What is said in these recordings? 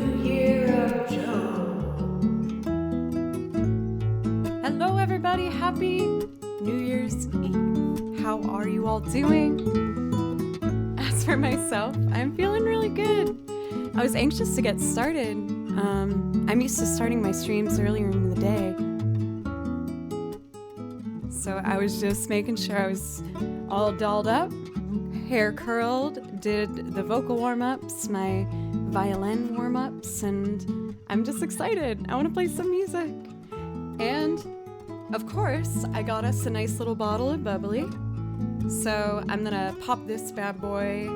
New Year of Joe. Hello, everybody. Happy New Year's Eve. How are you all doing? As for myself, I'm feeling really good. I was anxious to get started. I'm used to starting my streams earlier in the day. So I was just making sure I was all dolled up, hair curled, did the vocal warm-ups, my violin warm-ups, and I'm just excited. I want to play some music. And of course, I got us a nice little bottle of bubbly. So I'm gonna pop this bad boy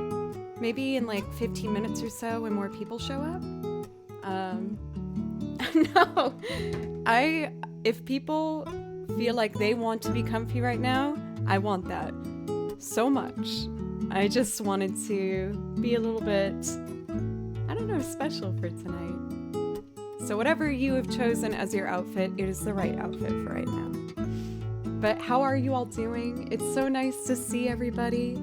maybe in like 15 minutes or so when more people show up. No, if people feel like they want to be comfy right now, I want that so much. I just wanted to be a little bit, I don't know, special for tonight. So whatever you have chosen as your outfit, it is the right outfit for right now. But how are you all doing? It's so nice to see everybody.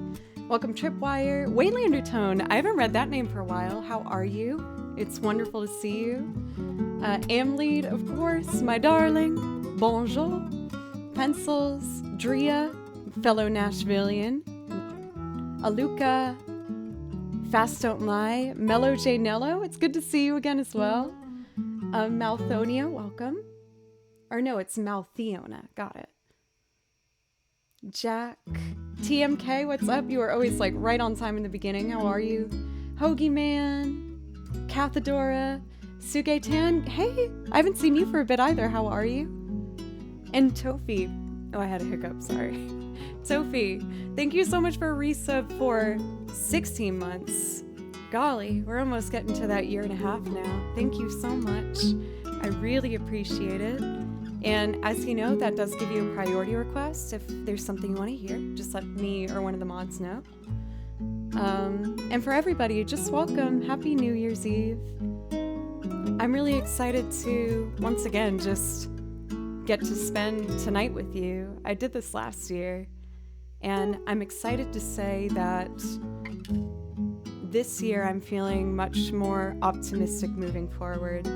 Welcome Tripwire, Waylandertone. I haven't read that name for a while. How are you? It's wonderful to see you. Amlead, of course, my darling. Bonjour. Pencils, Drea, fellow Nashvilleian. Aluka, Fast Don't Lie. Mellow J Nello, it's good to see you again as well. Malthonia, welcome. Or no, it's Maltheona, got it. Jack, TMK, what's up? You were always like right on time in the beginning. How are you? Hoagie Man, Cathadora, Suge Tan. Hey, I haven't seen you for a bit either. How are you? And Tofi. Oh, I had a hiccup, sorry. Tofi, thank you so much for a resub for 16 months. Golly, we're almost getting to that year and a half now. Thank you so much. I really appreciate it. And as you know, that does give you a priority request. If there's something you want to hear, just let me or one of the mods know. And for everybody, just welcome. Happy New Year's Eve. I'm really excited to, once again, just get to spend tonight with you. I did this last year, and I'm excited to say that this year I'm feeling much more optimistic moving forward.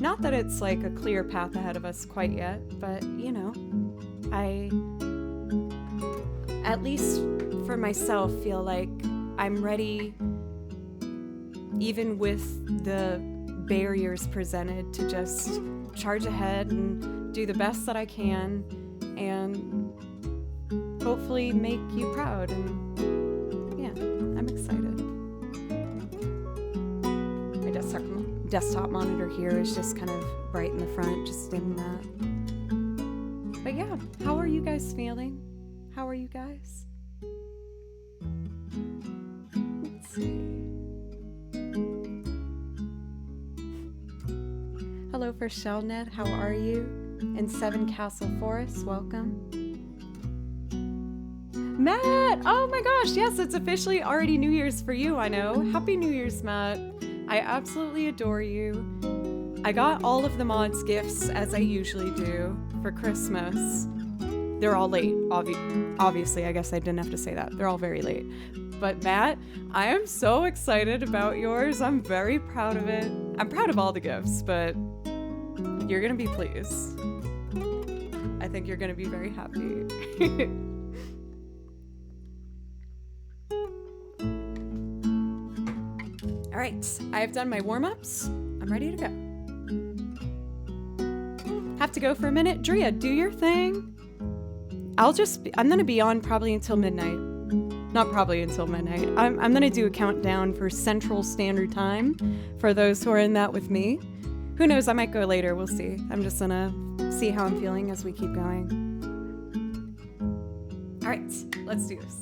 Not that it's like a clear path ahead of us quite yet, but you know, I, at least for myself, feel like I'm ready, even with the barriers presented, to just charge ahead and do the best that I can and hopefully make you proud. And yeah, I'm excited. My desktop monitor here is just kind of bright in the front, just dim that. But yeah, how are you guys feeling? How are you guys? Let's see. Hello for Shellnet, how are you? And Seven Castle Forest, welcome. Matt! Oh my gosh, yes, it's officially already New Year's for you, I know. Happy New Year's, Matt. I absolutely adore you. I got all of the mods gifts, as I usually do, for Christmas. They're all late, obviously, I guess I didn't have to say that. They're all very late. But Matt, I am so excited about yours. I'm very proud of it. I'm proud of all the gifts, but you're gonna be pleased. I think you're gonna be very happy. All right, I have done my warm-ups. I'm ready to go. Have to go for a minute. Drea, do your thing. I'm gonna be on probably until midnight. Not probably until midnight. I'm gonna do a countdown for Central Standard Time for those who are in that with me. Who knows, I might go later, we'll see. I'm just gonna see how I'm feeling as we keep going. All right, let's do this.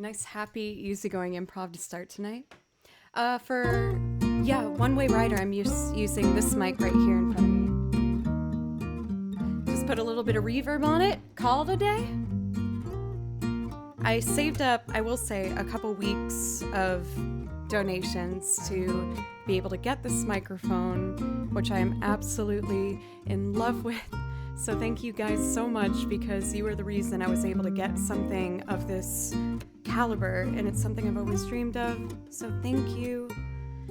nice, happy, easygoing improv to start tonight. For One Way Rider, I'm using this mic right here in front of me. Just put a little bit of reverb on it, call it a day. I saved up, I will say, a couple weeks of donations to be able to get this microphone, which I am absolutely in love with. So thank you guys so much, because you were the reason I was able to get something of this caliber, and it's something I've always dreamed of. So thank you.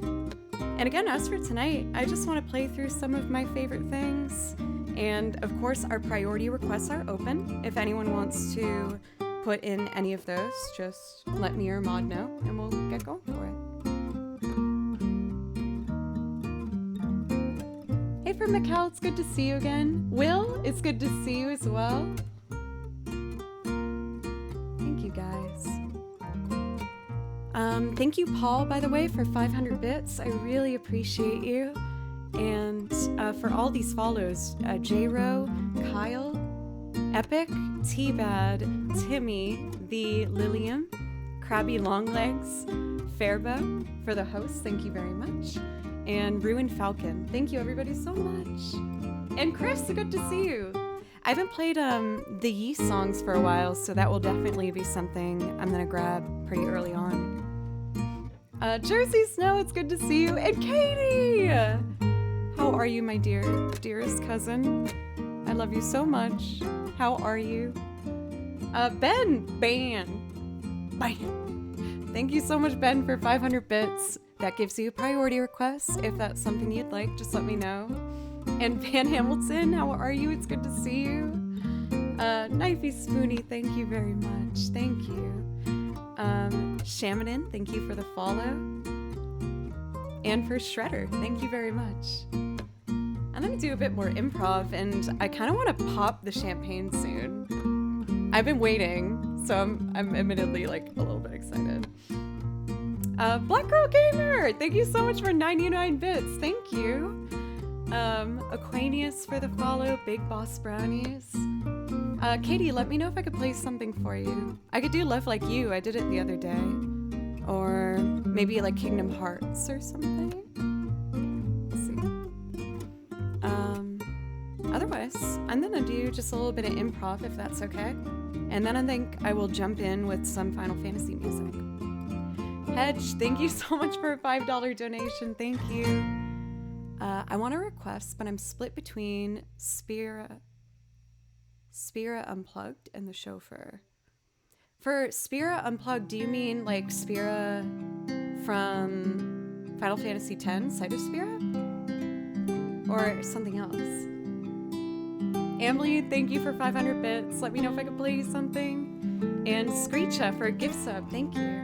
And again, as for tonight, I just want to play through some of my favorite things. And of course, our priority requests are open. If anyone wants to put in any of those, just let me or Maud know, and we'll get going for it. Hey, from Macau, it's good to see you again. Will, it's good to see you as well. Thank you, guys. Thank you, Paul, by the way, for 500 bits. I really appreciate you. And for all these follows, J-Ro, Kyle, Epic, T-Bad, Timmy, the Lilium, Krabby Longlegs, Fairbo for the host, thank you very much. And Ruined Falcon, thank you everybody so much. And Chris, good to see you. I haven't played the Yee songs for a while, so that will definitely be something I'm gonna grab pretty early on. Jersey Snow, it's good to see you. And Katie! How are you, my dearest cousin? I love you so much. How are you? Ben! Thank you so much, Ben, for 500 bits. That gives you a priority request. If that's something you'd like, just let me know. And Van Hamilton, how are you? It's good to see you. Knifey Spoony, thank you very much. Thank you. Shamanin, thank you for the follow. And for Shredder, thank you very much. I'm gonna do a bit more improv, and I kind of want to pop the champagne soon. I've been waiting, so I'm admittedly like a little bit excited. Black Girl Gamer, thank you so much for 99 bits. Thank you. Aquanius for the follow. Big Boss Brownies. Katie, let me know if I could play something for you. I could do Love Like You. I did it the other day. Or maybe like Kingdom Hearts or something. Let's see. Otherwise, I'm gonna do just a little bit of improv if that's okay. And then I think I will jump in with some Final Fantasy music. Hedge, thank you so much for a $5 donation. Thank you. I want to request, but I'm split between Spira Unplugged and The Chauffeur. For Spira Unplugged, do you mean like Spira from Final Fantasy X, Sight of Spira? Or something else? Ambly, thank you for 500 bits. Let me know if I could play you something. And Screecha for a gift sub. Thank you.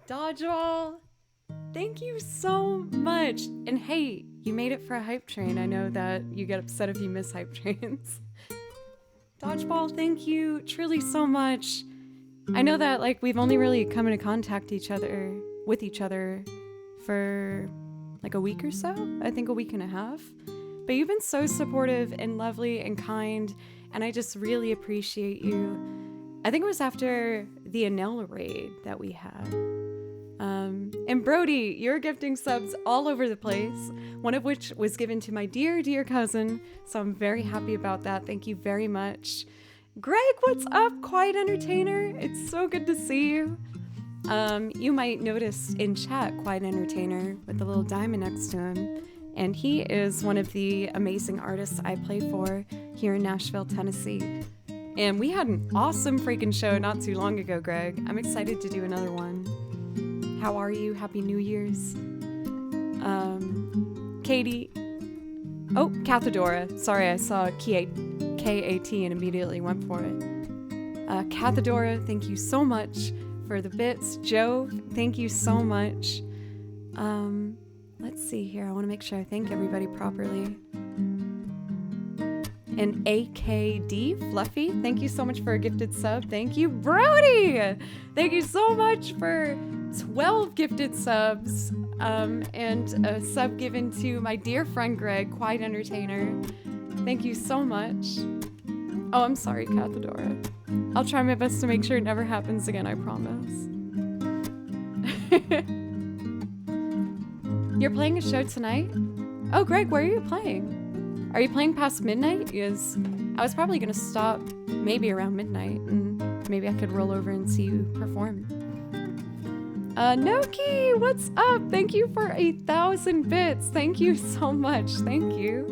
Dodgeball, thank you so much. And hey, you made it for a hype train. I know that you get upset if you miss hype trains. Dodgeball, thank you truly so much. I know that like we've only really come into contact with each other for like a week or so. I think a week and a half. But you've been so supportive and lovely and kind, and I just really appreciate you. I think it was after the Enel raid that we had. And Brody, you're gifting subs all over the place, one of which was given to my dear, dear cousin. So I'm very happy about that. Thank you very much. Greg, what's up, Quiet Entertainer? It's so good to see you. You might notice in chat Quiet Entertainer with the little diamond next to him. And he is one of the amazing artists I play for here in Nashville, Tennessee. And we had an awesome freaking show not too long ago, Greg. I'm excited to do another one. How are you? Happy New Year's. Katie. Oh, Cathedora. Sorry, I saw K-A-T and immediately went for it. Cathedora, thank you so much for the bits. Joe, thank you so much. Let's see here. I want to make sure I thank everybody properly. And AKD Fluffy, thank you so much for a gifted sub. Thank you, Brody. Thank you so much for 12 gifted subs. And a sub given to my dear friend Greg, Quiet Entertainer. Thank you so much. Oh, I'm sorry, Cathedora. I'll try my best to make sure it never happens again, I promise. You're playing a show tonight? Oh, Greg, where are you playing? Are you playing past midnight? Because I was probably going to stop maybe around midnight, and maybe I could roll over and see you perform. Noki, what's up? Thank you for 1,000 bits. Thank you so much. Thank you.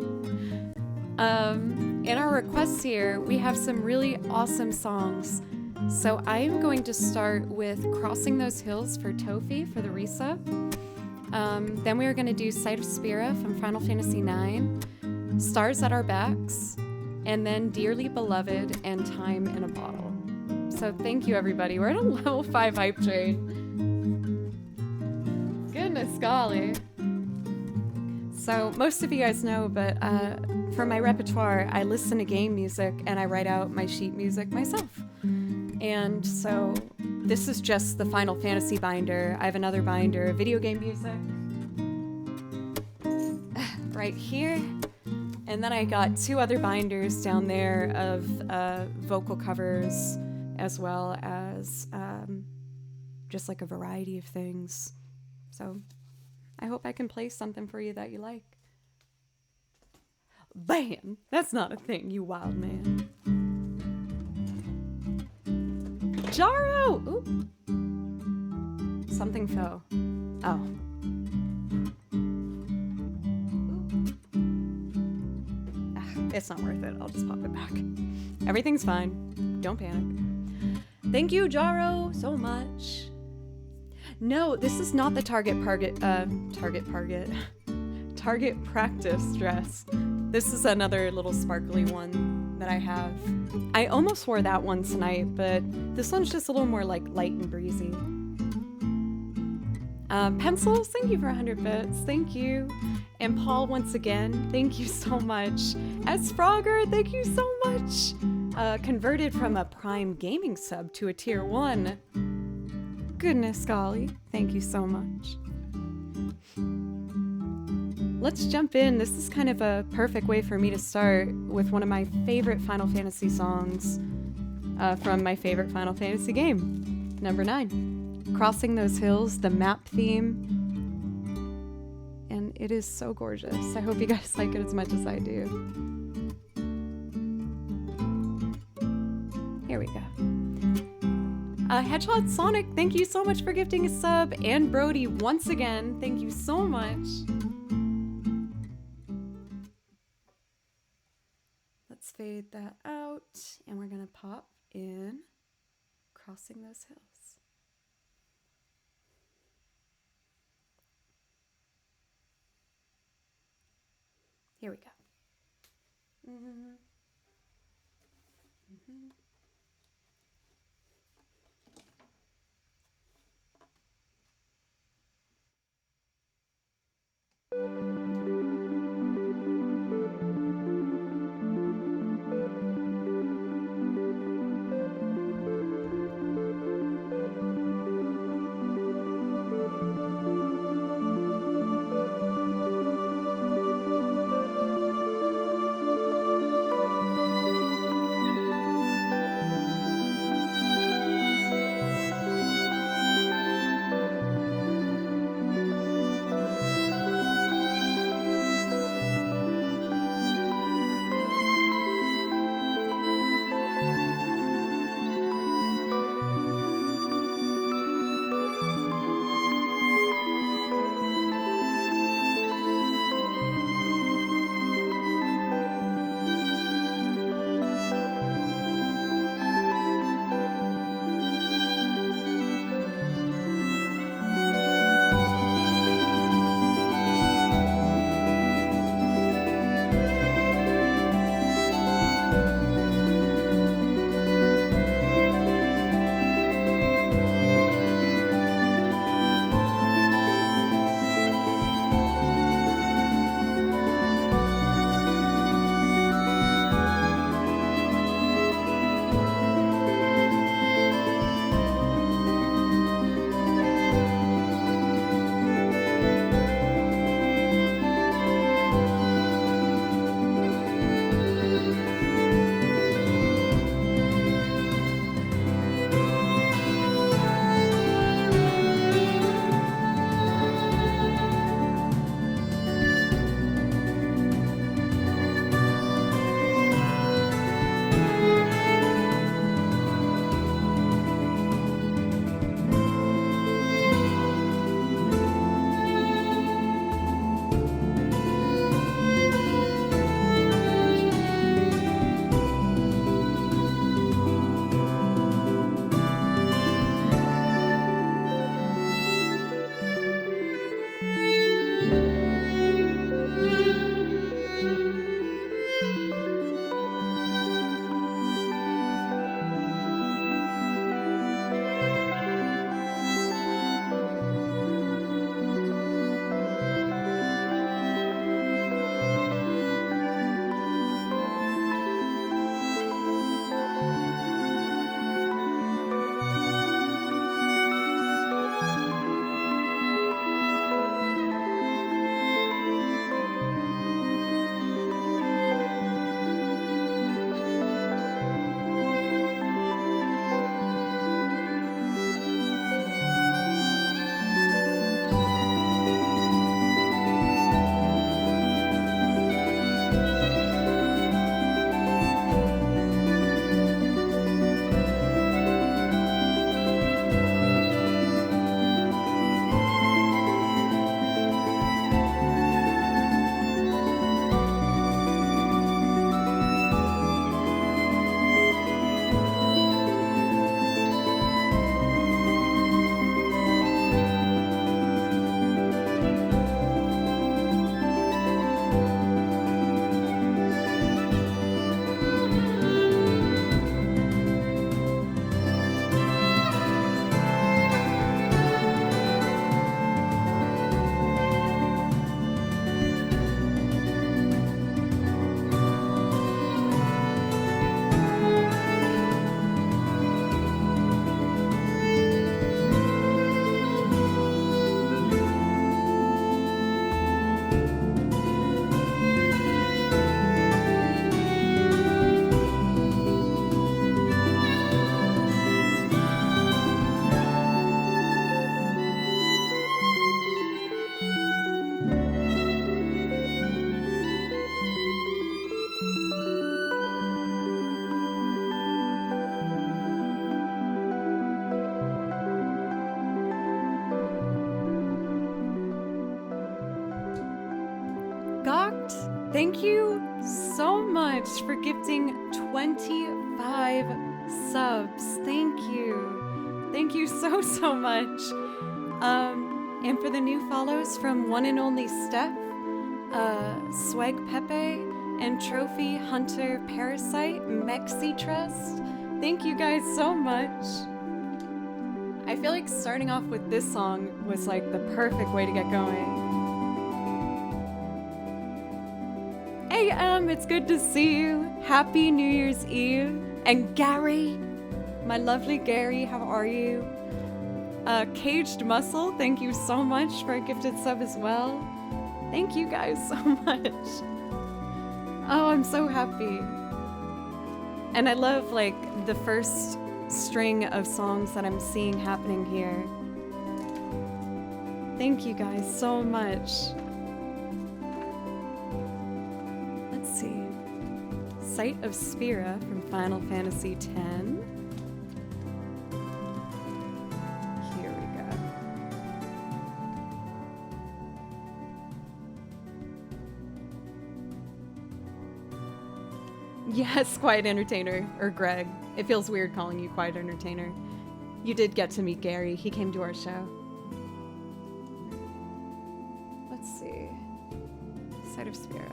In our requests here, we have some really awesome songs. So I am going to start with Crossing Those Hills for Tofi for the resub. Then we are going to do Sight of Spira from Final Fantasy IX, Stars at Our Backs, and then Dearly Beloved and Time in a Bottle. So thank you, everybody. We're at a level 5 hype train. Goodness golly. So most of you guys know, but for my repertoire, I listen to game music and I write out my sheet music myself. And so this is just the Final Fantasy binder. I have another binder of video game music right here. And then I got 2 other binders down there of vocal covers, as well as just like a variety of things. So I hope I can play something for you that you like. Bam! That's not a thing, you wild man. Jaro! Ooh. Something fell. Oh. It's not worth it. I'll just pop it back. Everything's fine. Don't panic. Thank you, Jaro, so much. No, this is not the target practice dress. This is another little sparkly one that I have. I almost wore that one tonight, but this one's just a little more like light and breezy. Pencils, thank you for 100 bits. Thank you. And Paul, once again, thank you so much. As Frogger, thank you so much. Converted from a Prime Gaming sub to a Tier 1. Goodness golly, thank you so much. Let's jump in. This is kind of a perfect way for me to start with one of my favorite Final Fantasy songs from my favorite Final Fantasy game, number 9. Crossing Those Hills, the map theme. And it is so gorgeous. I hope you guys like it as much as I do. Here we go. Hedgehog Sonic, thank you so much for gifting a sub. And Brody, once again, thank you so much. Let's fade that out. And we're going to pop in Crossing Those Hills. Here we go. so much for gifting 25 subs. Thank you. Thank you so much. And for the new follows from one and only Steph, Swag Pepe, and Trophy Hunter Parasite, Mexi Trust. Thank you guys so much. I feel like starting off with this song was like the perfect way to get going. Hey, it's good to see you. Happy New Year's Eve. And Gary, my lovely Gary, how are you? Caged Muscle, thank you so much for a gifted sub as well. Thank you guys so much. Oh, I'm so happy. And I love like the first string of songs that I'm seeing happening here. Thank you guys so much. Let's see. Sight of Spira from Final Fantasy X. Here we go. Yes, Quiet Entertainer, or Greg. It feels weird calling you Quiet Entertainer. You did get to meet Gary. He came to our show. Let's see. Sight of Spira.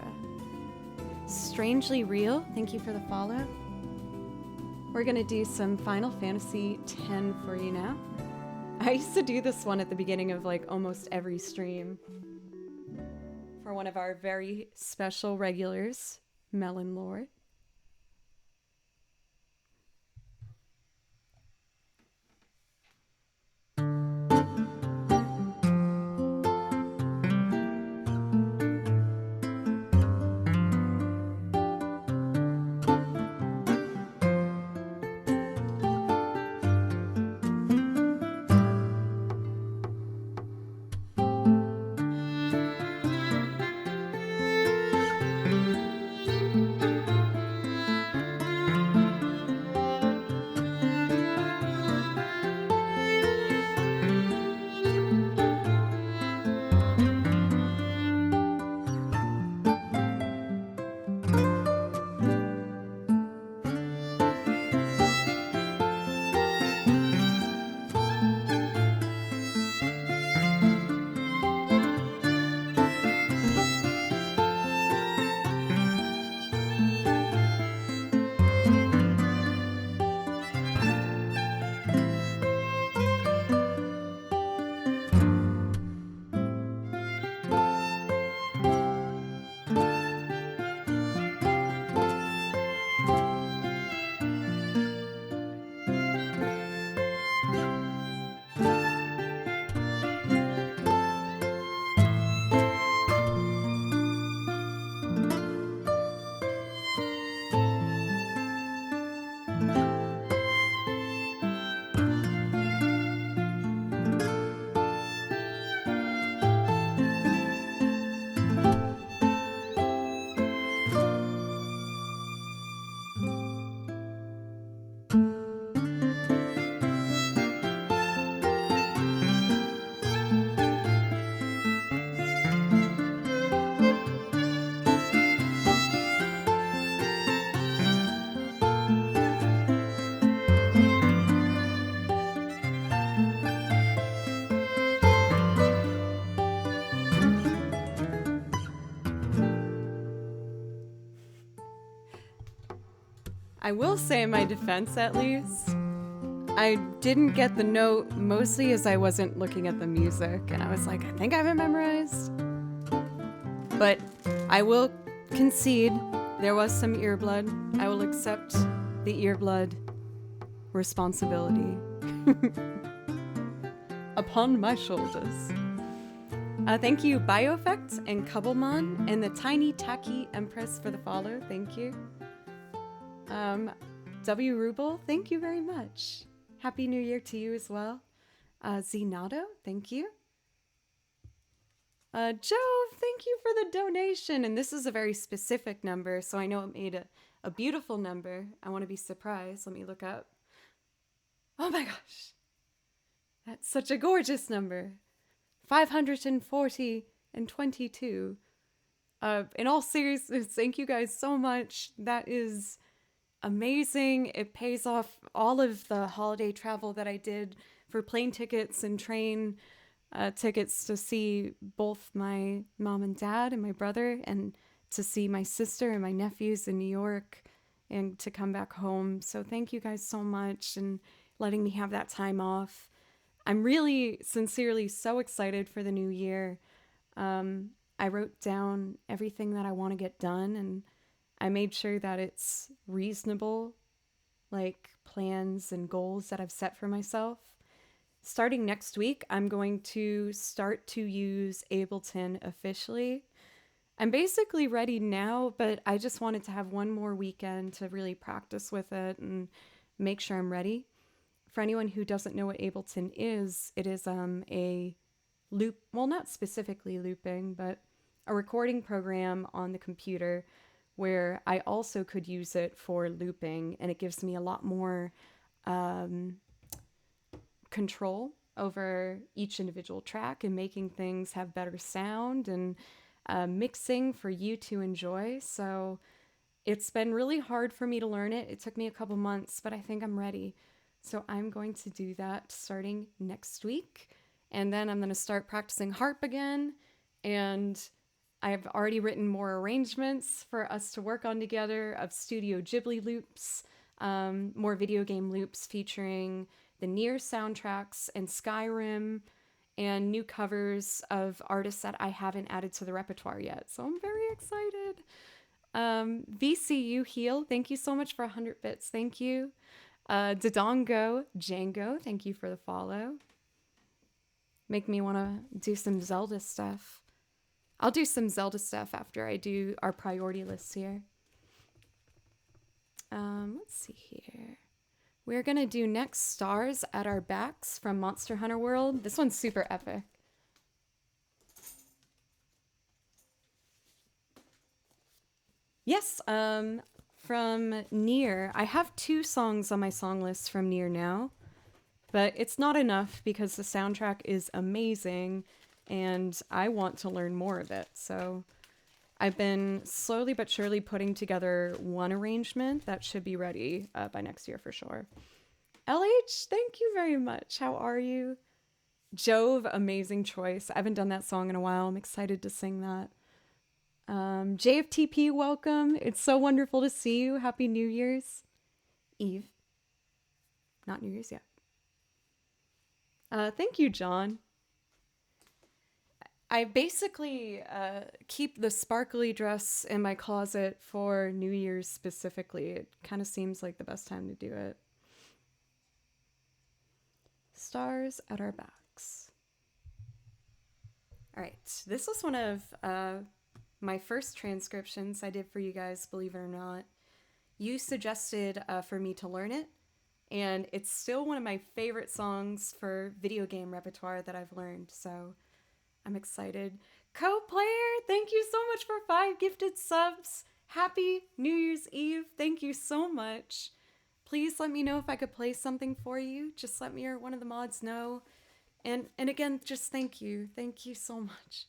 Strangely Real, thank you for the follow. We're gonna do some Final Fantasy X for you now. I used to do this one at the beginning of like almost every stream for one of our very special regulars, Melon Lord. I will say in my defense at least, I didn't get the note mostly as I wasn't looking at the music and I was like, I think I have it memorized. But I will concede there was some earblood. I will accept the earblood responsibility upon my shoulders. Thank you, Bioeffect and Cobblemon and the Tiny Tacky Empress for the follow. Thank you. W. Ruble, thank you very much. Happy New Year to you as well. Zinato, thank you. Jove, thank you for the donation. And this is a very specific number, so I know it made a beautiful number. I want to be surprised. Let me look up. Oh my gosh. That's such a gorgeous number. 540 and 22. In all seriousness, thank you guys so much. That is amazing. It pays off all of the holiday travel that I did for plane tickets and train tickets to see both my mom and dad and my brother, and to see my sister and my nephews in New York, and to come back home. So thank you guys so much and letting me have that time off. I'm really sincerely so excited for the new year. I wrote down everything that I want to get done, and I made sure that it's reasonable, like plans and goals that I've set for myself. Starting next week, I'm going to start to use Ableton officially. I'm basically ready now, but I just wanted to have one more weekend to really practice with it and make sure I'm ready. For anyone who doesn't know what Ableton is, it is a loop, well, not specifically looping, but a recording program on the computer where I also could use it for looping, and it gives me a lot more control over each individual track and making things have better sound and mixing for you to enjoy. So it's been really hard for me to learn it. It took me a couple months, but I think I'm ready. So I'm going to do that starting next week. And then I'm going to start practicing harp again. And I've already written more arrangements for us to work on together of Studio Ghibli loops, more video game loops featuring the Nier soundtracks and Skyrim, and new covers of artists that I haven't added to the repertoire yet. So I'm very excited. VCU Heal, thank you so much for 100 bits. Thank you. Dodongo Django, thank you for the follow. Make me want to do some Zelda stuff. I'll do some Zelda stuff after I do our priority lists here. Let's see here. We're going to do next Stars at Our Backs from Monster Hunter World. This one's super epic. Yes, from Nier. I have 2 songs on my song list from Nier now, but it's not enough because the soundtrack is amazing and I want to learn more of it. So I've been slowly but surely putting together one arrangement that should be ready by next year for sure. LH, thank you very much. How are you? Jove, amazing choice. I haven't done that song in a while. I'm excited to sing that. JFTP, welcome. It's so wonderful to see you. Happy New Year's Eve. Not New Year's yet. Thank you, John. I basically keep the sparkly dress in my closet for New Year's specifically. It kind of seems like the best time to do it. Stars at Our Backs. All right, this was one of my first transcriptions I did for you guys, believe it or not. You suggested for me to learn it, and it's still one of my favorite songs for video game repertoire that I've learned, so I'm excited. Co-player, thank you so much for 5 gifted subs. Happy New Year's Eve. Thank you so much. Please let me know if I could play something for you. Just let me or one of the mods know. And again, just thank you. Thank you so much.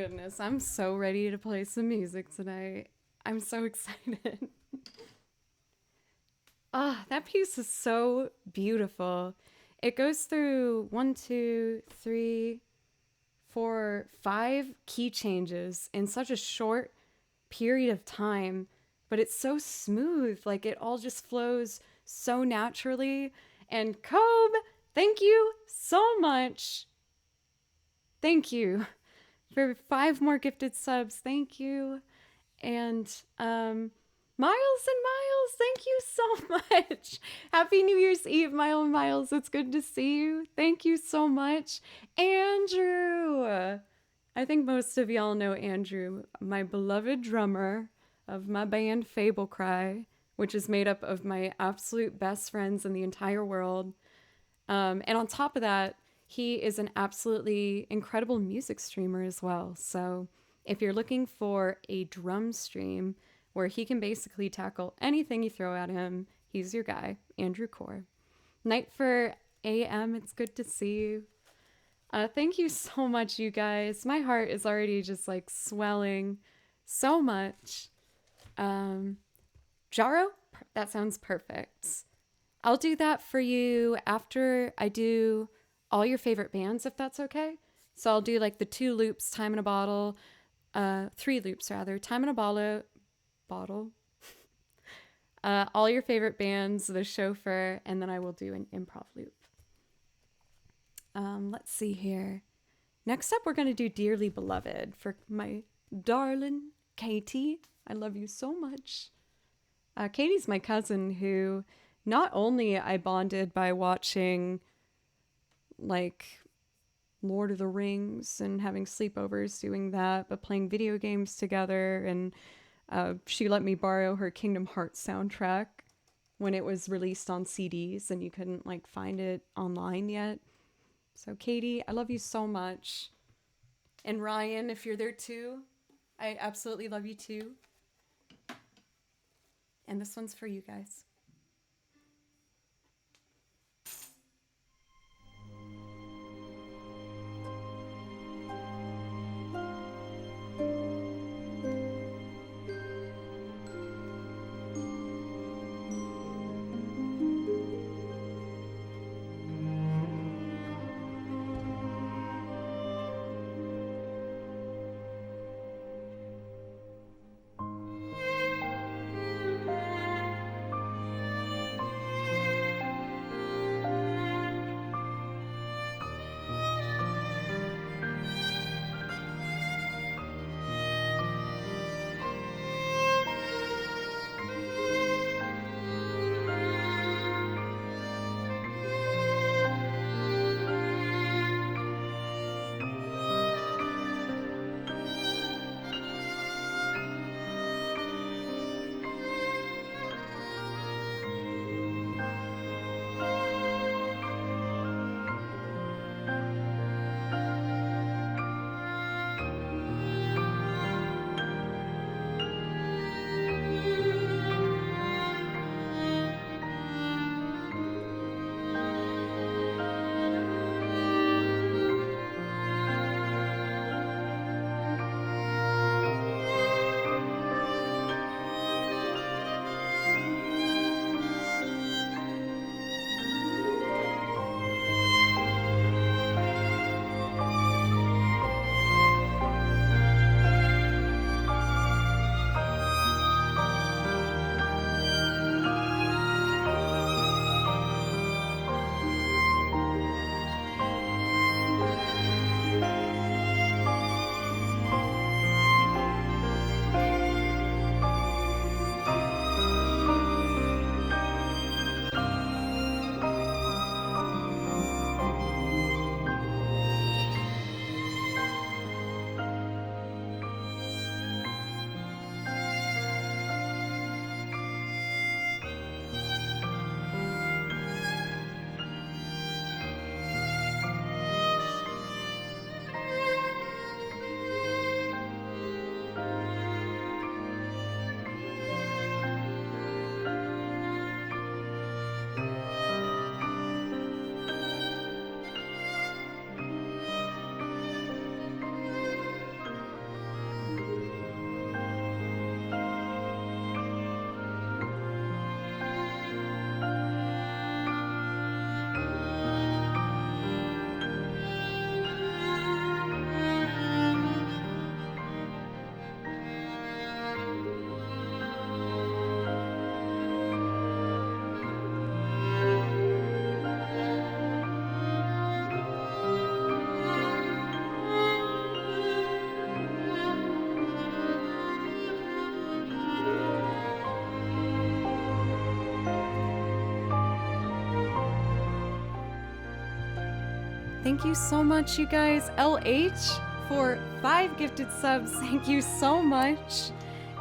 goodness, I'm so ready to play some music tonight. I'm so excited. Ah, that piece is so beautiful. It goes through one, two, three, four, five key changes in such a short period of time, but it's so smooth. Like it all just flows so naturally. And Kobe, thank you so much. Thank you for 5 more gifted subs. Thank you. And Miles and Miles, thank you so much. Happy New Year's Eve, Miles and Miles. It's good to see you. Thank you so much. Andrew. I think most of y'all know Andrew, my beloved drummer of my band Fable Cry, which is made up of my absolute best friends in the entire world. And on top of that, he is an absolutely incredible music streamer as well. So if you're looking for a drum stream where he can basically tackle anything you throw at him, he's your guy, Andrew Core. Night for AM, it's good to see you. Thank you so much, you guys. My heart is already just like swelling so much. Jaro, that sounds perfect. I'll do that for you after I do all your favorite bands, if that's okay. So I'll do like the 2 loops, Time in a Bottle, 3 loops rather, Time in a Bottle, all your favorite bands, The Chauffeur, and then I will do an improv loop. Let's see here. Next up, we're going to do Dearly Beloved for my darling Katie. I love you so much. Katie's my cousin who not only I bonded by watching like Lord of the Rings and having sleepovers doing that, but playing video games together. And she let me borrow her Kingdom Hearts soundtrack when it was released on CDs and you couldn't like find it online yet. So Katie, I love you so much. And Ryan, if you're there too, I absolutely love you too. And this one's for you guys. Thank you so much, you guys. LH for 5 gifted subs. Thank you so much.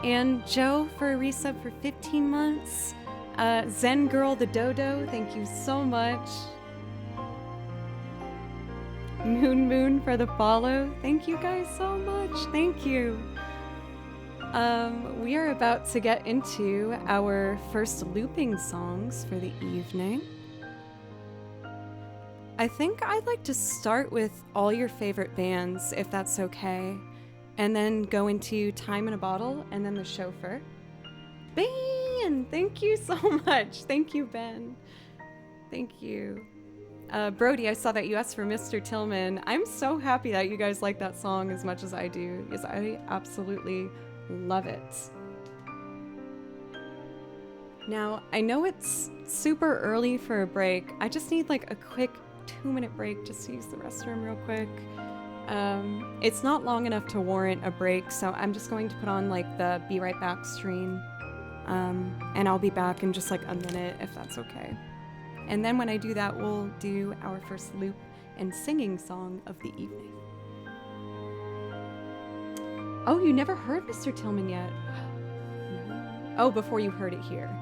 And Joe for a resub for 15 months. Zen Girl the Dodo, thank you so much. Moon for the follow. Thank you guys so much. Thank you. We are about to get into our first looping songs for the evening. I think I'd like to start with all your favorite bands, if that's okay, and then go into Time in a Bottle and then The Chauffeur. Ben! Thank you so much. Thank you, Ben. Thank you. Brody, I saw that you asked for Mr. Tillman. I'm so happy that you guys like that song as much as I do, because I absolutely love it. Now, I know it's super early for a break. I just need like a quick 2-minute break just to use the restroom real quick. It's not long enough to warrant a break, so I'm just going to put on like the Be Right Back stream. And I'll be back in just like a minute if that's okay. And then when I do that, we'll do our first loop and singing song of the evening. Oh, you never heard Mr. Tillman yet? Oh, before you heard it here.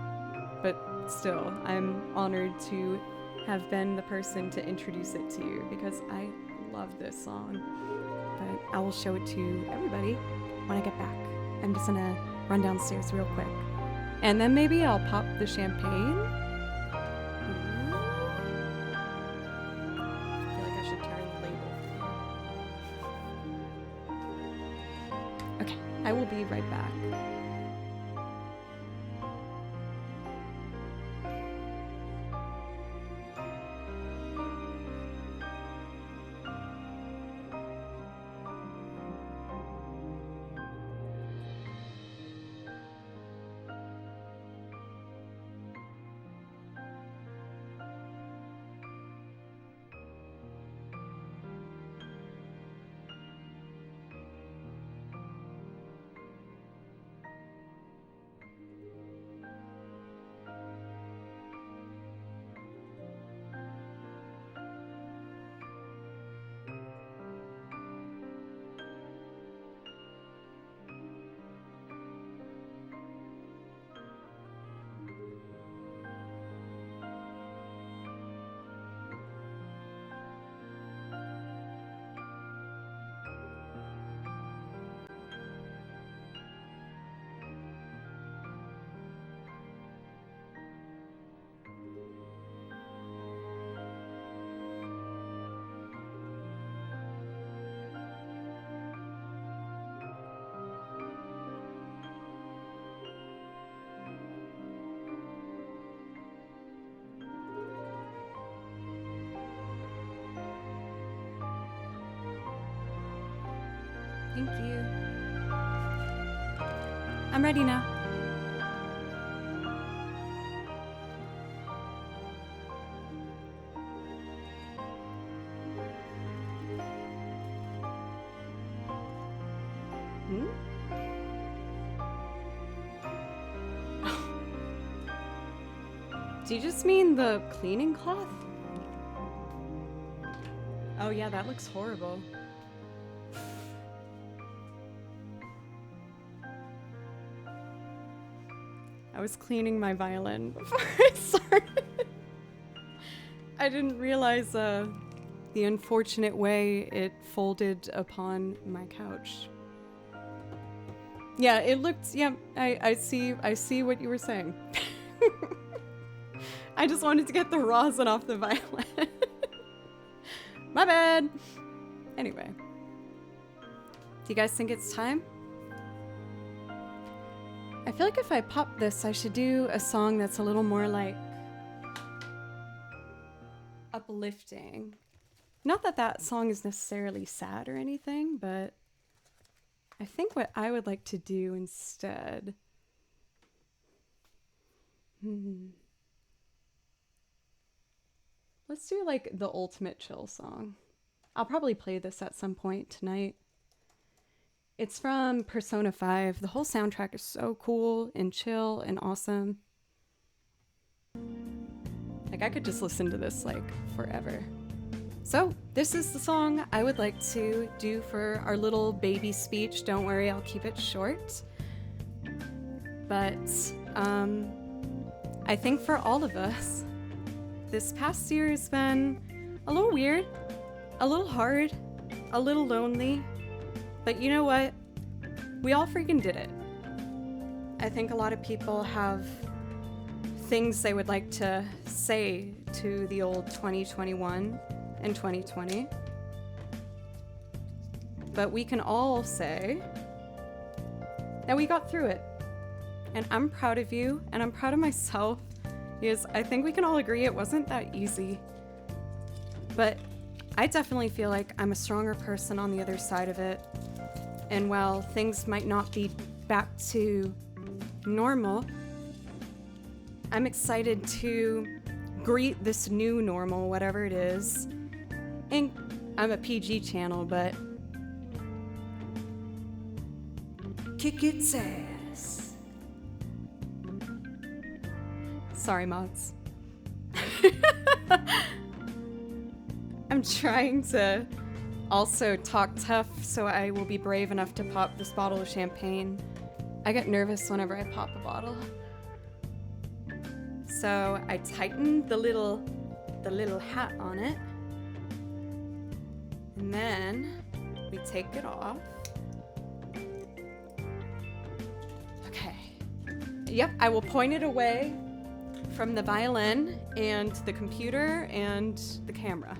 But still, I'm honored to have been the person to introduce it to you because I love this song. But I will show it to everybody when I get back. I'm just gonna run downstairs real quick. And then maybe I'll pop the champagne. I feel like I should turn the label. Okay, I will be right back. Thank you. I'm ready now. Do you just mean the cleaning cloth? Oh yeah, that looks horrible. I was cleaning my violin before I started. I didn't realize the unfortunate way it folded upon my couch. Yeah, it looked, yeah, I see what you were saying. I just wanted to get the rosin off the violin. My bad. Anyway. Do you guys think it's time? I feel like if I pop this, I should do a song that's a little more like uplifting. Not that that song is necessarily sad or anything, but I think what I would like to do instead. Let's do like the ultimate chill song. I'll probably play this at some point tonight. It's from Persona 5. The whole soundtrack is so cool and chill and awesome. Like I could just listen to this like forever. So, this is the song I would like to do for our little baby speech. Don't worry, I'll keep it short. But, I think for all of us, this past year has been a little weird, a little hard, a little lonely. But you know what? We all freaking did it. I think a lot of people have things they would like to say to the old 2021 and 2020. But we can all say that we got through it. And I'm proud of you, and I'm proud of myself, because I think we can all agree it wasn't that easy. But I definitely feel like I'm a stronger person on the other side of it. And while things might not be back to normal, I'm excited to greet this new normal, whatever it is. And I'm a PG channel, but Kick its ass. sorry, mods. I'm trying to also talk tough, so I will be brave enough to pop this bottle of champagne. I get nervous whenever I pop a bottle. So I tightened the little hat on it. And then we take it off. Okay. Yep, I will point it away from the violin and the computer and the camera.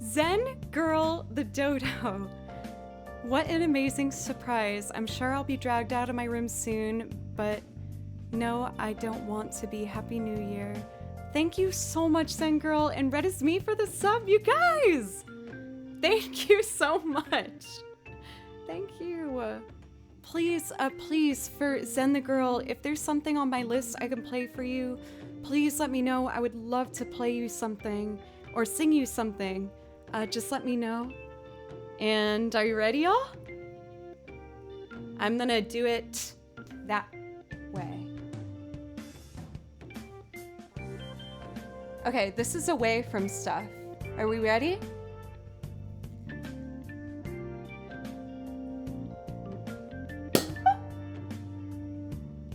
Zen Girl the Dodo. What an amazing surprise. I'm sure I'll be dragged out of my room soon, but no, I don't want to be. Happy New Year. Thank you so much, Zen Girl, and Red is Me for the sub, you guys! Thank you so much. Thank you. Please, for Zen the Girl, if there's something on my list I can play for you, please let me know. I would love to play you something or sing you something. Just let me know. And are you ready, y'all? I'm gonna do it that way. Okay, this is away from stuff. Are we ready?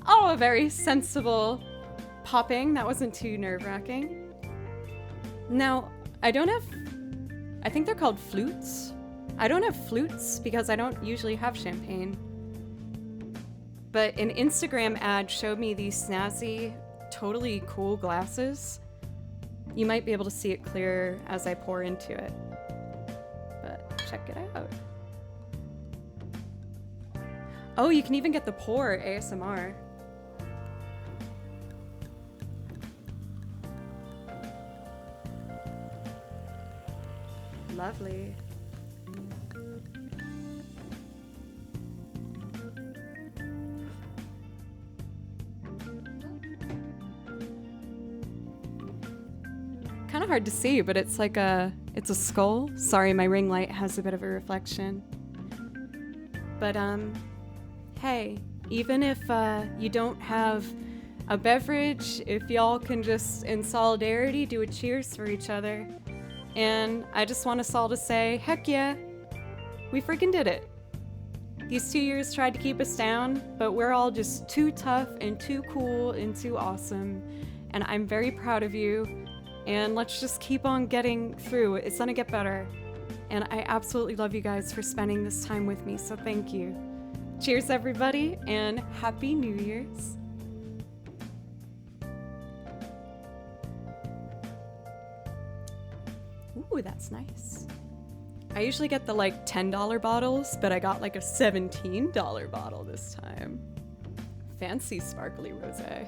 Oh, a very sensible popping. That wasn't too nerve-wracking. Now, I think they're called flutes. I don't have flutes because I don't usually have champagne. But an Instagram ad showed me these snazzy, totally cool glasses. You might be able to see it clearer as I pour into it. But check it out. Oh, you can even get the pour ASMR. Lovely. Kind of hard to see, but it's like it's a skull. Sorry, my ring light has a bit of a reflection. But hey, even if you don't have a beverage, if y'all can just in solidarity do a cheers for each other. And I just want us all to say, heck yeah, we freaking did it. These 2 years tried to keep us down, but we're all just too tough and too cool and too awesome. And I'm very proud of you. And let's just keep on getting through. It's gonna get better. And I absolutely love you guys for spending this time with me, so thank you. Cheers, everybody, and Happy New Year's. Ooh, that's nice. I usually get the like $10 bottles, but I got like a $17 bottle this time. Fancy sparkly rosé.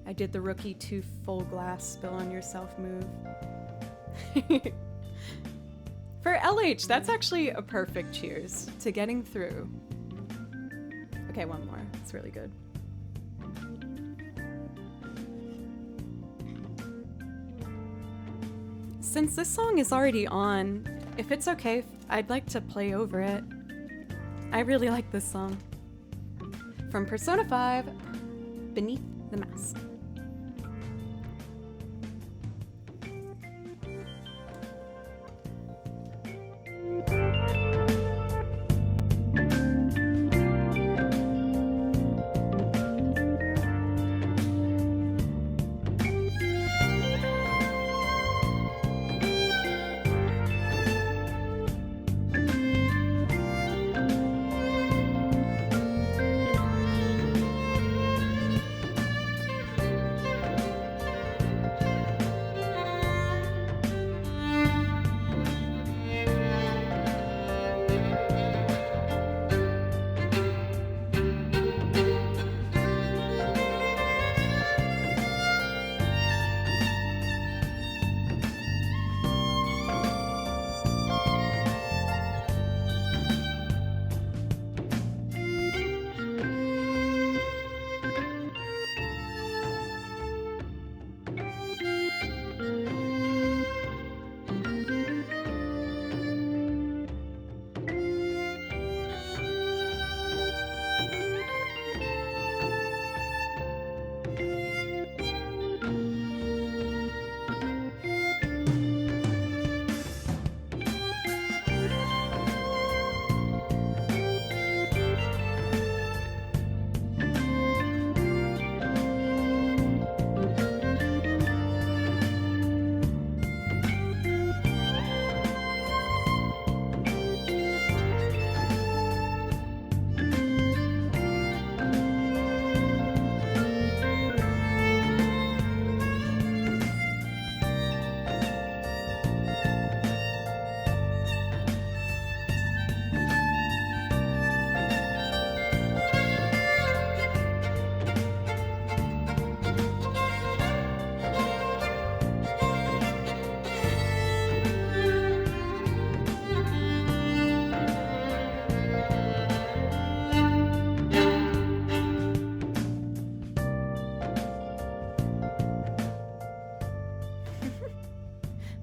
I did the rookie 2 full glass spill on yourself move. For LH, that's actually a perfect cheers to getting through. Okay, one more. It's really good. Since this song is already on, if it's okay, I'd like to play over it. I really like this song. From Persona 5, Beneath the Mask.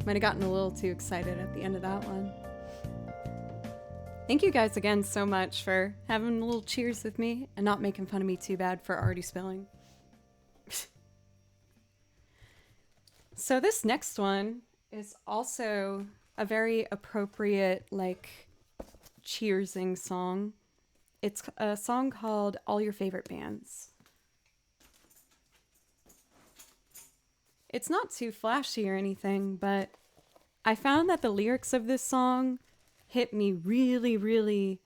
Might have gotten a little too excited at the end of that one. Thank you guys again so much for having a little cheers with me and not making fun of me too bad for already spilling. So this next one is also a very appropriate, like, cheersing song. It's a song called All Your Favorite Bands. It's not too flashy or anything, but I found that the lyrics of this song hit me really, really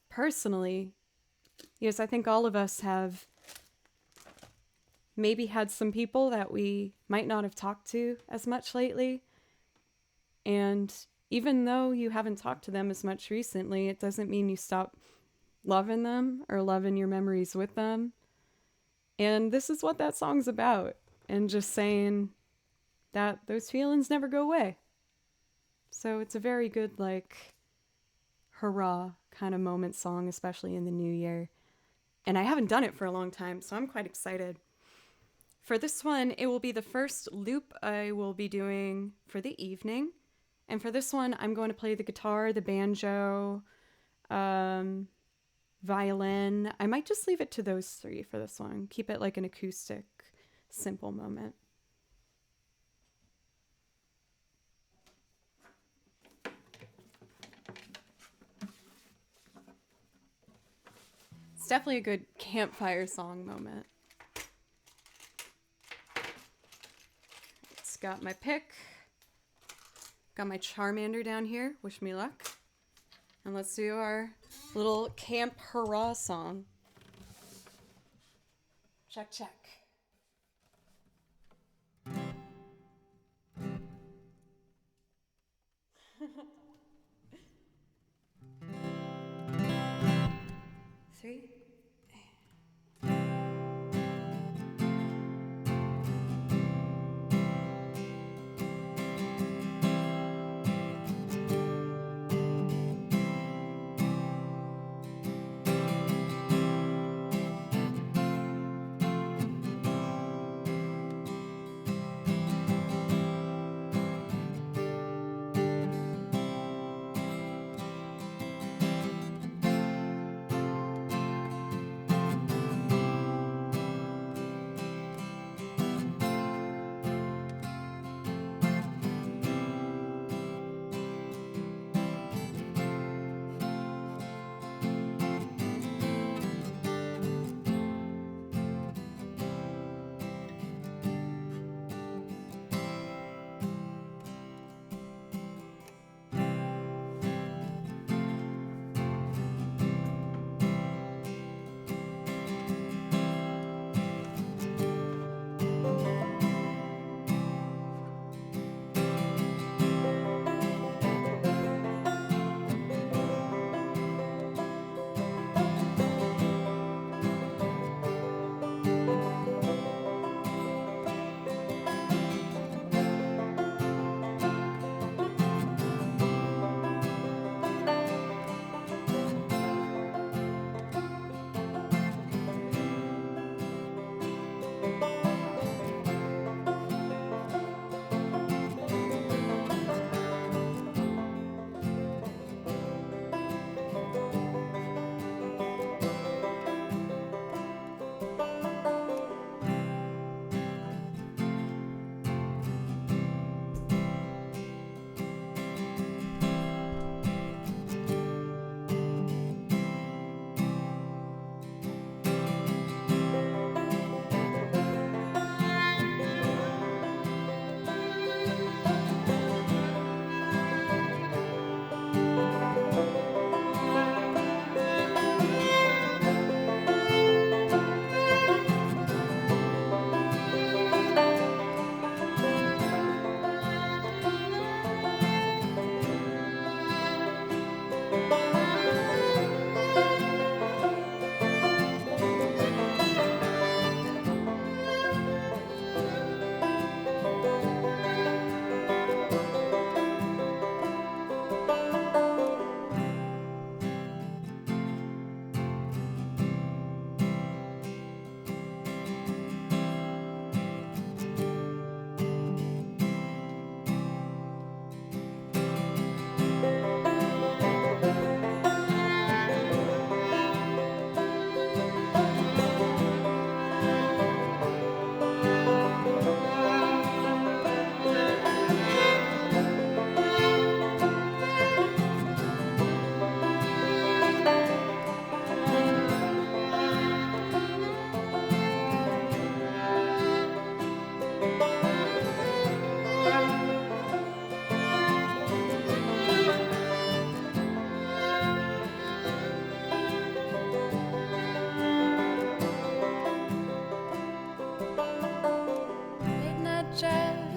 personally. Because I think all of us have maybe had some people that we might not have talked to as much lately. And even though you haven't talked to them as much recently, it doesn't mean you stop loving them or loving your memories with them. And this is what that song's about. And just saying that those feelings never go away. So it's a very good, like, hurrah kind of moment song, especially in the new year. And I haven't done it for a long time, so I'm quite excited. For this one, it will be the first loop I will be doing for the evening. And for this one, I'm going to play the guitar, the banjo, violin. I might just leave it to those three for this one. Keep it like an acoustic, simple moment. It's definitely a good campfire song moment. It's got my pick. Got my Charmander down here. Wish me luck. And let's do our little camp hurrah song. Check, check. Three.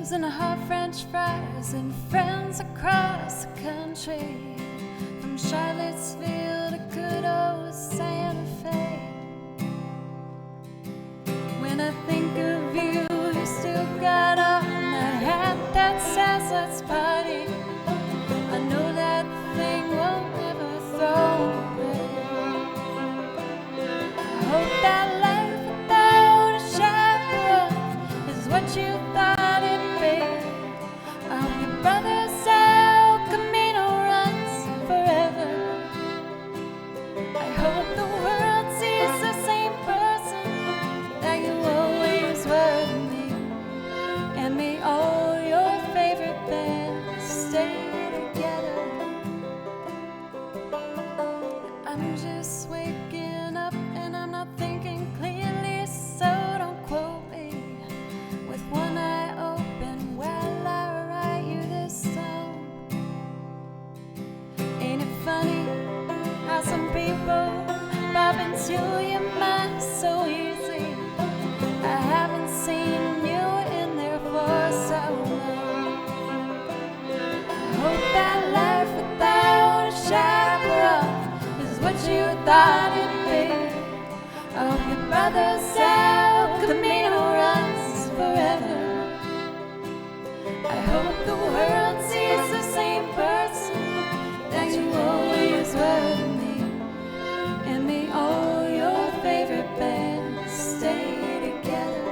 chairs and hot French fries and friends across the country, from Charlottesville to good old Santa Fe. When I think of you, you still got on that hat that says let's party. I know that thing won't ever throw away. I hope that life without a chaperone is what you thought it'd be. I hope your brother's El Camino runs forever. I hope the world sees the same person that you always were to me. And may all your favorite bands stay together. I'm just waking up and I'm not thinking clearly, so don't quote me. With one eye open while I write you this song. Ain't it funny how some people pop into your mind so easy? I haven't seen you in there for so long. I hope that life without a chaperone is what you thought it'd be. I hope your brother's El Camino runs forever. I hope the world sees the same person that you always were to me. And may all your favorite bands stay together.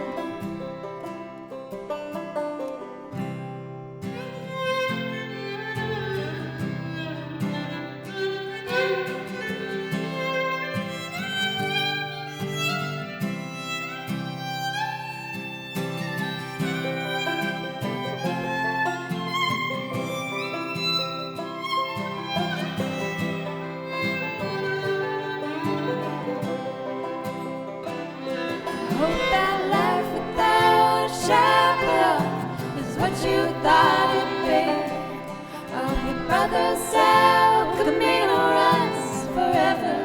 Hope that life without a chaperone is what you thought it'd be. I hope your brother's El Camino runs forever.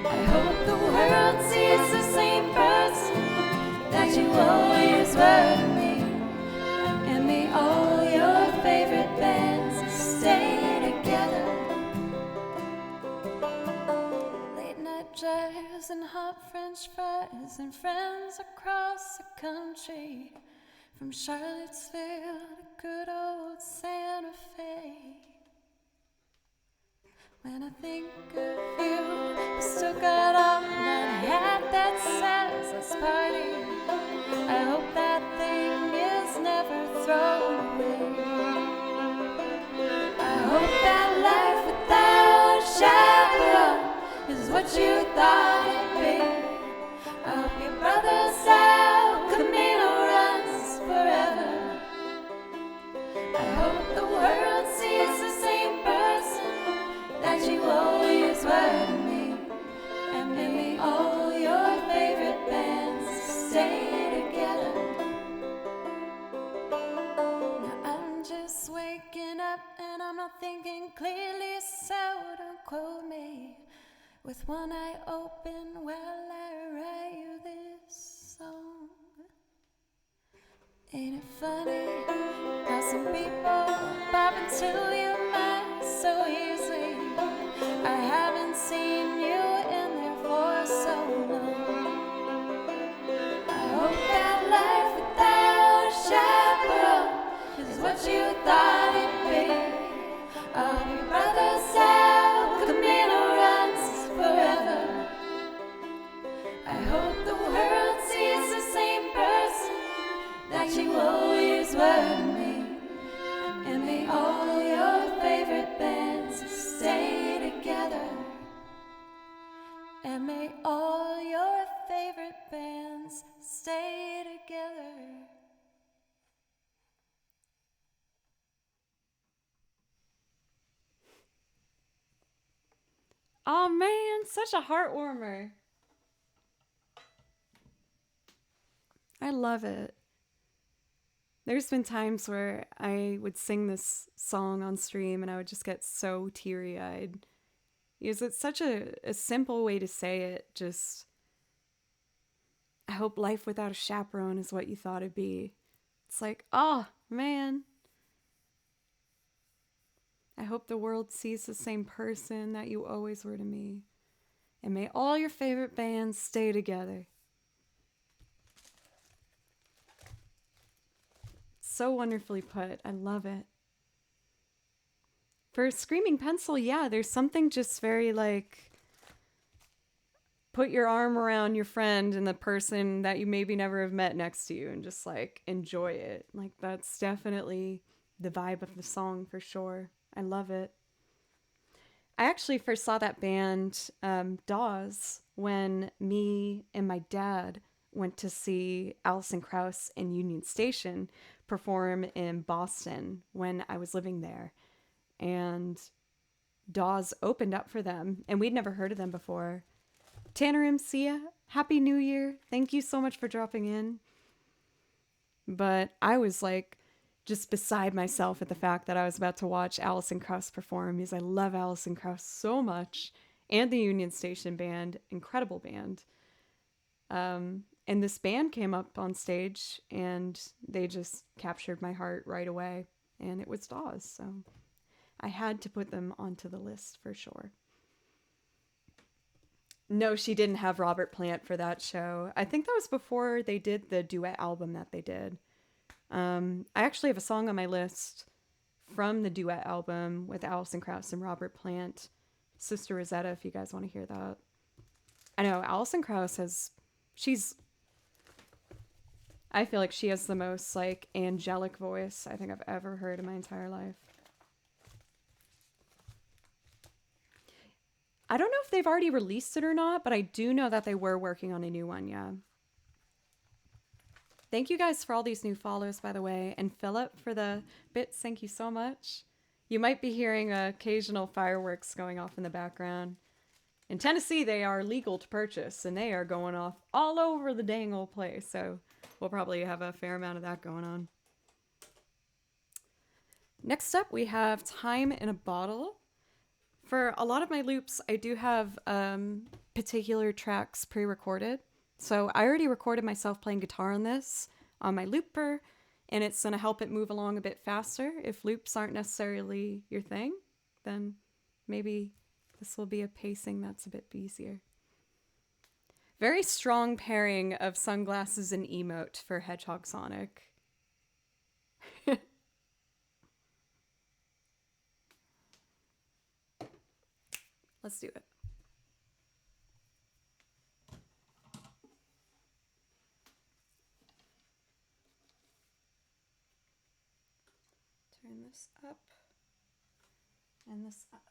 I hope the world sees the same person that you always were to me. And may all your favorite bands stay together. Late night jazz and hot French fries and friends across the country, from Charlottesville to good old Santa Fe. When I think of you, you still got on that hat that says let's party. I hope that thing is never thrown away. I hope that life without a chaperone is what you thought it'd be. I hope your brother's El Camino runs forever. I hope the world sees the same person that you always were to me. And may all your favorite bands stay together. Now I'm just waking up and I'm not thinking clearly, so don't quote me. With one eye open while I write you this song. Ain't it funny how some people pop into your mind so easily? I haven't seen you in there for so long. I hope that life without a chaperone is what you thought it'd be. I hope your brother's El Camino runs forever. I hope the world sees the same person that you always were to me. And may all your favorite bands stay together. And may all your favorite bands stay together. Oh man, such a heartwarmer. I love it. There's been times where I would sing this song on stream and I would just get so teary-eyed. Because it's such a simple way to say it. Just, I hope life without a chaperone is what you thought it'd be. It's like, oh, man. I hope the world sees the same person that you always were to me. And may all your favorite bands stay together. So wonderfully put. I love it. For Screaming Pencil, yeah, there's something just very like put your arm around your friend and the person that you maybe never have met next to you and just like enjoy it. Like that's definitely the vibe of the song for sure. I love it. I actually first saw that band, Dawes, when me and my dad went to see Alison Krauss and Union Station perform in Boston when I was living there. And Dawes opened up for them, and we'd never heard of them before. Tanner and Sia, Happy New Year. Thank you so much for dropping in. But I was like just beside myself at the fact that I was about to watch Alison Krauss perform because I love Alison Krauss so much. And the Union Station band, incredible band. And this band came up on stage and they just captured my heart right away. And it was Dawes, so I had to put them onto the list for sure. No, she didn't have Robert Plant for that show. I think that was before they did the duet album that they did. I actually have a song on my list from the duet album with Alison Krauss and Robert Plant, Sister Rosetta, if you guys want to hear that. I know, Alison Krauss I feel like she has the most like angelic voice I think I've ever heard in my entire life. I don't know if they've already released it or not, but I do know that they were working on a new one, yeah. Thank you guys for all these new follows, by the way. And Philip for the bits, thank you so much. You might be hearing occasional fireworks going off in the background. In Tennessee, they are legal to purchase, and they are going off all over the dang old place. So we'll probably have a fair amount of that going on. Next up, we have Time in a Bottle. For a lot of my loops, I do have particular tracks pre-recorded. So I already recorded myself playing guitar on this on my looper, and it's going to help it move along a bit faster. If loops aren't necessarily your thing, then maybe this will be a pacing that's a bit easier. Very strong pairing of sunglasses and emote for Hedgehog Sonic. Let's do it. Turn this up and this up.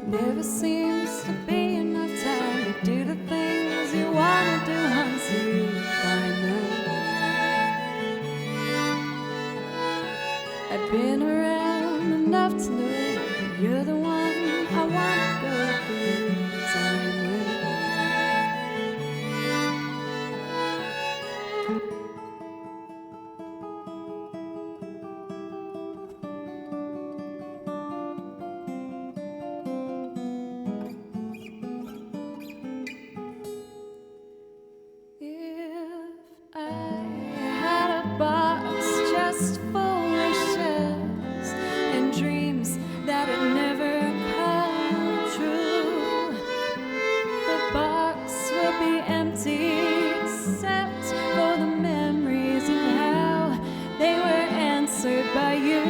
Never seems to be enough time to do the things you wanna do once you find them. I've been around enough to know you're the one I wanna go through time with. If I had a box just for wishes and dreams that had never come true, the box would be empty except for the memories of how they were answered by you.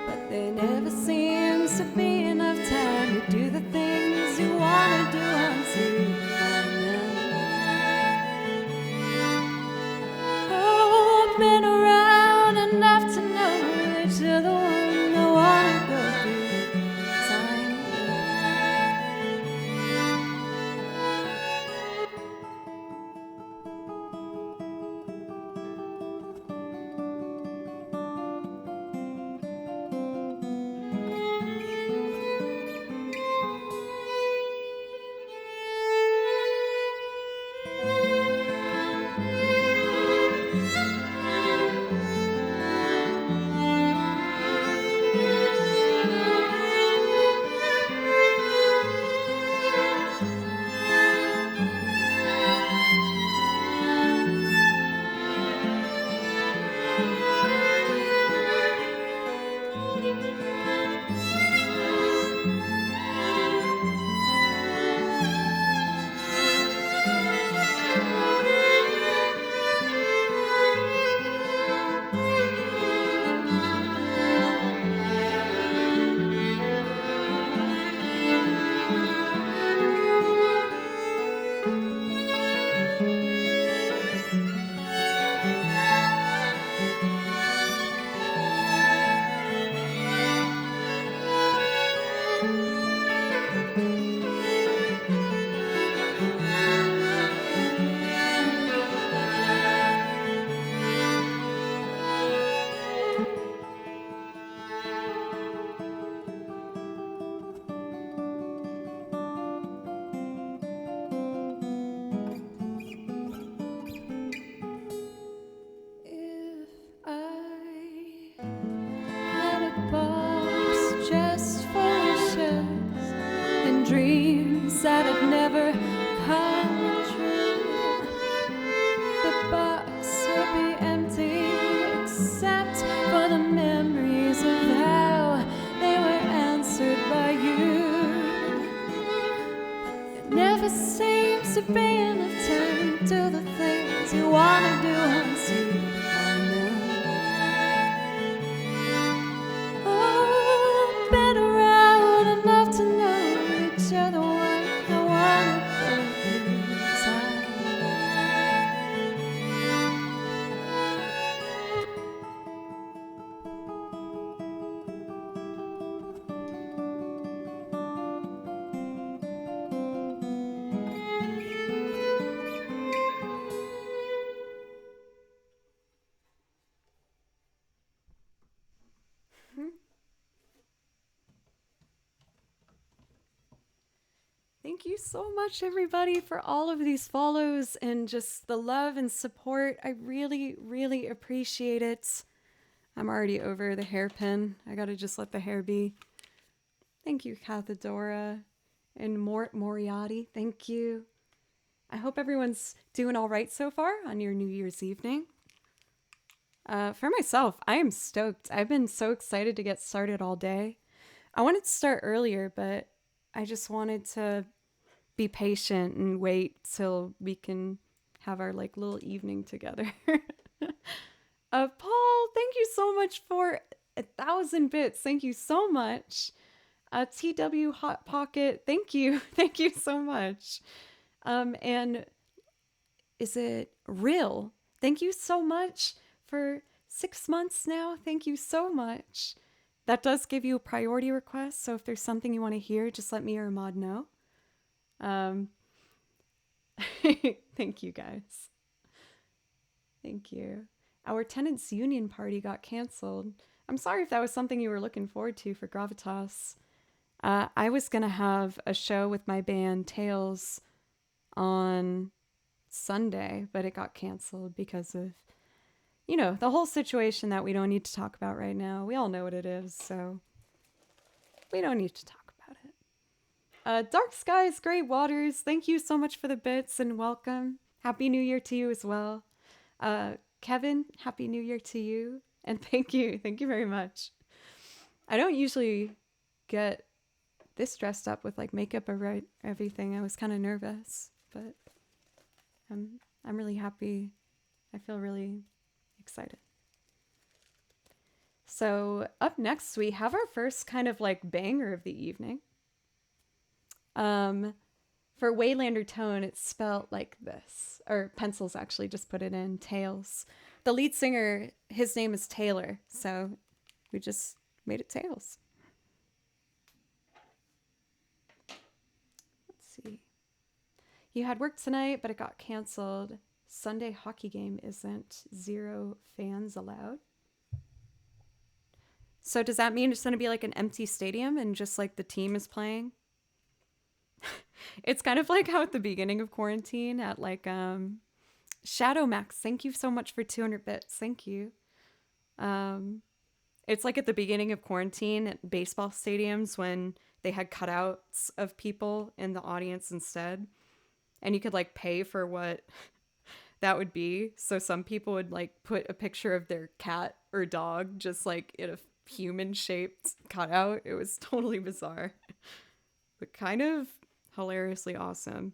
But there never seems to be enough time to do the things you wanna do until you find them. Oh, I've been around enough to know that you're the one I wanna go through time with. If I had a box just for wishes and dreams that had never come true, the box would be empty except for the memories of how they were answered by you. It never seems to be enough time to do the things you wanna do once you find them. Oh, I've been around enough to know that you're the one I wanna go through time. Thank you so much, everybody, for all of these follows and just the love and support. I really, really appreciate it. I'm already over the hairpin. I gotta just let the hair be. Thank you, Cathedora and Moriarty. Thank you. I hope everyone's doing all right so far on your New Year's evening. For myself, I am stoked. I've been so excited to get started all day. I wanted to start earlier, but I just wanted to be patient and wait till we can have our like little evening together. Paul, thank you so much for 1,000 bits. Thank you so much. TW Hot Pocket, thank you. Thank you so much. And is it real? Thank you so much for 6 months now. Thank you so much. That does give you a priority request, so if there's something you want to hear, just let me or Ahmad know. Thank you, guys. Thank you. Our tenants union party got canceled. I'm sorry if that was something you were looking forward to for Gravitas. I was going to have a show with my band Tails on Sunday, but it got canceled because of, you know, the whole situation that we don't need to talk about right now. We all know what it is, so we don't need to talk about it. Dark Skies, Gray Waters, thank you so much for the bits and welcome. Happy New Year to you as well. Kevin, Happy New Year to you. And thank you. Thank you very much. I don't usually get this dressed up with like makeup or everything. I was kind of nervous, but I'm really happy. I feel really excited. So up next, we have our first kind of like banger of the evening. For Waylander Tone, it's spelled like this, or Pencils actually just put it in, Tails. The lead singer, his name is Taylor, so we just made it Tails. Let's see. You had work tonight, but it got canceled. Sunday hockey game isn't. 0 fans allowed. So does that mean it's going to be like an empty stadium and just like the team is playing? It's kind of like how at the beginning of quarantine at like Shadow Max, thank you so much for 200 bits. Thank you. It's like at the beginning of quarantine at baseball stadiums when they had cutouts of people in the audience instead. And you could like pay for what that would be. So some people would like put a picture of their cat or dog just like in a human shaped cutout. It was totally bizarre, but kind of hilariously awesome.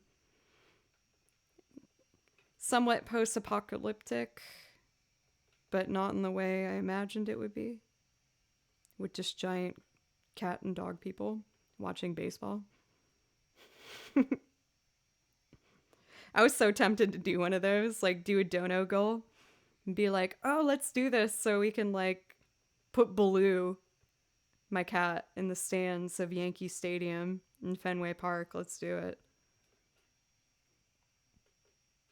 Somewhat post-apocalyptic, but not in the way I imagined it would be, with just giant cat and dog people watching baseball. I was so tempted to do one of those, like do a dono goal and be like, oh, let's do this so we can like put Baloo, my cat, in the stands of Yankee Stadium in Fenway Park. Let's do it.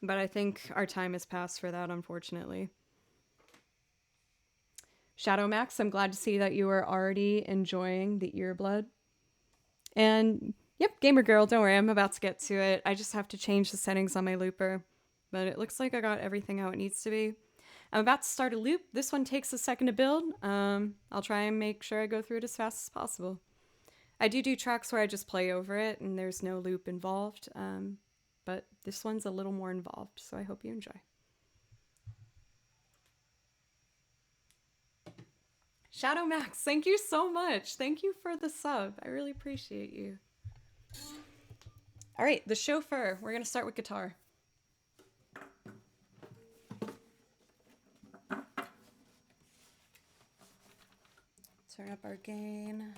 But I think our time has passed for that, unfortunately. Shadow Max, I'm glad to see that you are already enjoying the earblood. And yep, Gamer Girl, don't worry, I'm about to get to it. I just have to change the settings on my looper. But it looks like I got everything how it needs to be. I'm about to start a loop. This one takes a second to build. I'll try and make sure I go through it as fast as possible. I do tracks where I just play over it and there's no loop involved. But this one's a little more involved, so I hope you enjoy. Shadow Max, thank you so much. Thank you for the sub. I really appreciate you. All right, the chauffeur. We're going to start with guitar. Turn up our gain.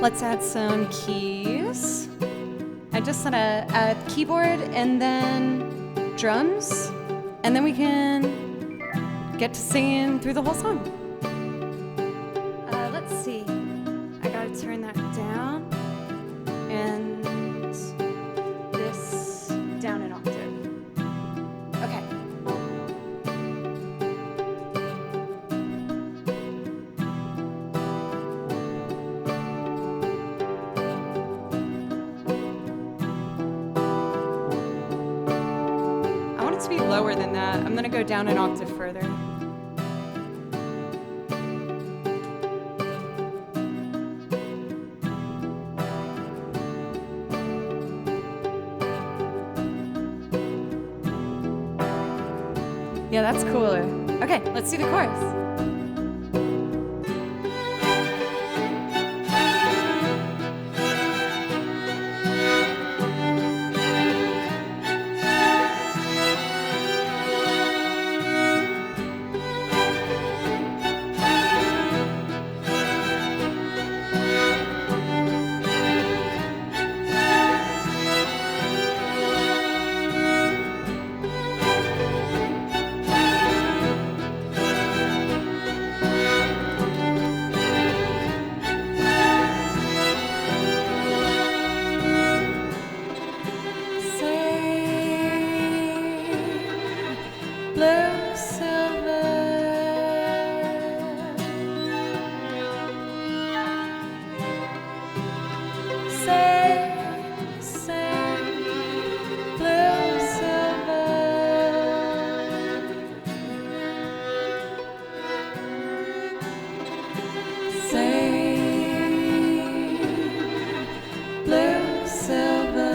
Let's add some keys. I just want to add keyboard and then drums, and then we can get to singing through the whole song. Let's see. I gotta turn that down, and this down an octave. Okay. I want it to be lower than that. I'm gonna go down an octave further. Yeah, that's cooler. Okay, let's do the chorus. Blue silver, sing, blue silver, sing, blue silver.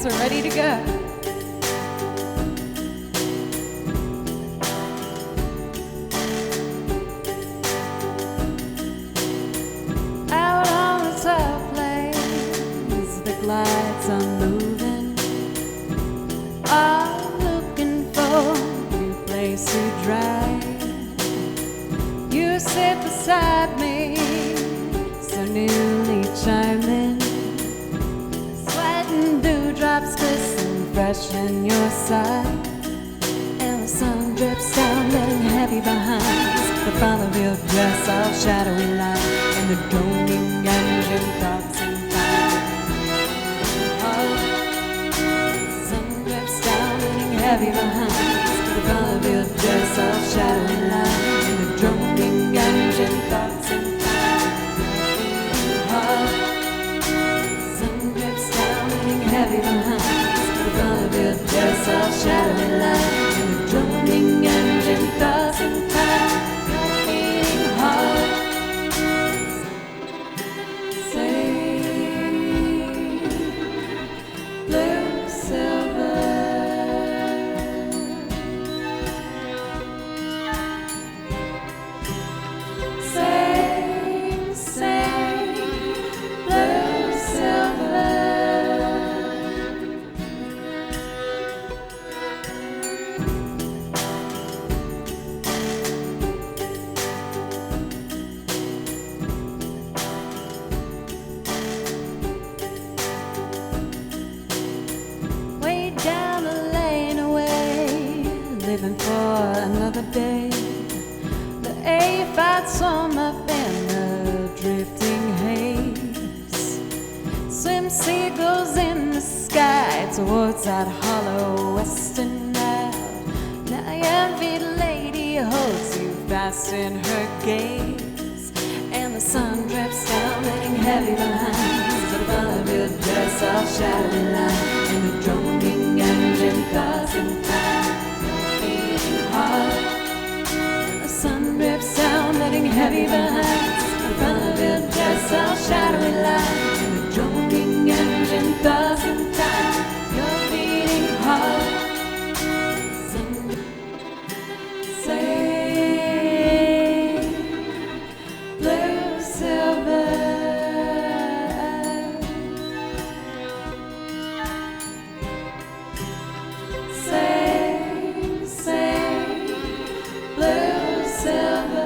We're ready to go. Out on the top plains, the glides are moving. I'm looking for a new place to drive. sit beside me, so newly chiming. Sweat and dewdrops glisten fresh in your sight, and the sun drips down, letting heavy behind the front of your dress, all shadowy light, and the droning engine thoughts and fire. Oh, the sun drips down, letting heavy behind the front of your dress, all shadowy light, and the droning engine thoughts and fire. Oh, the sun drips down, letting heavy behind the front of your dress, all shadowy light, and the droning engine thoughts and fire. Beating heart, say blue silver. Sing, sing, blue silver. Way down the lane away, living for another day. The A-fights on up in the drifting haze. Swim seagulls in the sky towards that hollow western night. Now your envied lady holds you fast in her gaze, and the sun drips down, letting heavy behind the front of your dress, all shadowy light, and the droning engine buzzing time. Beating heart, the sun drips down, letting heavy behind the front of your dress, all shadowy light, and the droning engine buzzing time. Your beating heart, say blue silver. Sing, sing, blue silver.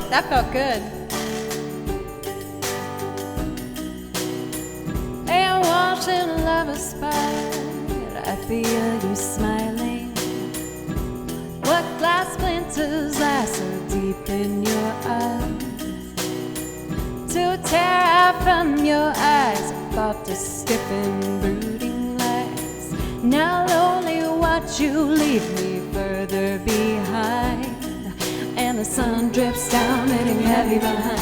That felt good. And watching lovers part, I feel you smiling. What glass splinters lie so deep in your eyes? To tear out from your eyes, I thought to stiffen brooding lies. Now I'll only watch you leave me further behind. And the the sun drips down, hitting heavy behind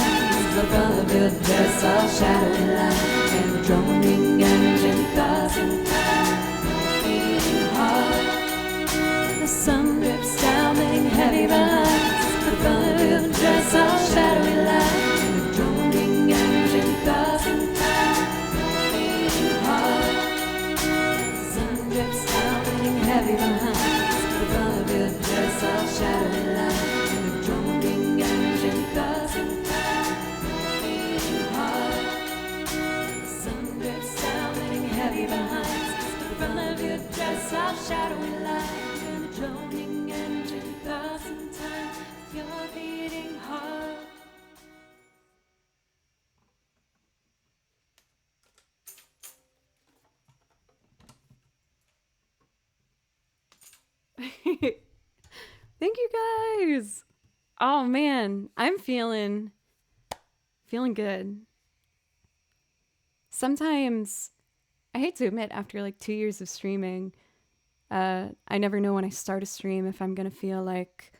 the front of your dress, all shadowy line, and the droning engine buzzing beating hard. The sun drips down, hitting heavy behind the front of your dress, all shadowy line, and the droning engine buzzing beating hard. The sun drips down, hitting heavy behind the front of your dress, all shadowy line, and the droning engine buzzing beating hard. The sun drips down, hitting heavy behind the front of your dress, all shadowy line, and the droning engine buzzing time. You're beating hard. Thank you guys. Oh man, I'm feeling good. Sometimes I hate to admit, after like 2 years of streaming, I never know when I start a stream if I'm gonna feel like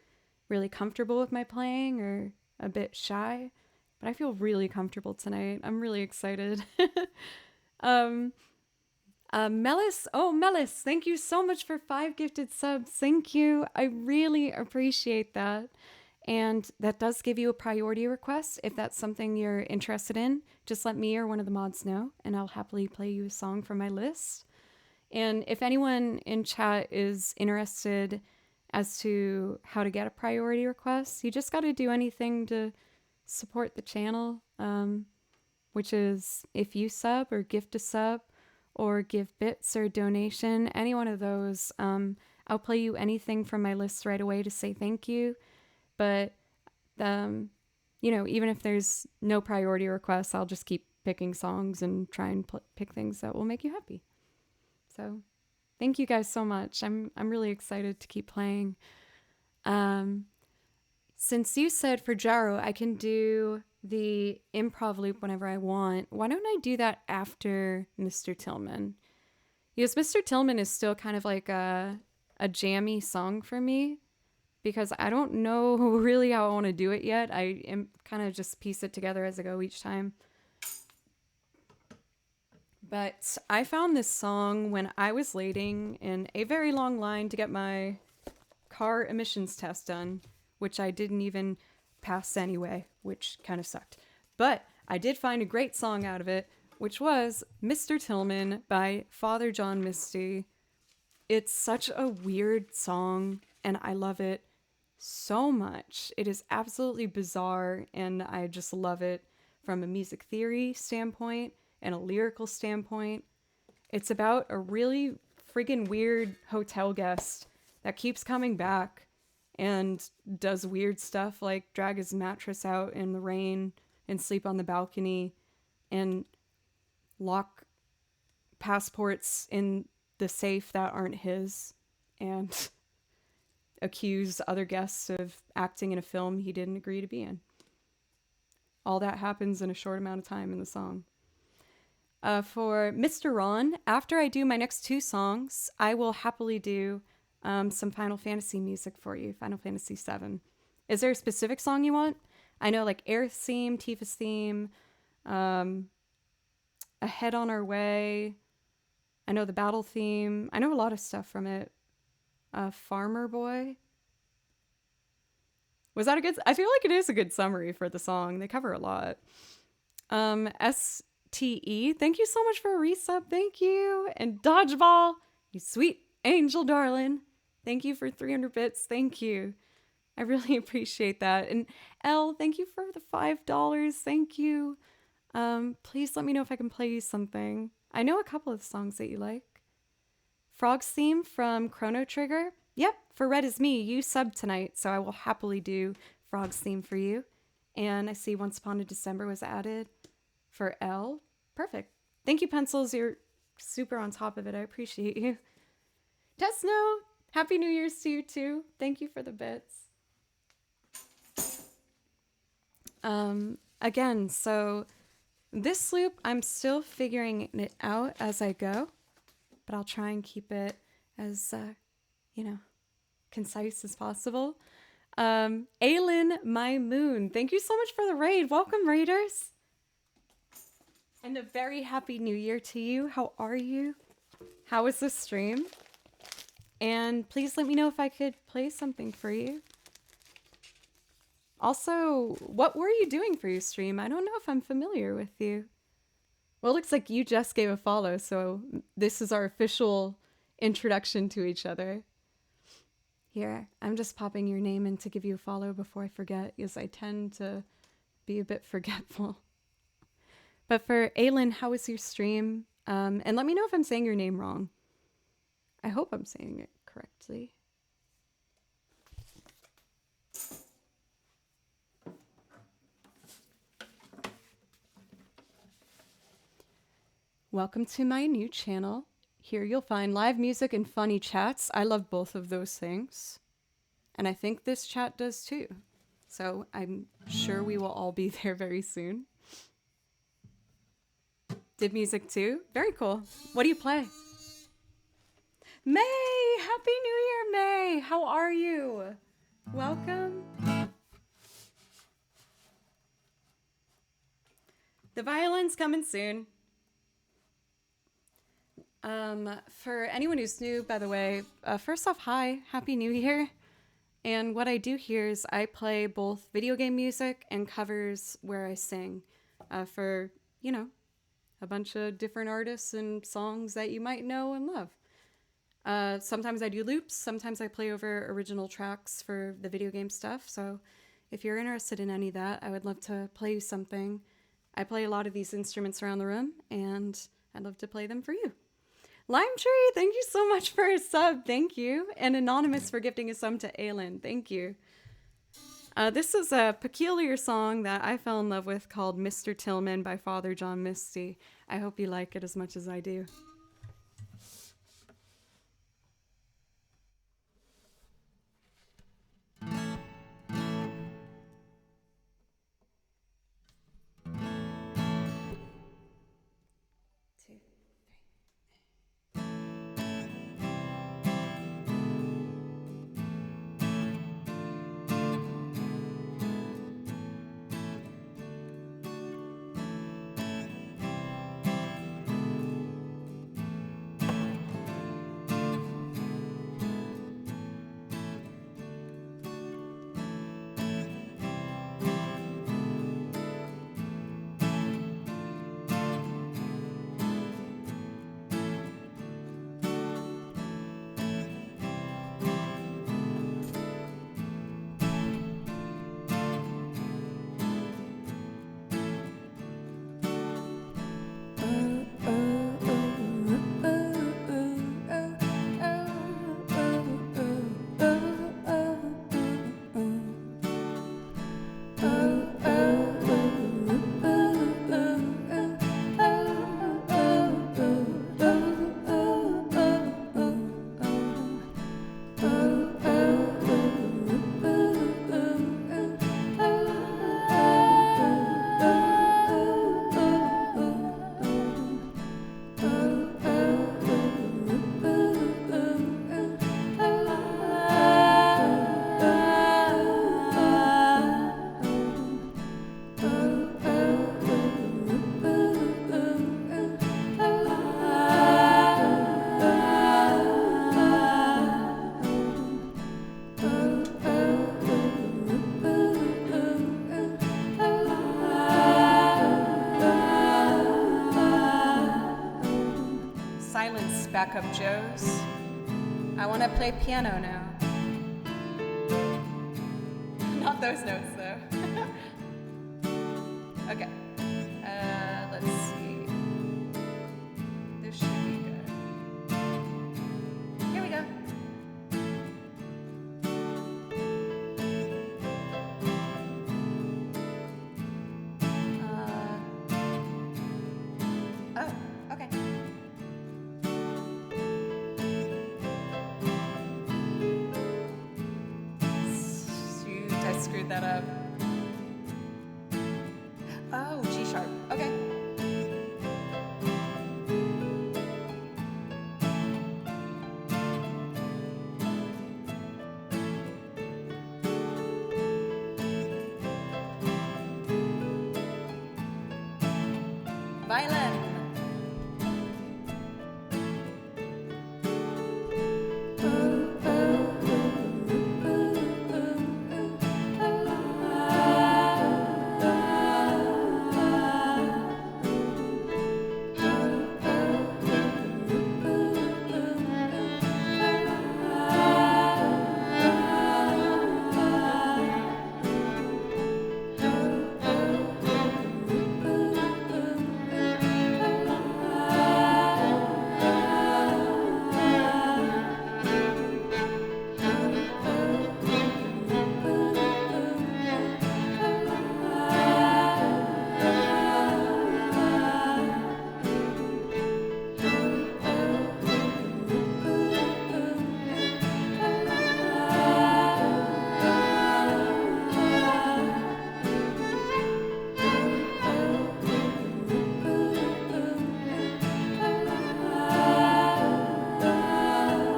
really comfortable with my playing or a bit shy. But I feel really comfortable tonight. I'm really excited. Melis, Melis, thank you so much for 5 gifted subs. Thank you. I really appreciate that. And that does give you a priority request. If that's something you're interested in, just let me or one of the mods know, and I'll happily play you a song from my list. And if anyone in chat is interested as to how to get a priority request, you just got to do anything to support the channel, which is if you sub or gift a sub or give bits or donation, any one of those, I'll play you anything from my list right away to say thank you. But, even if there's no priority requests, I'll just keep picking songs and try and pick things that will make you happy. So thank you guys so much. I'm really excited to keep playing. Since you said for Jaro, I can do the improv loop whenever I want. Why don't I do that after Mr. Tillman? Because Mr. Tillman is still kind of like a jammy song for me, because I don't know really how I want to do it yet. I am kind of just piece it together as I go each time. But I found this song when I was waiting in a very long line to get my car emissions test done, which I didn't even pass anyway, which kind of sucked. But I did find a great song out of it, which was Mr. Tillman by Father John Misty. It's such a weird song, and I love it so much. It is absolutely bizarre, and I just love it from a music theory standpoint and a lyrical standpoint. It's about a really friggin' weird hotel guest that keeps coming back and does weird stuff like drag his mattress out in the rain and sleep on the balcony and lock passports in the safe that aren't his and accuse other guests of acting in a film he didn't agree to be in. All that happens in a short amount of time in the song. For Mr. Ron, after I do my next 2 songs, I will happily do some Final Fantasy music for you, Final Fantasy VII. Is there a specific song you want? I know like Aerith's theme, Tifa's theme, Ahead on Our Way. I know the battle theme. I know a lot of stuff from it. Farmer Boy. Was that a good... I feel like it is a good summary for the song. They cover a lot. STE, thank you so much for a resub. Thank you. And Dodgeball, you sweet angel darling. Thank you for 300 bits. Thank you. I really appreciate that. And L, thank you for the $5. Thank you. Please let me know if I can play you something. I know a couple of songs that you like. Frog's theme from Chrono Trigger. Yep, for Red Is Me, you subbed tonight, so I will happily do Frog's theme for you. And I see Once Upon a December was added for L. Perfect. Thank you, Pencils. You're super on top of it. I appreciate you. Desno, Happy New Year's to you too. Thank you for the bits. Again, so this loop, I'm still figuring it out as I go, but I'll try and keep it as, concise as possible. Aylin, my moon. Thank you so much for the raid. Welcome, raiders. And a very happy new year to you. How are you? How was the stream? And please let me know if I could play something for you. Also, what were you doing for your stream? I don't know if I'm familiar with you. Well, it looks like you just gave a follow, so this is our official introduction to each other. Here, I'm just popping your name in to give you a follow before I forget, because I tend to be a bit forgetful. But for Aylin, how was your stream? And let me know if I'm saying your name wrong. I hope I'm saying it correctly. Welcome to my new channel. Here you'll find live music and funny chats. I love both of those things. And I think this chat does too. So I'm sure we will all be there very soon. Did music too? Very cool. What do you play? May! Happy New Year, May! How are you? Welcome. The violin's coming soon. For anyone who's new, by the way, first off, hi, Happy New Year. And what I do here is I play both video game music and covers where I sing for, you know, a bunch of different artists and songs that you might know and love. Sometimes I do loops, sometimes I play over original tracks for the video game stuff. So if you're interested in any of that, I would love to play you something. I play a lot of these instruments around the room, and I'd love to play them for you. Lime Tree, thank you so much for a sub. Thank you. And Anonymous for gifting a sub to Aylin. Thank you. This is a peculiar song that I fell in love with called Mr. Tillman by Father John Misty. I hope you like it as much as I do. Backup Joes. I want to play piano now. Not those notes though. Okay. Let's see. This should be good. Here we go. Oh, okay. Screwed that up. Oh, G sharp. Okay. violin.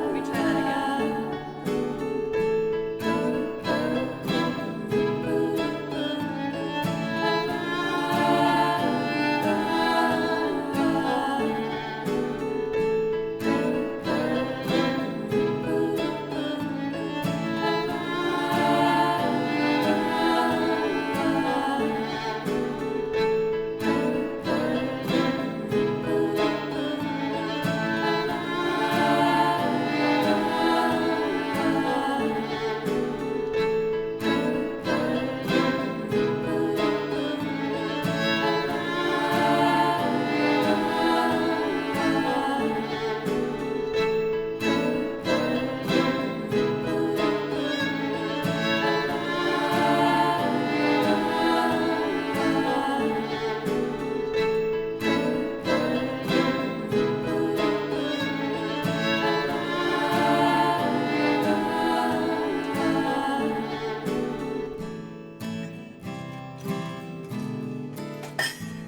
Let me try that again.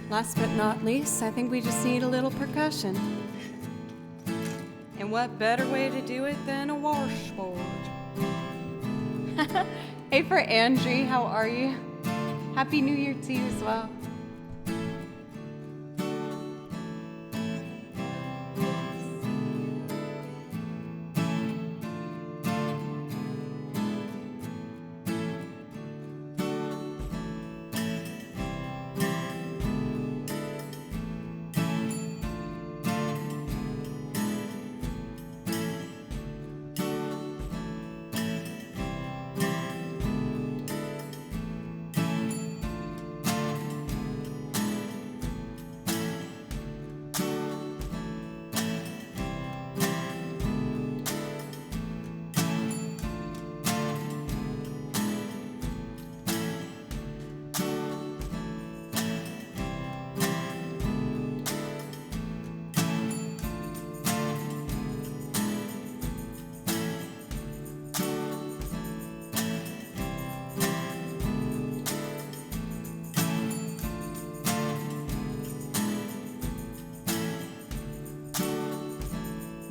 Last but not least, I think we just need a little percussion. And what better way to do it than a washboard? Hey, for Angie, how are you? Happy New Year to you as well.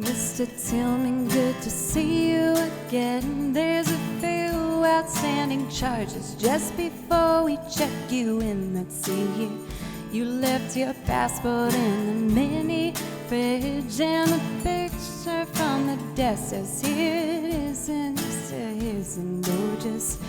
Mr. Tillman, good to see you again. There's a few outstanding charges just before we check you in. Let's see here. You left your passport in the mini fridge, and the picture from the desk says here it is, and here's a note, just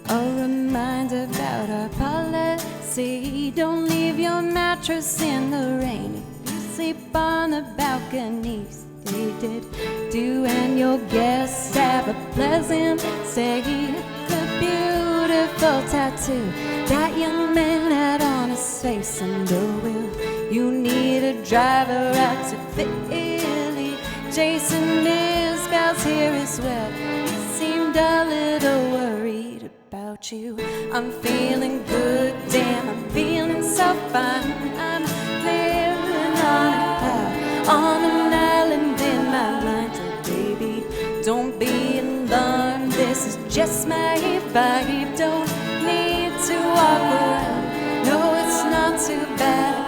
a reminder about our policy. Don't leave your mattress in the rain if you sleep on the balcony. They did do, and your guests have a pleasant stay. The beautiful tattoo that young man had on his face, and oh, will you need a driver out to Philly? Jason Isbell's here as well. He seemed a little worried about you. I'm feeling good, damn, I'm feeling so fine. I'm living on a cloud, on an island in my mind. So baby, don't be alarmed, this is just my vibe. Don't need to walk around, no, it's not too bad.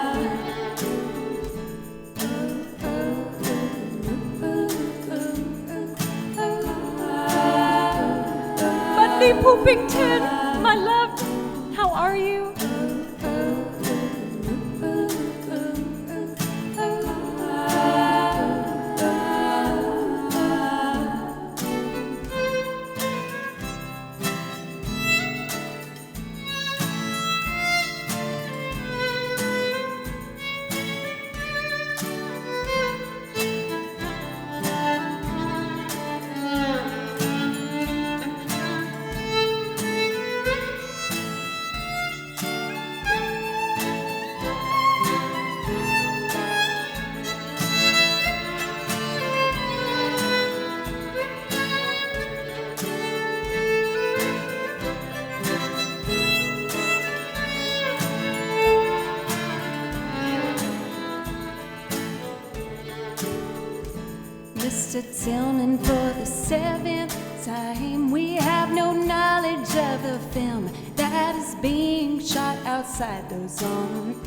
Budley Poopington, my love, how are you? Mr. Tillman, for the seventh time, we have no knowledge of the film that is being shot outside. Those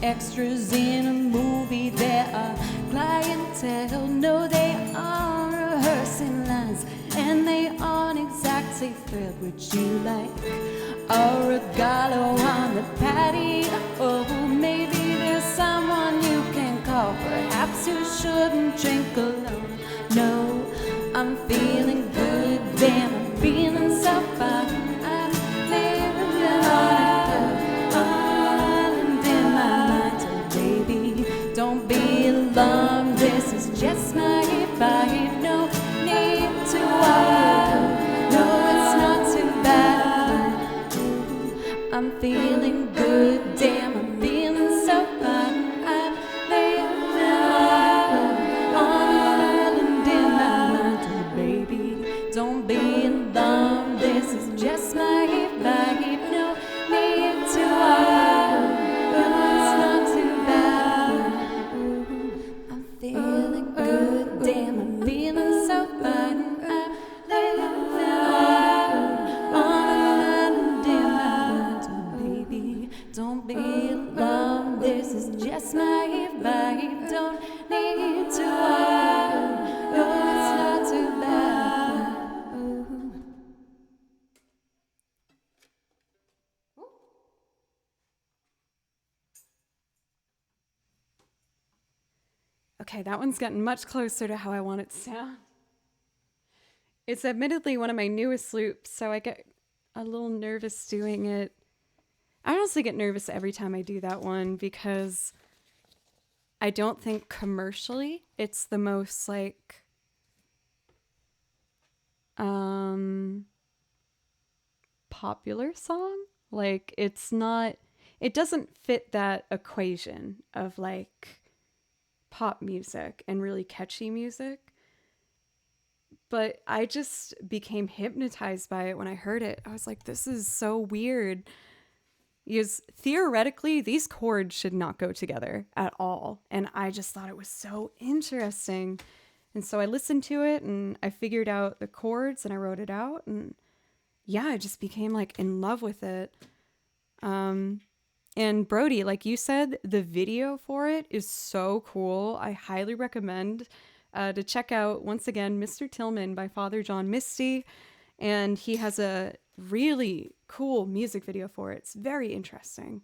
extras in a movie, there are clientele. No, they are rehearsing lines, and they aren't exactly thrilled. Would you like a regalo on the patio? Oh, maybe there's someone you can call. Perhaps you shouldn't drink alone. No, I'm feeling good, damn, I'm feeling so fine. I'm living on island in my mind. So baby, don't be alarmed, this is just my vibe. No need to worry, no, it's not too bad. I'm feeling good, damn, I'm feeling so fine. I'm living on island in my mind. Oh, baby, don't be alarmed, this is just my vibe. No need to worry, no, it's not too bad. I'm feeling good, damn, I'm feeling so fine. I'm living on island in my mind. Oh, baby, don't be alarmed, this is just my vibe. Don't need to worry, no, it's not too bad. Ooh. Okay, that one's getting much closer to how I want it to sound. It's admittedly one of my newest loops, so I get a little nervous doing it. I honestly get nervous every time I do that one because I don't think commercially it's the most like popular song. Like it's not, it doesn't fit that equation of like pop music and really catchy music. But I just became hypnotized by it when I heard it. I was like, this is so weird. Because theoretically, these chords should not go together at all. And I just thought it was so interesting. And so I listened to it and I figured out the chords and I wrote it out. And yeah, I just became like in love with it. And Brody, like you said, the video for it is so cool. I highly recommend to check out, once again, Mr. Tillman by Father John Misty. And he has a really cool music video for it. It's very interesting.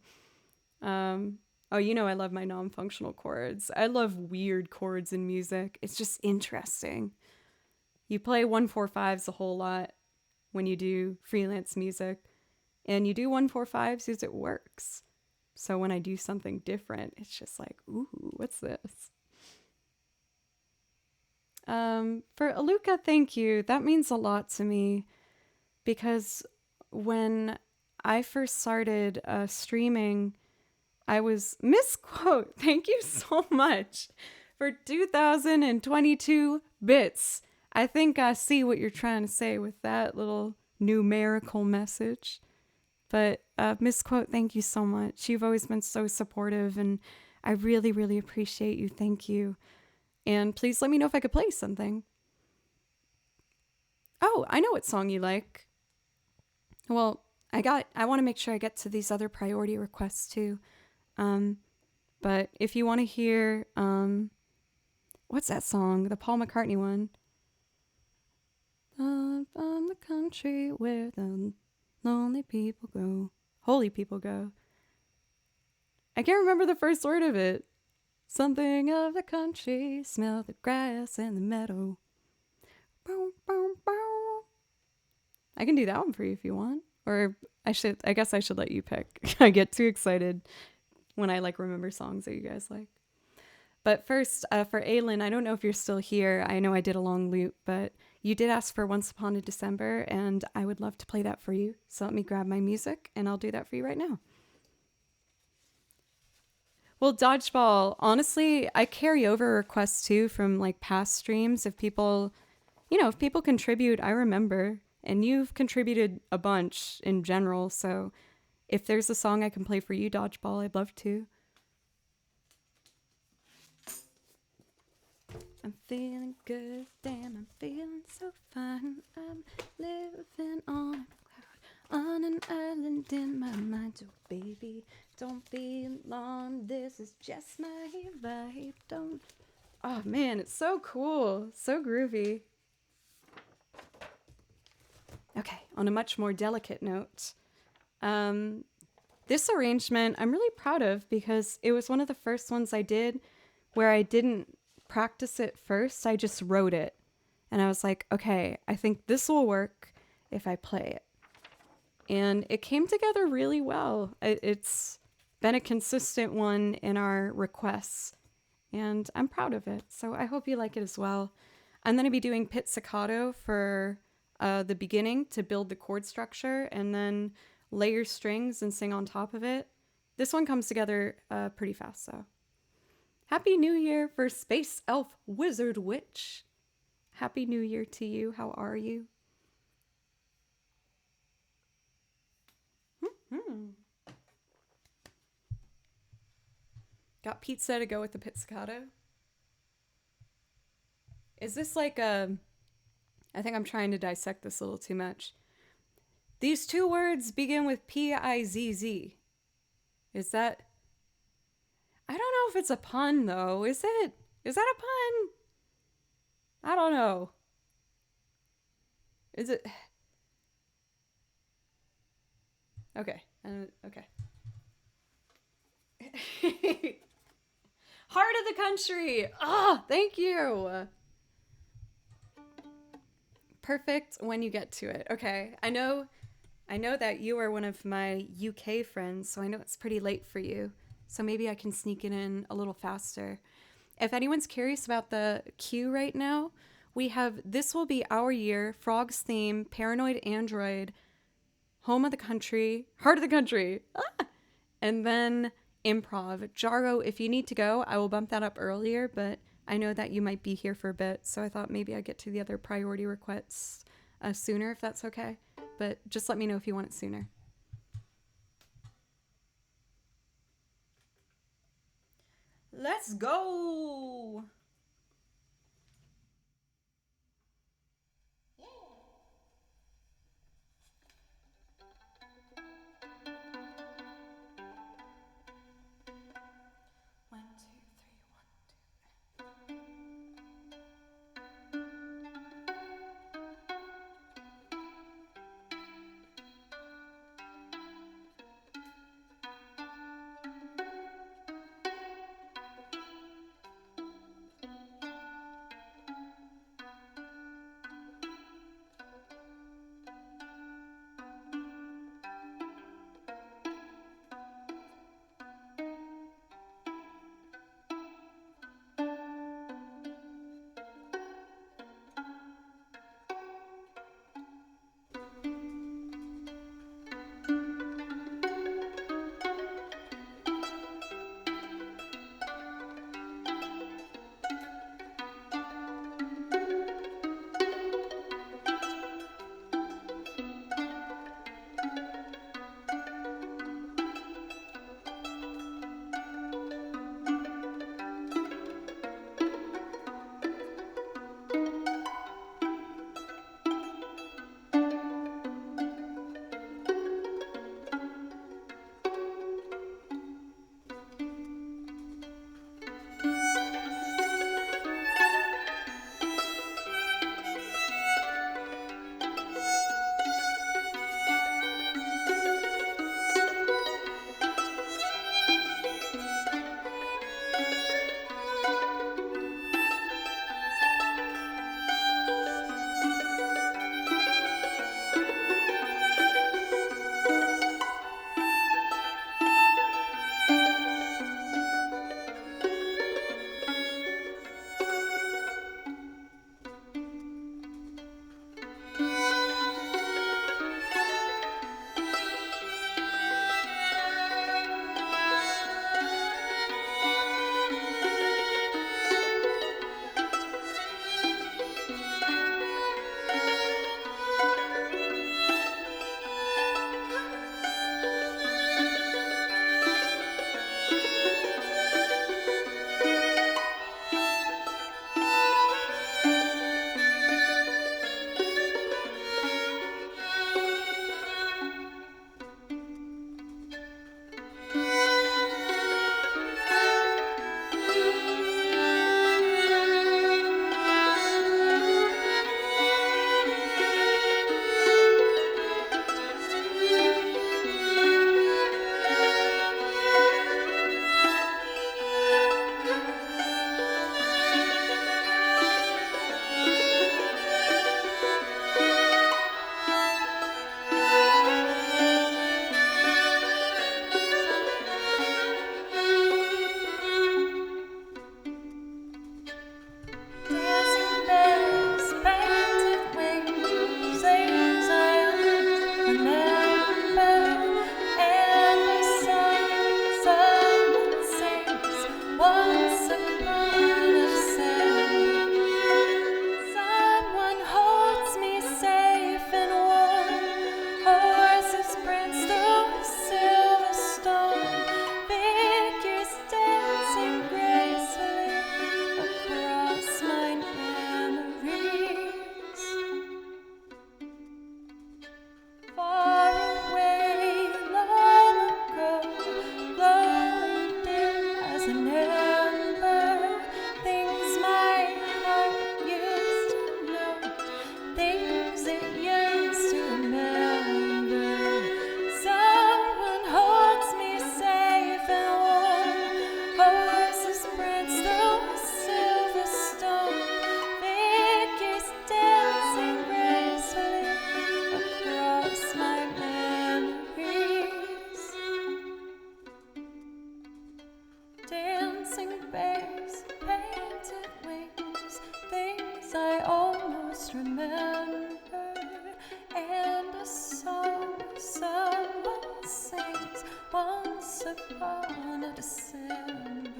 Oh, you know I love my non-functional chords. I love weird chords in music. It's just interesting. You play 1-4-5s a whole lot when you do freelance music. And you do 1-4-5s because it works. So when I do something different, it's just like, ooh, what's this? For Aluka, thank you. That means a lot to me because when I first started streaming, I was misquote. Thank you so much for 2022 bits. I think I see what you're trying to say with that little numerical message. But misquote, thank you so much. You've always been so supportive and I really, really appreciate you. Thank you. And please let me know if I could play something. Oh, I know what song you like. Well, I want to make sure I get to these other priority requests too. But if you want to hear, what's that song? The Paul McCartney one. From the country where the lonely people go, holy people go. I can't remember the first word of it. Something of the country, smell the grass and the meadow. Bow, bow, bow. I can do that one for you if you want. Or I guess I should let you pick. I get too excited when I like remember songs that you guys like. But first, for Aylin, I don't know if you're still here. I know I did a long loop, but you did ask for Once Upon a December, and I would love to play that for you. So let me grab my music, and I'll do that for you right now. Well, Dodgeball, honestly, I carry over requests too from like past streams. If people contribute, I remember. And you've contributed a bunch in general, so if there's a song I can play for you, Dodgeball, I'd love to. I'm feeling good, damn, I'm feeling so fine. I'm living on a cloud, on an island in my mind. So baby, don't be alarmed, this is just my vibe. Don't. Oh man, it's so cool, so groovy. Okay, on a much more delicate note, this arrangement I'm really proud of because it was one of the first ones I did where I didn't practice it first. I just wrote it. And I was like, okay, I think this will work if I play it. And it came together really well. It's been a consistent one in our requests. And I'm proud of it. So I hope you like it as well. I'm going to be doing pizzicato for the beginning to build the chord structure and then layer strings and sing on top of it. This one comes together pretty fast, so. Happy New Year for Space Elf Wizard Witch. Happy New Year to you. How are you? Got pizza to go with the pizzicato. Is this like a... I think I'm trying to dissect this a little too much. These two words begin with P-I-Z-Z. Is that... I don't know if it's a pun, though. Is it? Is that a pun? I don't know. Is it? Okay. Okay. Heart of the country. Ah, thank you. Perfect when you get to it. Okay. I know that you are one of my UK friends, so I know it's pretty late for you. So maybe I can sneak it in a little faster. If anyone's curious about the queue right now, we have This Will Be Our Year, Frog's Theme, Paranoid Android, Home of the Country, Heart of the Country, and then Improv. Jaro, if you need to go, I will bump that up earlier, but I know that you might be here for a bit, so I thought maybe I'd get to the other priority requests sooner, if that's okay. But just let me know if you want it sooner. Let's go! I almost remember, and a song someone sings once upon a December.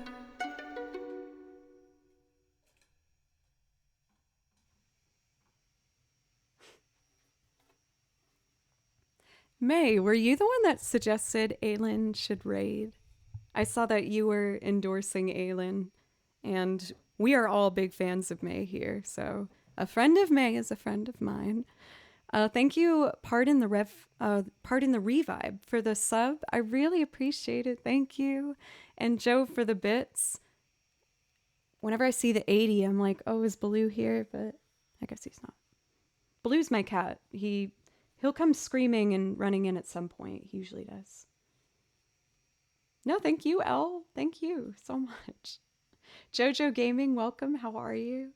May, were you the one that suggested Aylin should raid? I saw that you were endorsing Aylin, and we are all big fans of May here, so a friend of May is a friend of mine. Thank you, Pardon the Revibe for the sub. I really appreciate it. Thank you. And Joe for the bits. Whenever I see the 80, I'm like, oh, is Baloo here? But I guess he's not. Baloo's my cat. He'll come screaming and running in at some point. He usually does. No, thank you, Elle. Thank you so much. Jojo Gaming, welcome. How are you?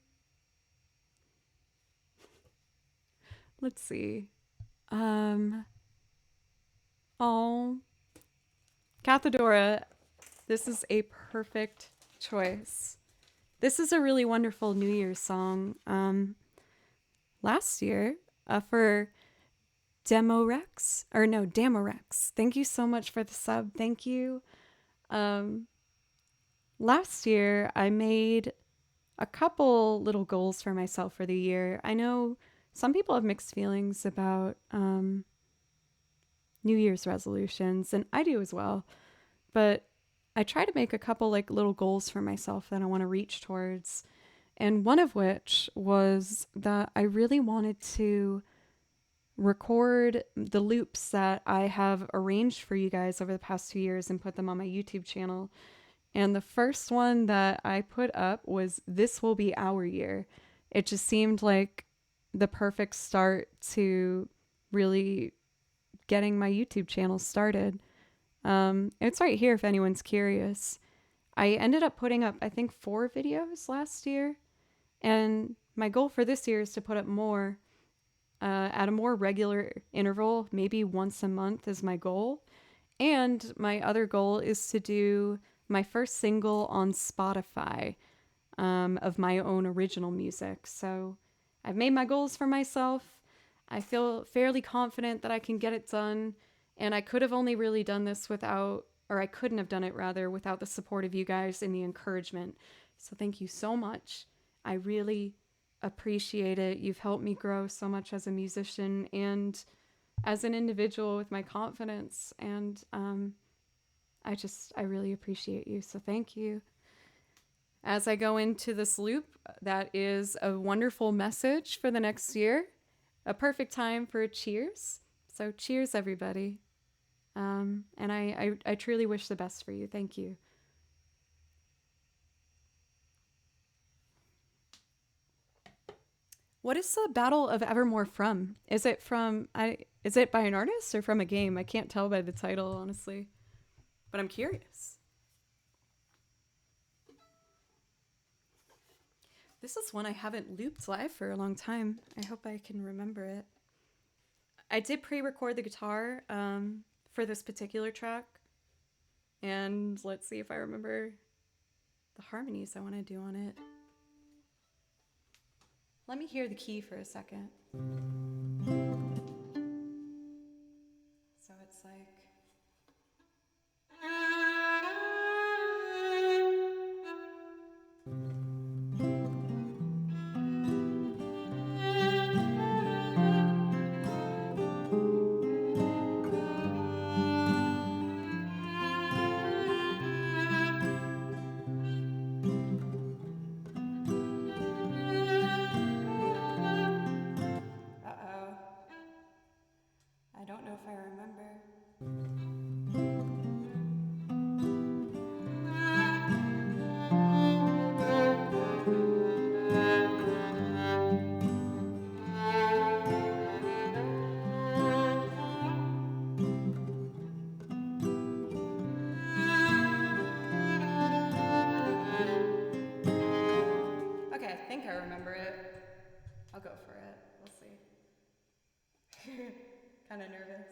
Let's see. Oh, Cathedora, this is a perfect choice. This is a really wonderful New Year's song. Last year, for Damorex. Thank you so much for the sub. Thank you. Last year, I made a couple little goals for myself for the year. I know some people have mixed feelings about New Year's resolutions, and I do as well. But I try to make a couple like little goals for myself that I want to reach towards. And one of which was that I really wanted to record the loops that I have arranged for you guys over the past 2 years and put them on my YouTube channel. And the first one that I put up was This Will Be Our Year. It just seemed like the perfect start to really getting my YouTube channel started. It's right here if anyone's curious. I ended up putting up, I think, 4 videos last year. And my goal for this year is to put up more at a more regular interval, maybe once a month is my goal. And my other goal is to do my first single on Spotify of my own original music. So I've made my goals for myself. I feel fairly confident that I can get it done. And I could have only really done this without, or I couldn't have done it rather, without the support of you guys and the encouragement. So thank you so much. I really appreciate it. You've helped me grow so much as a musician and as an individual with my confidence. And I really appreciate you. So thank you. As I go into this loop, that is a wonderful message for the next year. A perfect time for a cheers. So cheers, everybody. And I truly wish the best for you. Thank you. What is the Battle of Evermore from? Is it by an artist or from a game? I can't tell by the title, honestly. But I'm curious. This is one I haven't looped live for a long time. I hope I can remember it. I did pre-record the guitar for this particular track. And let's see if I remember the harmonies I want to do on it. Let me hear the key for a second. So it's like... I don't know if I remember. Okay, I think I remember it. I'll go for it. We'll see. Kind of nervous.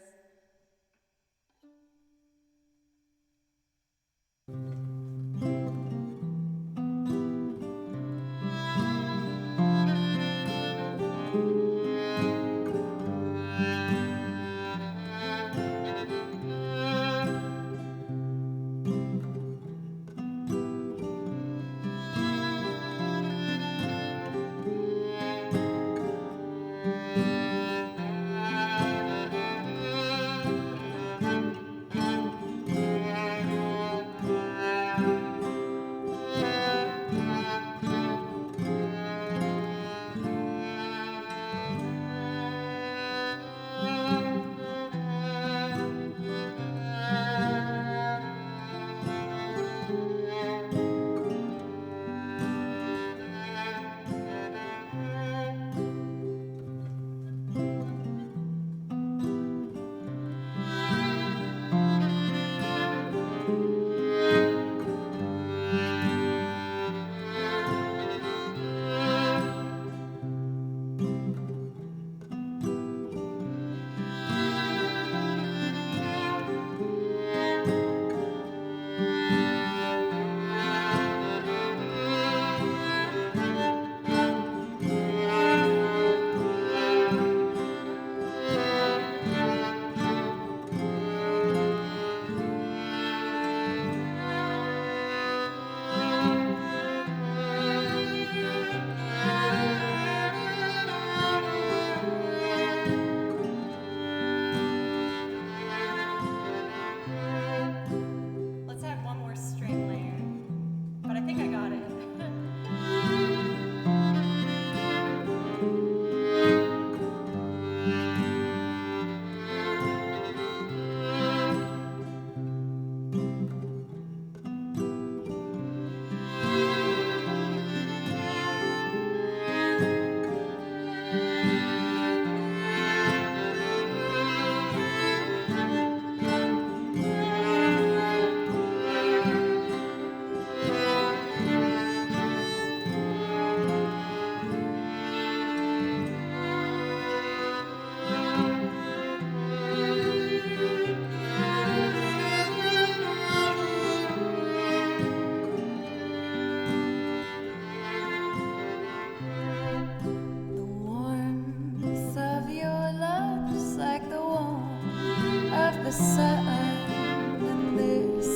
sun, and this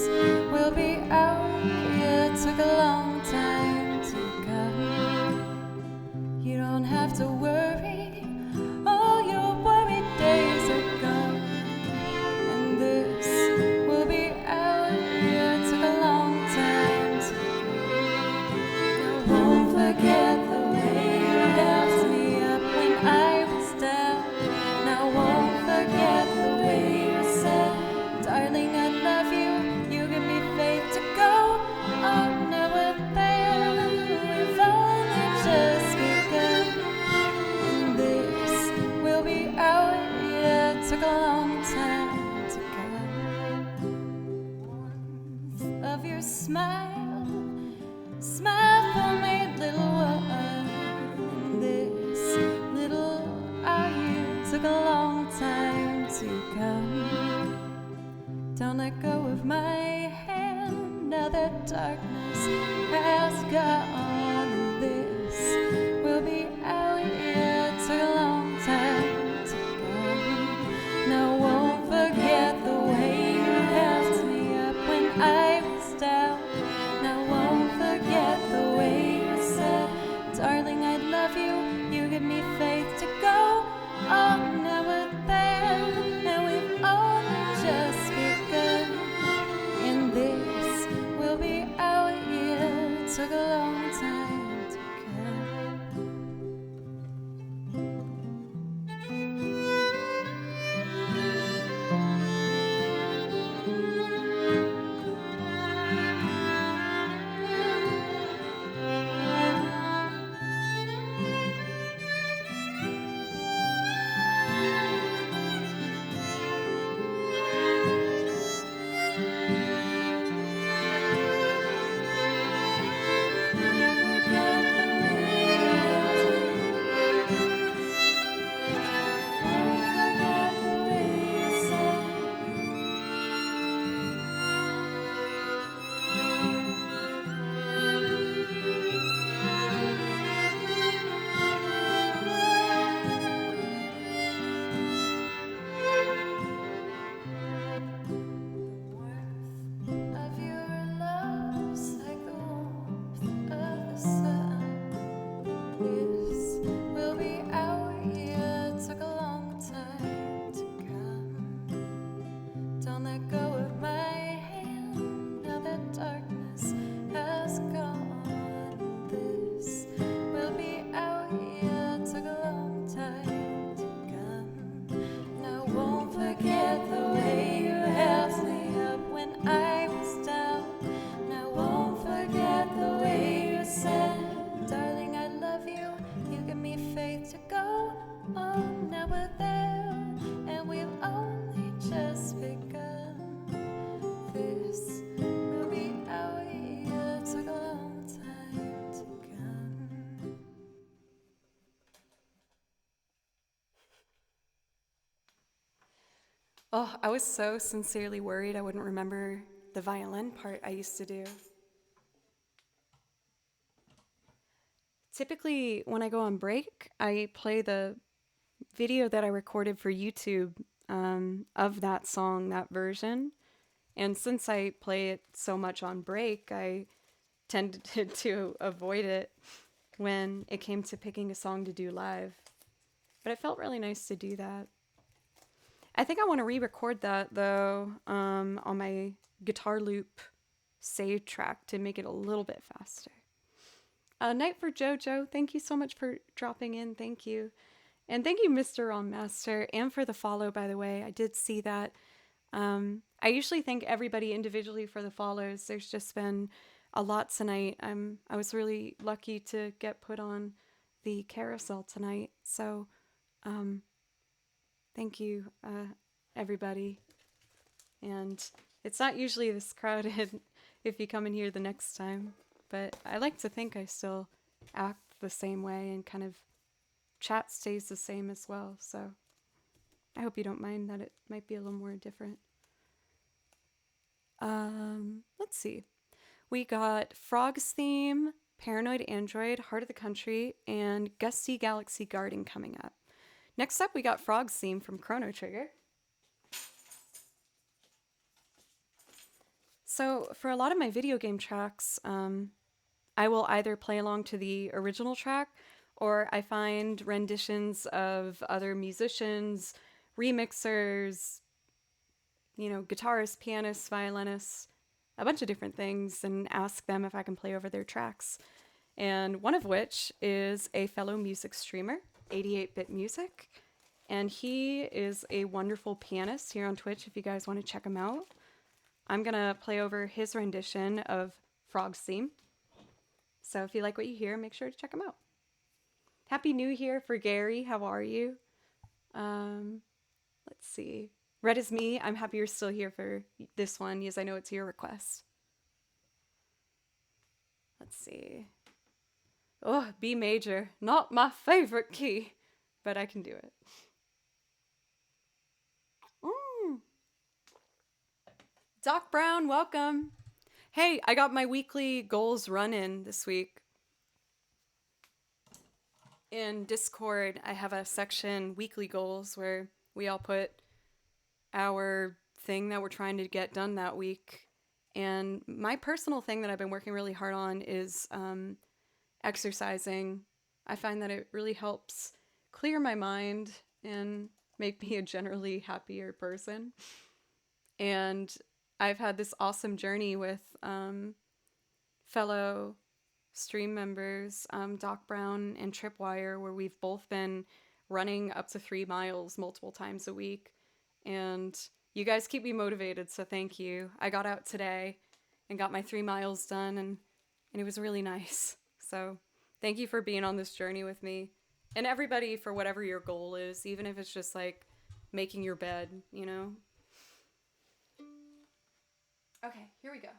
will be out. Yeah, it took a long time to come. You don't have to worry, all your worried days are gone. And this will be out. Yeah, it took a long time to come. I won't forget the way you helped me up when I was down. And I won't forget the way you said, darling, I love you. You give me faith to go on. Now we're there, we've only just begun. And this will be out. Yeah, it took a long time to come. Of your smile, smile for me, little one. And this little our year took a long time to come. Don't let go of my hand, now that darkness has gone. And this will be out. Yeah, it took a long time to come. Now I won't forget the way you helped me up when I was down. Now I won't forget the way you said, darling, I love you. You give me faith to go on. Now we're there, and we've only just begun. And this will be out. Yeah, it took a long time to of your love's like the warmth of the sun. This will be our year. It took a long time to come. Don't let go of my hand, now that darkness has gone. This will be our year. It took a long time to come. And I won't forget the way you held me up when I was down. And I won't forget the way you said, darling, I love you. You give me faith to go on. Now we're there, and we've only just begun. This will be our year. It took a long time to come. Oh, I was so sincerely worried I wouldn't remember the violin part I used to do. Typically, when I go on break, I play the video that I recorded for YouTube of that song, that version. And since I play it so much on break, I tended to avoid it when it came to picking a song to do live. But it felt really nice to do that. I think I want to re-record that though on my guitar loop save track to make it a little bit faster. Night for Jojo, thank you so much for dropping in. Thank you. And thank you, Mr. Ron Master, and for the follow, by the way. I did see that. I usually thank everybody individually for the follows. There's just been a lot tonight. I was really lucky to get put on the carousel tonight. So thank you, everybody. And it's not usually this crowded if you come in here the next time. But I like to think I still act the same way and kind of chat stays the same as well. So I hope you don't mind that it might be a little more different. Let's see. We got Frog's Theme, Paranoid Android, Heart of the Country, and Gusty Galaxy Garden coming up. Next up, we got Frog's Theme from Chrono Trigger. So for a lot of my video game tracks, I will either play along to the original track or I find renditions of other musicians, remixers, guitarists, pianists, violinists, a bunch of different things, and ask them if I can play over their tracks. And one of which is a fellow music streamer, 88-Bit Music. And he is a wonderful pianist here on Twitch if you guys want to check him out. I'm going to play over his rendition of Frog's Theme. So if you like what you hear, make sure to check him out. Happy New Year for Gary. How are you? Let's see. Red is me. I'm happy you're still here for this one, because I know it's your request. Let's see. Oh, B major. Not my favorite key, but I can do it. Doc Brown, welcome. Hey, I got my weekly goals run-in this week. In Discord, I have a section, weekly goals, where we all put our thing that we're trying to get done that week. And my personal thing that I've been working really hard on is exercising. I find that it really helps clear my mind and make me a generally happier person. And I've had this awesome journey with fellow stream members, Doc Brown and Tripwire, where we've both been running up to 3 miles multiple times a week. And you guys keep me motivated, so thank you. I got out today and got my 3 miles done, and it was really nice. So thank you for being on this journey with me. And everybody, for whatever your goal is, even if it's just like making your bed, Okay, here we go.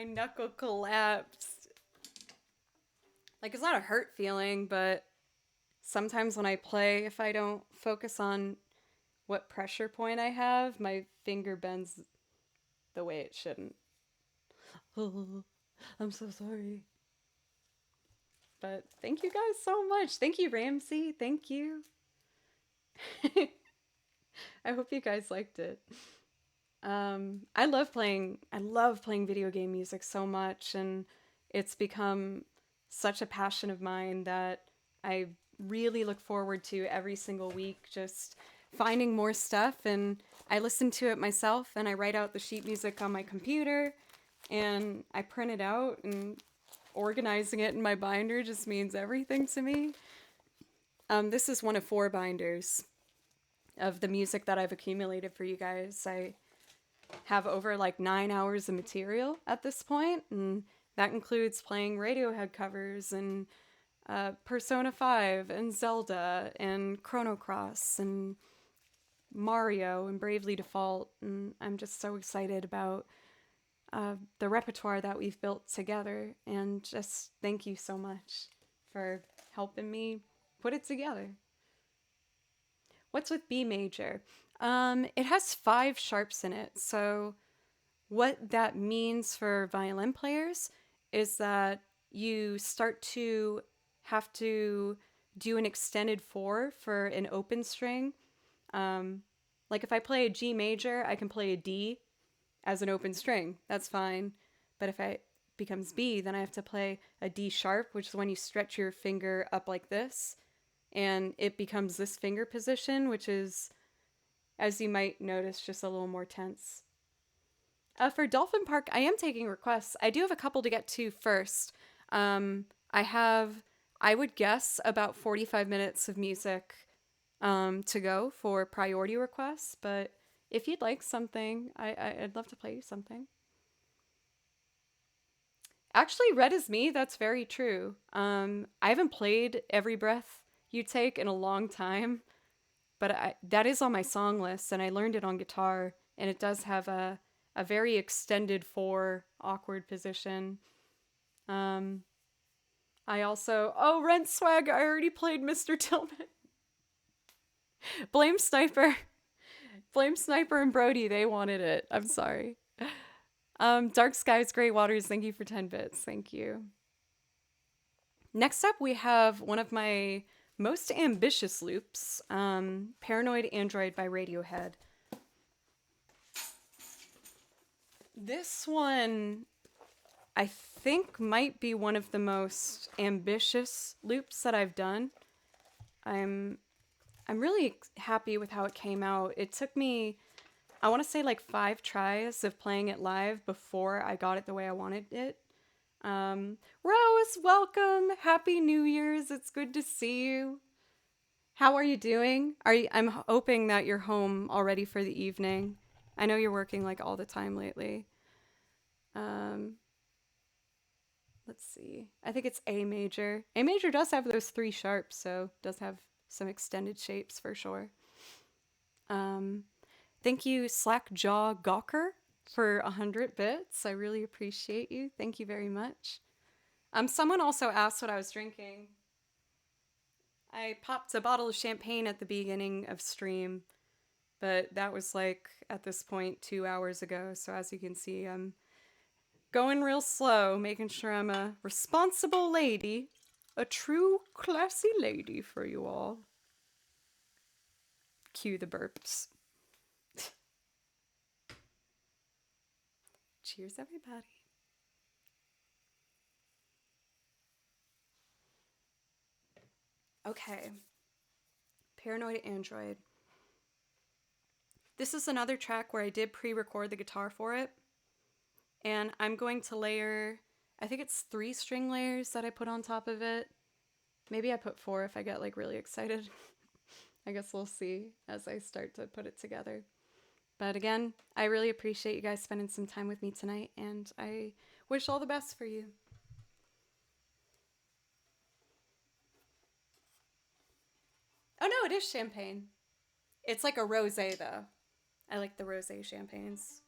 My knuckle collapsed. Like, it's not a hurt feeling, but sometimes when I play, if I don't focus on what pressure point I have, my finger bends the way it shouldn't. Oh, I'm so sorry. But thank you guys so much. Thank you, Ramsey. Thank you. I hope you guys liked it. I love playing video game music so much, and it's become such a passion of mine that I really look forward to every single week, just finding more stuff. And I listen to it myself, and I write out the sheet music on my computer, and I print it out, and organizing it in my binder just means everything to me. This is one of 4 binders of the music that I've accumulated for you guys. I have over like 9 hours of material at this point, and that includes playing Radiohead covers and Persona 5 and Zelda and Chrono Cross and Mario and Bravely Default. And I'm just so excited about the repertoire that we've built together, and just thank you so much for helping me put it together. What's with B major? It has 5 sharps in it, so what that means for violin players is that you start to have to do an extended 4 for an open string. Like if I play a G major, I can play a D as an open string. That's fine. But if it becomes B, then I have to play a D sharp, which is when you stretch your finger up like this, and it becomes this finger position, which is, as you might notice, just a little more tense. For Dolphin Park, I am taking requests. I do have a couple to get to first. I would guess, about 45 minutes of music to go for priority requests, but if you'd like something, I'd love to play you something. Actually, Red is Me, that's very true. I haven't played Every Breath You Take in a long time, but that is on my song list, and I learned it on guitar, and it does have a very extended 4 awkward position. I also, Rent Swag, I already played Mr. Tillman. Blame Sniper and Brody, they wanted it. I'm sorry. Dark Skies, Grey Waters, thank you for 10 bits. Thank you. Next up, we have one of my most ambitious loops, Paranoid Android by Radiohead. This one, I think, might be one of the most ambitious loops that I've done. I'm really happy with how it came out. It took me, I want to say, like 5 tries of playing it live before I got it the way I wanted it. Rose, welcome! Happy New Year's! It's good to see you. How are you doing? I'm hoping that you're home already for the evening. I know you're working like all the time lately. Let's see. I think it's A major. A major does have those 3 sharps, so does have some extended shapes for sure. Thank you, Slackjaw Gawker, for 100 bits. I really appreciate you. Thank you very much. Someone also asked what I was drinking. I popped a bottle of champagne at the beginning of stream, but that was like, at this point, 2 hours ago. So as you can see, I'm going real slow, making sure I'm a responsible lady. A true classy lady for you all. Cue the burps. Cheers, everybody. Okay. Paranoid Android. This is another track where I did pre-record the guitar for it. And I'm going to layer, I think it's 3 string layers that I put on top of it. Maybe I put 4 if I get like really excited. I guess we'll see as I start to put it together. But again, I really appreciate you guys spending some time with me tonight, and I wish all the best for you. Oh no, it is champagne. It's like a rosé though. I like the rosé champagnes.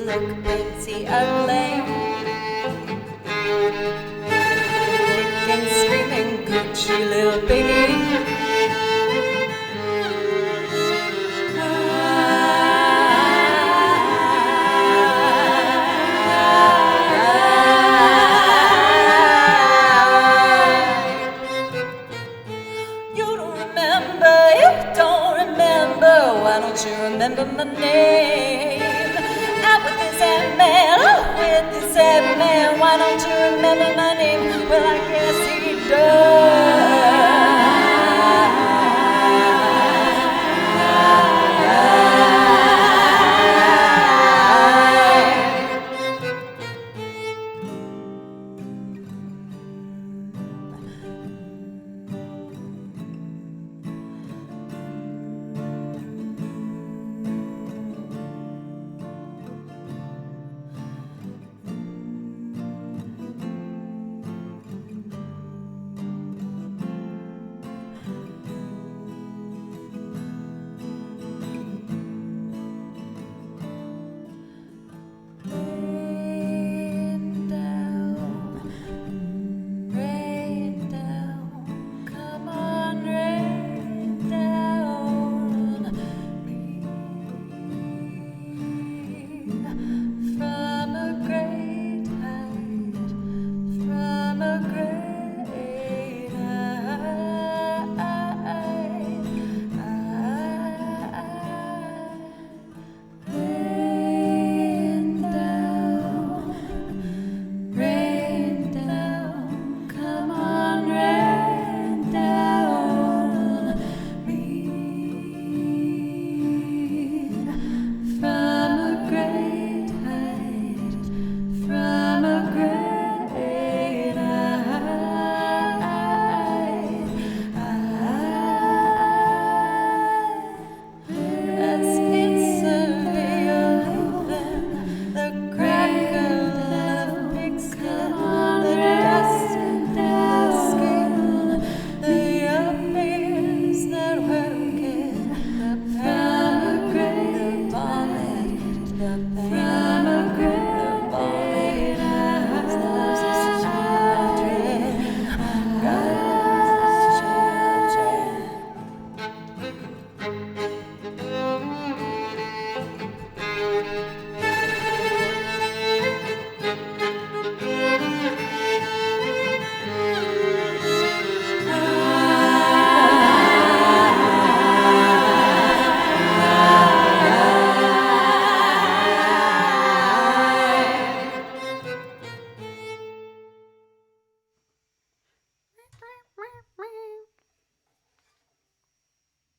look pretty ugly. Kicking, screaming, Gucci little piggy. Why don't you remember my name? Out with this head man, out with this head man. Why don't you remember my name? Well, I guess he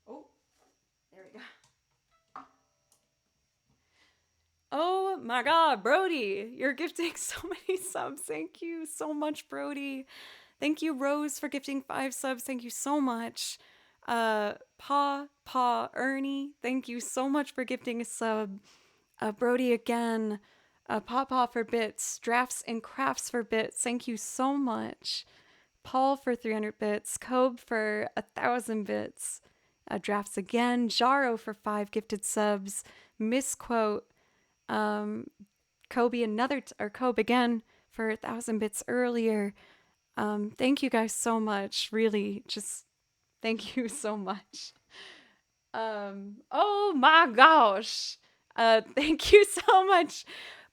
Oh, there we go. Oh my God, Brody, you're gifting so many subs. Thank you so much, Brody. Thank you, Rose, for gifting 5 subs. Thank you so much. Ernie, thank you so much for gifting a sub. Brody again. Paw for bits. Drafts and crafts for bits. Thank you so much. Paul for 300 bits. Kobe for 1,000 bits. Drafts again. Jaro for 5 gifted subs. Misquote. Kobe Kobe again for 1,000 bits earlier. Thank you guys so much. Really, just thank you so much. Oh my gosh. Thank you so much,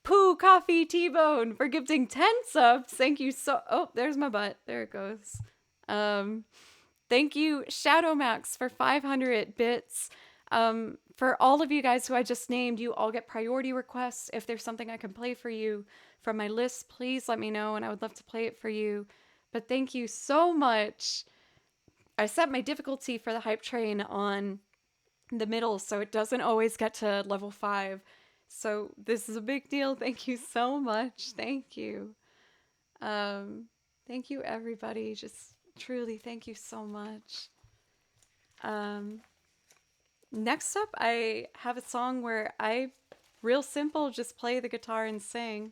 Pooh Coffee T-Bone, for gifting 10 subs. Thank you so. Oh, there's my butt. There it goes. Thank you, Shadow Max, for 500 bits. For all of you guys who I just named, you all get priority requests. If there's something I can play for you from my list, please let me know, and I would love to play it for you. But thank you so much. I set my difficulty for the hype train on the middle, so it doesn't always get to level 5. So this is a big deal. Thank you so much. Thank you. Thank you, everybody. Just truly, thank you so much. Next up, I have a song where I, real simple, just play the guitar and sing.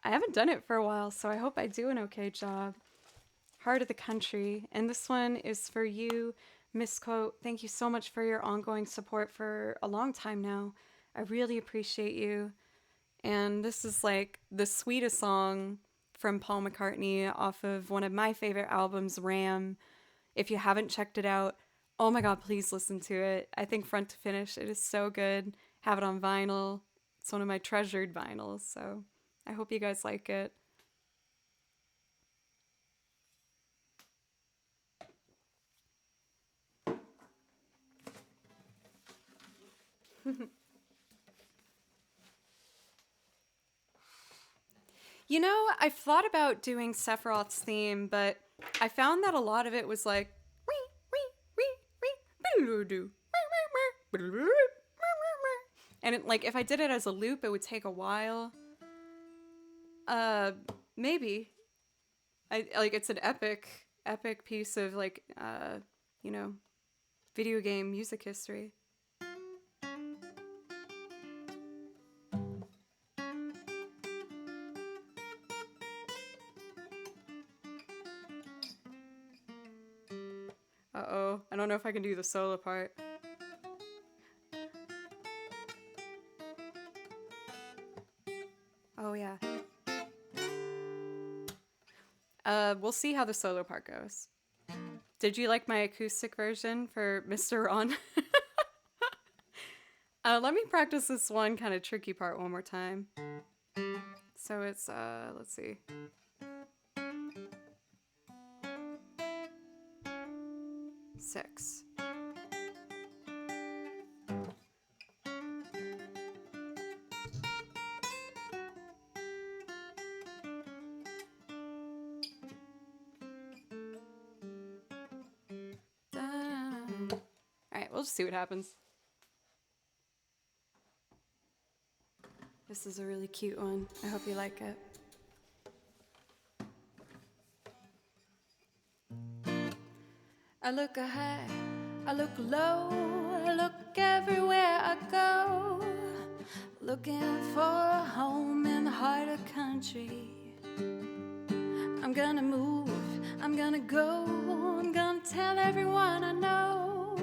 I haven't done it for a while, so I hope I do an okay job. Heart of the Country. And this one is for you, Misquote. Thank you so much for your ongoing support for a long time now. I really appreciate you. And this is like the sweetest song from Paul McCartney off of one of my favorite albums, Ram. If you haven't checked it out, oh my god, please listen to it. I think front to finish, it is so good. Have it on vinyl. It's one of my treasured vinyls, so I hope you guys like it. You know, I've thought about doing Sephiroth's theme, but I found that a lot of it was like and it, like if I did it as a loop, it would take a while. Maybe. I like it's an epic piece of like you know, video game music history. Uh-oh, I don't know if I can do the solo part. Oh yeah. We'll see how the solo part goes. Did you like my acoustic version for Mr. Ron? Let me practice this one kind of tricky part one more time. So it's, let's see. Six. Alright, we'll just see what happens. This is a really cute one. I hope you like it. I look high, I look low, I look everywhere I go, looking for a home in the heart of country. I'm gonna move, I'm gonna go, I'm gonna tell everyone I know,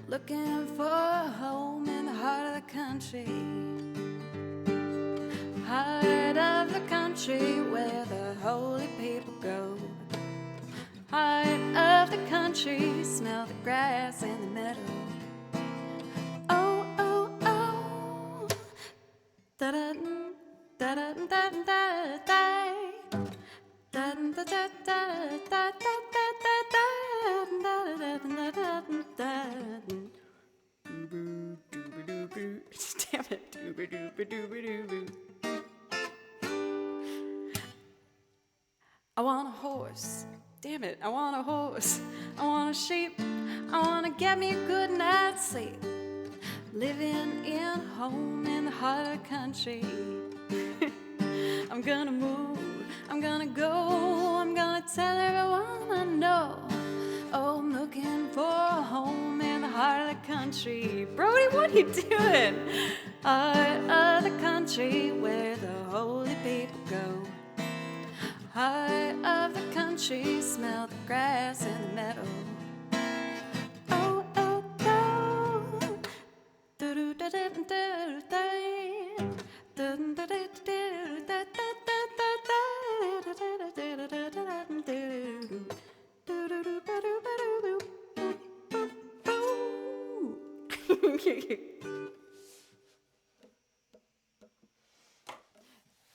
looking for a home in the heart of the country. Heart of the country where the holy people go. Heart of the country, smell the grass in the meadow. Oh, oh, oh. Da da da da da da da. Da da da da da da da. Damn it. I want a horse. Damn it, I want a horse. I want a sheep. I want to get me a good night's sleep. Living in a home in the heart of the country. I'm gonna move. I'm gonna go. I'm gonna tell everyone I know. Oh, I'm looking for a home in the heart of the country. Brody, what are you doing? Heart of the country where the holy people go. Heart of the country, smell the grass in the meadow. Oh, oh, oh.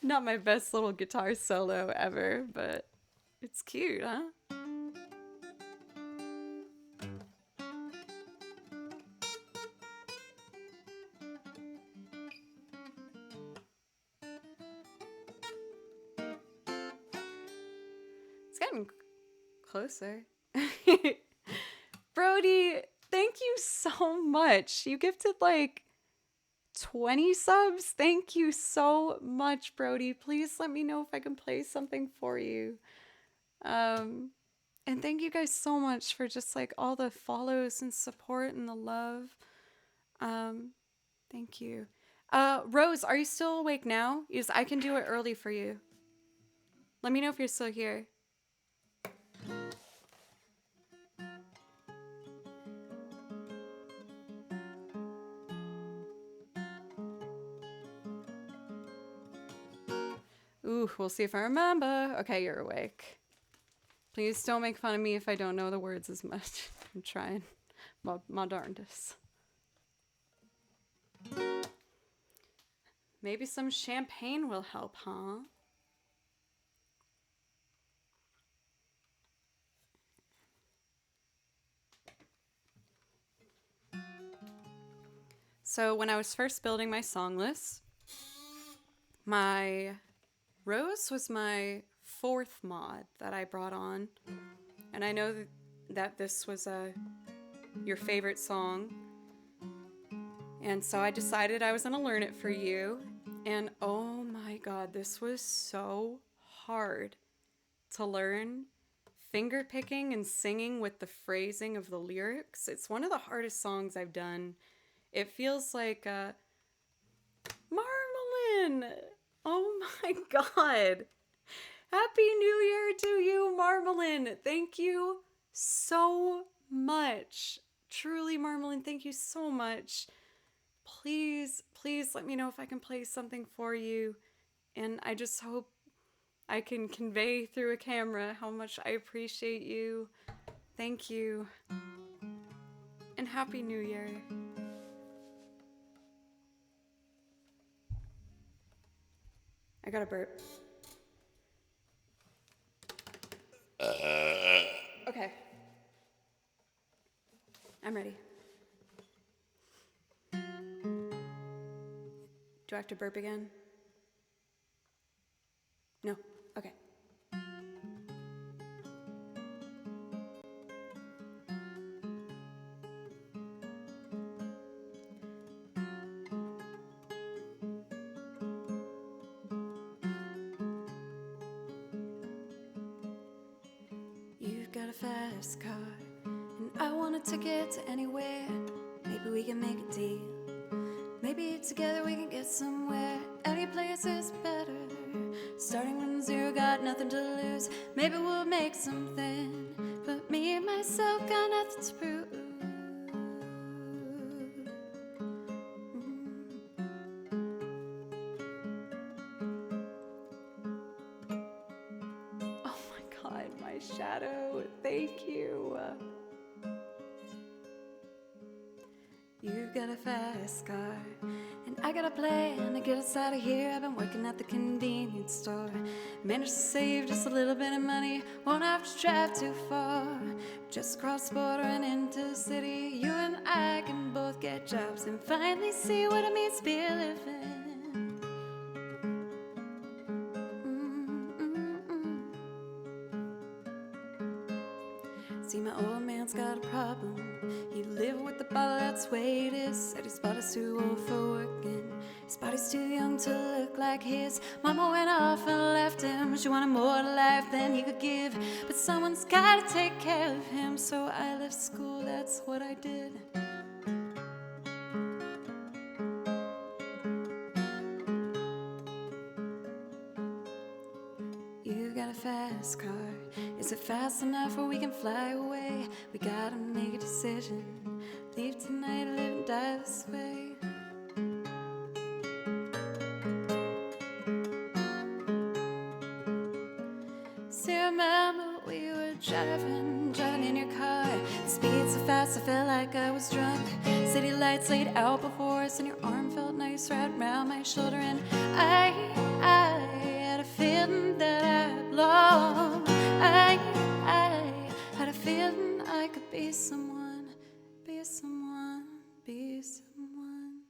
Not my best little guitar solo ever, but it's cute, huh? It's getting closer. Brody, thank you so much. You gifted like 20 subs. Thank you so much, Brody. Please let me know if I can play something for you. And thank you guys so much for just like all the follows and support and the love. Thank you. Rose, are you still awake now? Yes, I can do it early for you. Let me know if you're still here. Ooh, we'll see if I remember. Okay, you're awake. Please don't make fun of me if I don't know the words as much. I'm trying my darndest. Maybe some champagne will help, huh? So when I was first building my song list, my Rose was my 4th mod that I brought on. And I know that this was your favorite song. And so I decided I was going to learn it for you. And oh my God, this was so hard to learn. Finger picking and singing with the phrasing of the lyrics. It's one of the hardest songs I've done. It feels like Marmalin. Oh my God. Happy New Year to you, Marmalin. Thank you so much. Truly, Marmalin, thank you so much. Please, please let me know if I can play something for you. And I just hope I can convey through a camera how much I appreciate you. Thank you. And Happy New Year. I got a burp. Okay. I'm ready. Do I have to burp again? No? Okay. You've got a fast car, and I want a ticket to anywhere. Maybe we can make a deal. Maybe together we can get somewhere. Any place is better. Starting from zero, got nothing to lose. Maybe we'll make something, but me and myself got nothing to prove. Oh my God, my shadow, thank you. You got a fast car, and I got a plan to get us out of here. I've been working at the convenience store, managed to save just a little bit of money. Won't have to drive too far, just cross the border and into the city. You and I can both get jobs and finally see what it means to be living. See, my old man's got a problem. He lived with the bottle, that's the way it is. Said his body's too old for working. His body's too young to look like his. Mama went off and left him. She wanted more to life than he could give. But someone's gotta take care of him. So I left school, that's what I did. You got a fast car. Is it fast enough or we can fly away? We gotta make a decision. Leave tonight or live and die this way. See, remember we were driving in your car. The speed so fast I felt like I was drunk. City lights laid out before us, and your arm felt nice right around my shoulder. And I had a feeling that I belonged. I had a feeling I could be someone, be someone, be someone.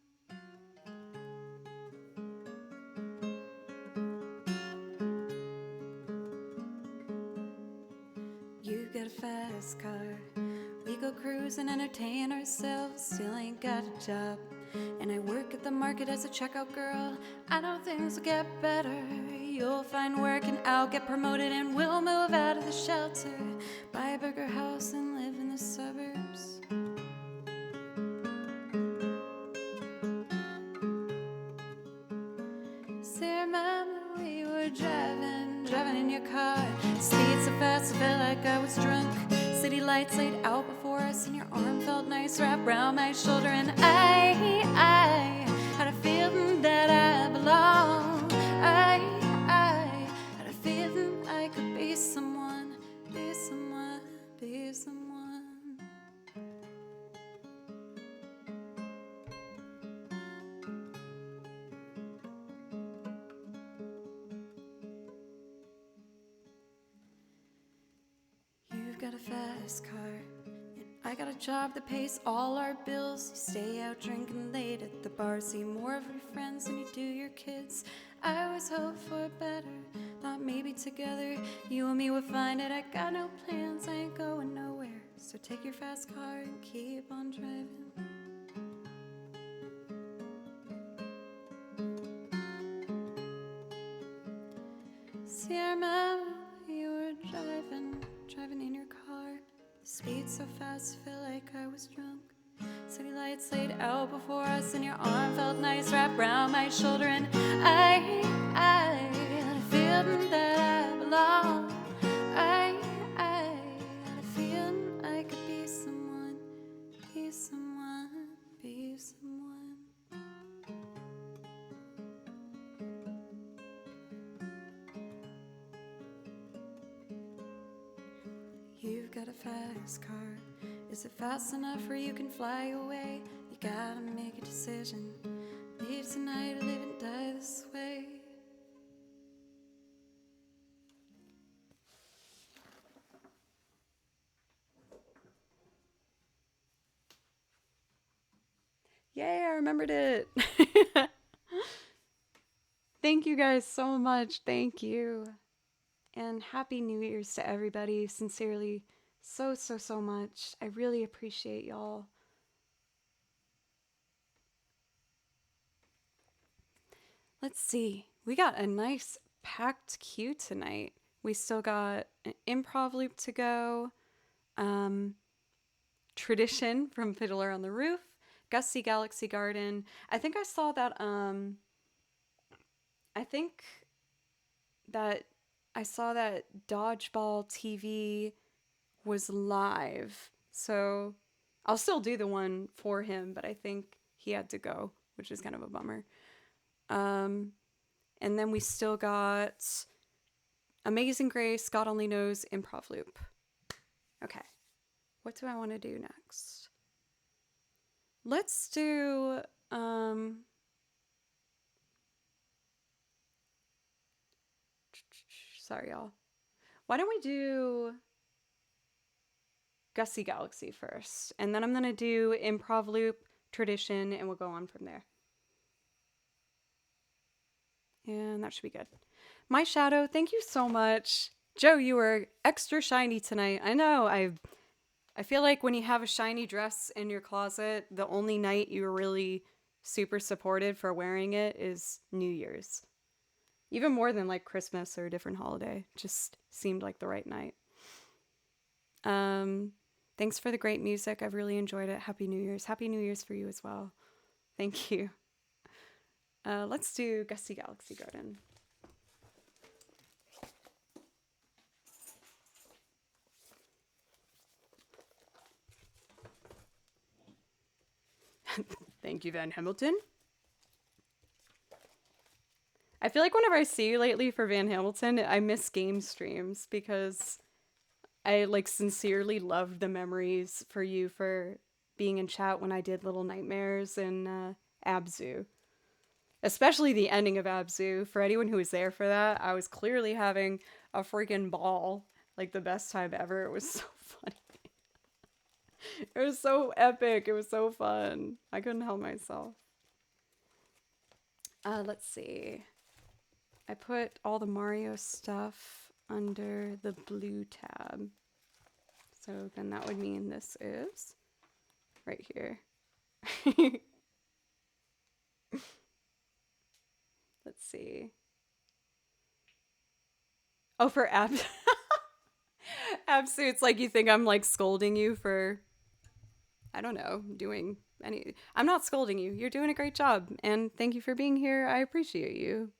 You got a fast car. We go cruise and entertain ourselves. Still ain't got a job, and I work at the market as a checkout girl. I know things will get better. You'll find work and I'll get promoted, and we'll move out of the shelter, buy a bigger house and live in the suburbs. See, remember we were driving in your car. Speed so fast I felt like I was drunk. City lights laid out before us, and your arm felt nice wrapped around my shoulder. And I had a feeling that I belonged. I a fast car, and I got a job that pays all our bills. You stay out drinking late at the bar, see more of your friends than you do your kids. I always hoped for better, thought maybe together you and me would find it. I got no plans, I ain't going nowhere, so take your fast car and keep on driving. See, I remember you were driving in your car. The speed so fast, I feel like I was drunk. City lights laid out before us, and your arm felt nice wrapped around my shoulder. And I had a feeling that I belong. I had a feeling I could be someone, be someone, be someone. You've got a fast car. Is it fast enough where you can fly away? You gotta make a decision. Leave tonight or live and die this way. Yay, I remembered it. Thank you guys so much. Thank you. And Happy New Year's to everybody. Sincerely, so much. I really appreciate y'all. Let's see. We got a nice packed queue tonight. We still got an improv loop to go. Tradition from Fiddler on the Roof. Gusty Galaxy Garden. I think I saw that I saw that Dodgeball TV was live. So I'll still do the one for him, but I think he had to go, which is kind of a bummer. And then we still got Amazing Grace, God Only Knows, Improv Loop. Okay. What do I want to do next? Let's do sorry y'all. Why don't we do Gusty Galaxy first, and then I'm gonna do Improv Loop, Tradition, and we'll go on from there. And that should be good. My Shadow, thank you so much. Joe, you were extra shiny tonight. I know, I feel like when you have a shiny dress in your closet, the only night you're really super supported for wearing it is New Year's. Even more than like Christmas or a different holiday. Just seemed like the right night. Thanks for the great music. I've really enjoyed it. Happy New Year's. Happy New Year's for you as well. Thank you. Let's do Gusty Galaxy Garden. Thank you, Van Hamilton. I feel like whenever I see you lately for Van Hamilton, I miss game streams because I like sincerely loved the memories for you for being in chat when I did Little Nightmares and Abzu. Especially the ending of Abzu. For anyone who was there for that, I was clearly having a freaking ball. Like the best time ever. It was so funny. It was so epic. It was so fun. I couldn't help myself. Let's see. I put all the Mario stuff under the blue tab. So then that would mean this is right here. Let's see. Oh, for abs. Absu, it's like you think I'm like scolding you for, I don't know, doing any. I'm not scolding you. You're doing a great job. And thank you for being here. I appreciate you.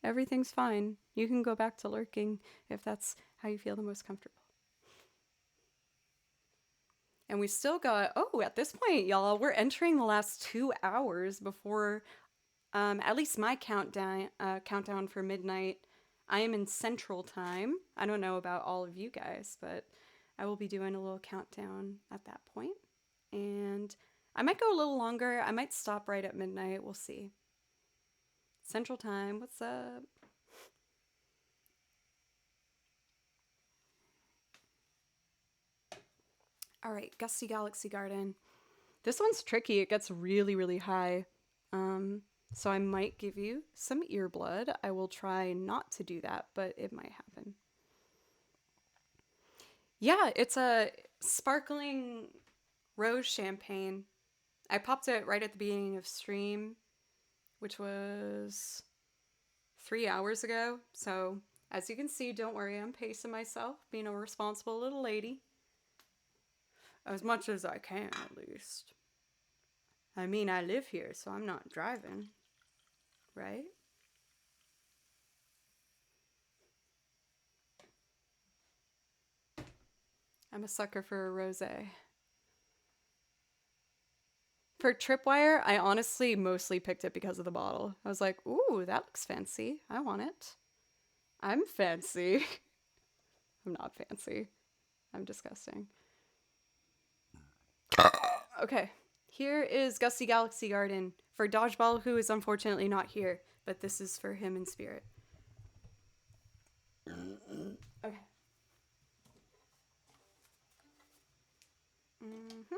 Everything's fine. You can go back to lurking if that's how you feel the most comfortable. And we still got, oh, at this point, y'all, we're entering the last 2 hours before at least my countdown for midnight. I am in Central Time. I don't know about all of you guys, but I will be doing a little countdown at that point. And I might go a little longer. I might stop right at midnight. We'll see. Central Time, what's up? All right, Gusty Galaxy Garden. This one's tricky. It gets really, really high. So I might give you some ear blood. I will try not to do that, but it might happen. Yeah, it's a sparkling rose champagne. I popped it right at the beginning of stream, which was 3 hours ago. So as you can see, don't worry, I'm pacing myself, being a responsible little lady. As much as I can, at least. I mean, I live here, so I'm not driving. Right? I'm a sucker for a rosé. For Tripwire, I honestly mostly picked it because of the bottle. I was like, ooh, that looks fancy. I want it. I'm fancy. I'm not fancy. I'm disgusting. Okay, here is Gusty Galaxy Garden for Dodgeball, who is unfortunately not here, but this is for him in spirit. Okay. Mm-hmm.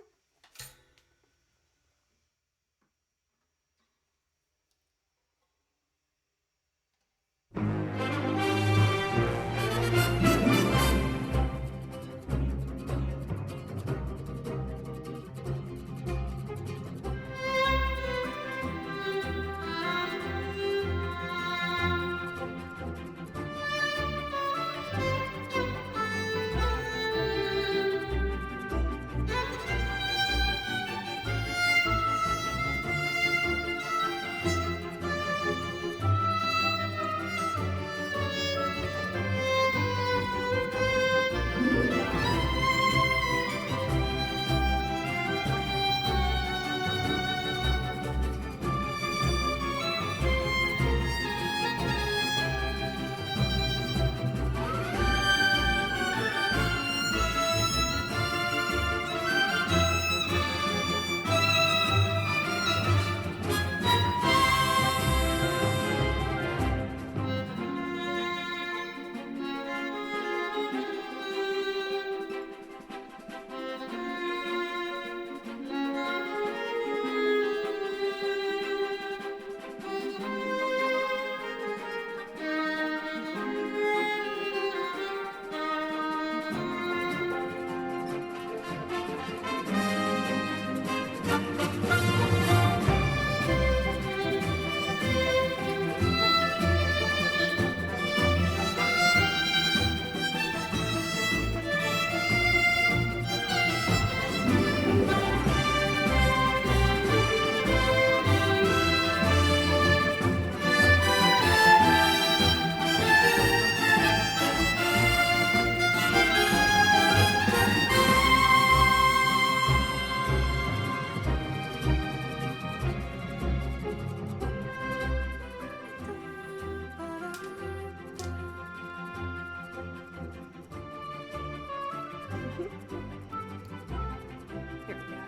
Here we go.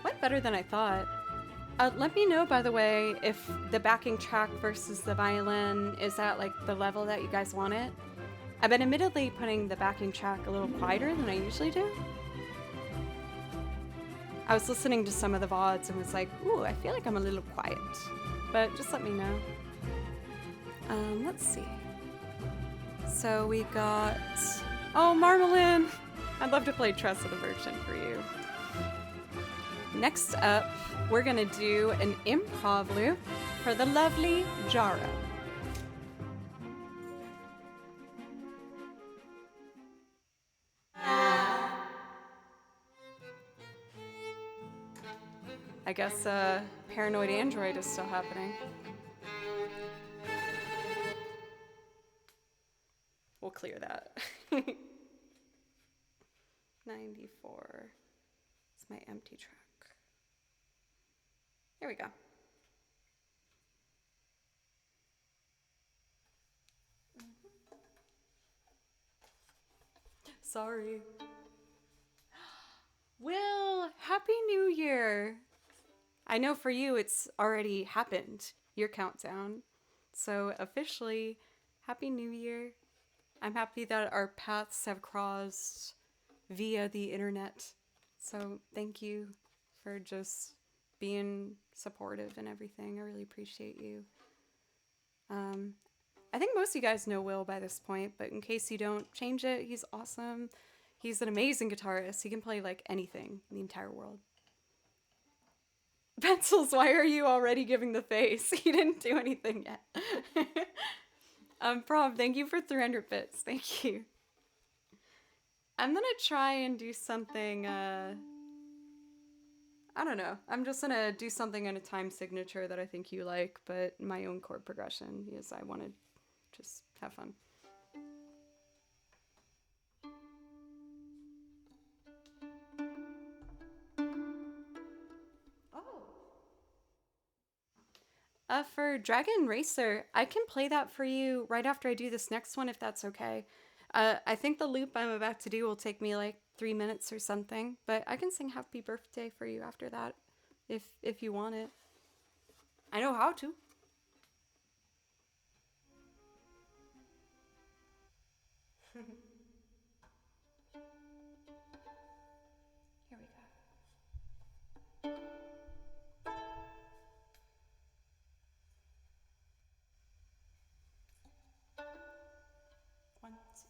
Went better than I thought. Let me know, by the way, if the backing track versus the violin is at like the level that you guys want it. I've been admittedly putting the backing track a little quieter than I usually do. I was listening to some of the VODs and was like, ooh, I feel like I'm a little quiet. But just let me know. Let's see. So we got... Oh, Marmalin! I'd love to play Trust of the Virgin for you. Next up, we're gonna do an improv loop for the lovely Jara. I guess Paranoid Android is still happening. We'll clear that. 94. It's my empty track. Here we go. Sorry. Will, Happy New Year! I know for you it's already happened, your countdown. So officially, Happy New Year. I'm happy that our paths have crossed via the internet. So thank you for just being supportive and everything. I really appreciate you. I think most of you guys know Will by this point, but in case you don't, change it. He's awesome. He's an amazing guitarist. He can play like anything in the entire world. Pencils, why are you already giving the face? He didn't do anything yet. Prom, thank you for 300 bits. Thank you. I'm gonna try and do something, I don't know. I'm just gonna do something in a time signature that I think you like, but my own chord progression, because I want to just have fun. For Dragon Racer, I can play that for you right after I do this next one, if that's okay. I think the loop I'm about to do will take me like 3 minutes or something, but I can sing Happy Birthday for you after that, if you want it. I know how to. Here we go. One, two.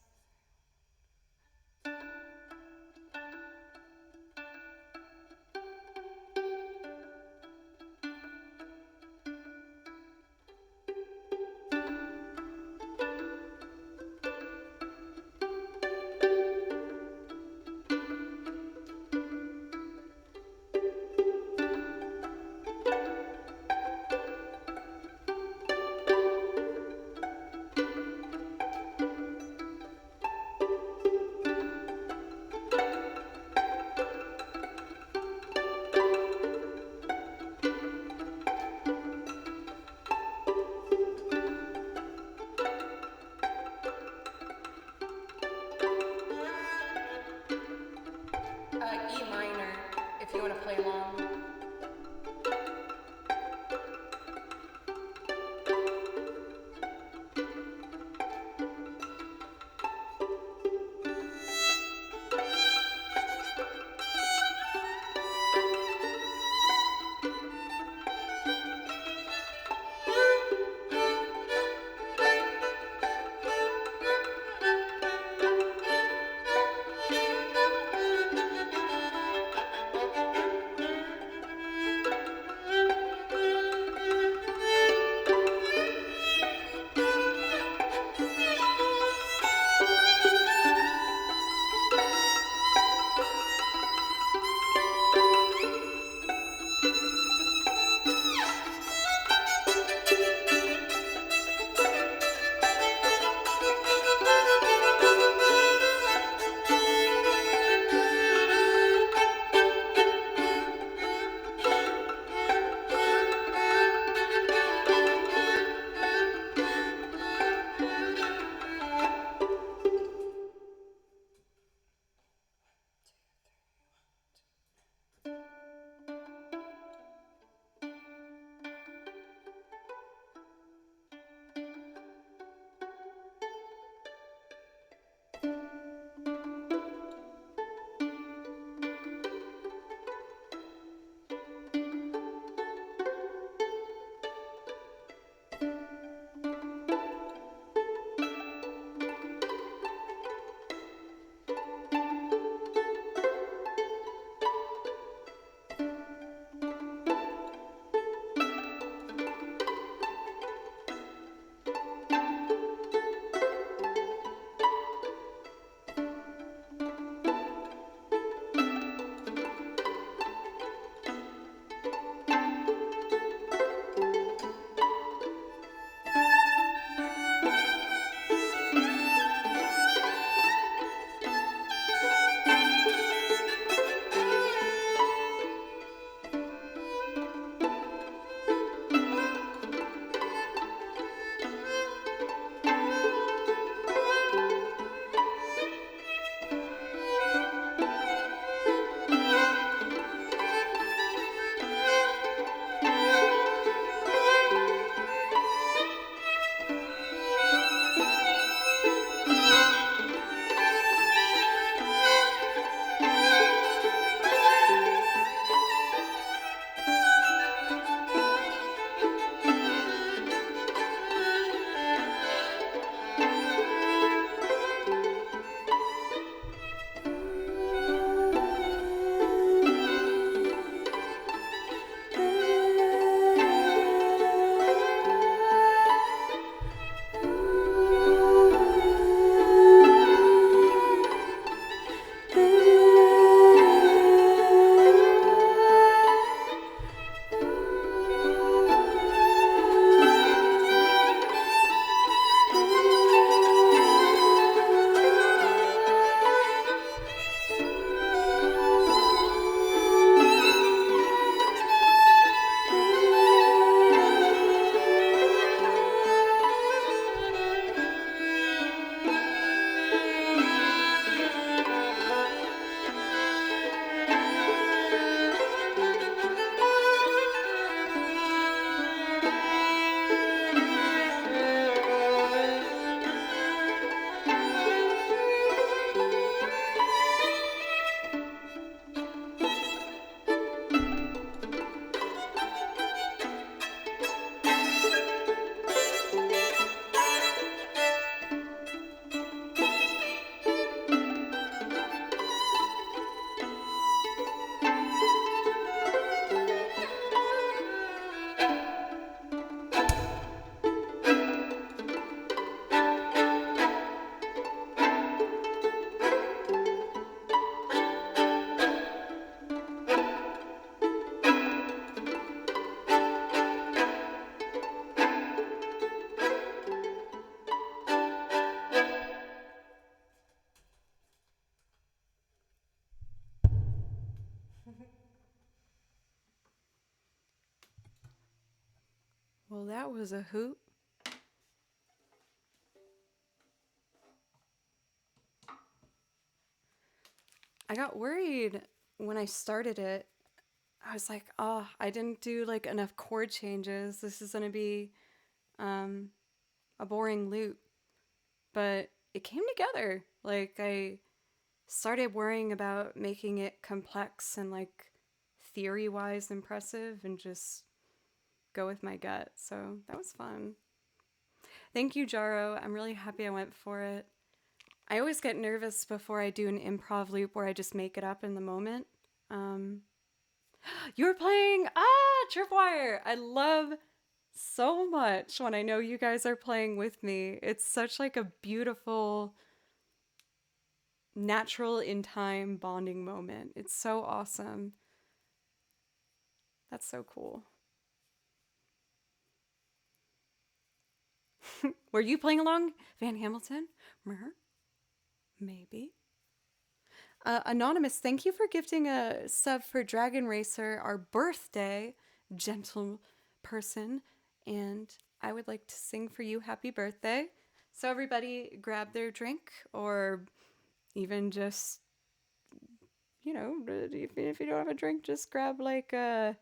Well, that was a hoot. I got worried when I started it. I was like, oh, I didn't do like enough chord changes. This is gonna be a boring loop. But it came together. Like I started worrying about making it complex and like theory-wise impressive and just go with my gut. So that was fun. Thank you, Jaro. I'm really happy I went for it. I always get nervous before I do an improv loop where I just make it up in the moment. You were playing Tripwire. I love so much when I know you guys are playing with me. It's such like a beautiful, natural in time bonding moment. It's so awesome. That's so cool. Were you playing along, Van Hamilton? Maybe. Anonymous, thank you for gifting a sub for Dragon Racer, our birthday, gentle person. And I would like to sing for you happy birthday. So everybody grab their drink, or even just, you know, if you don't have a drink, just grab like a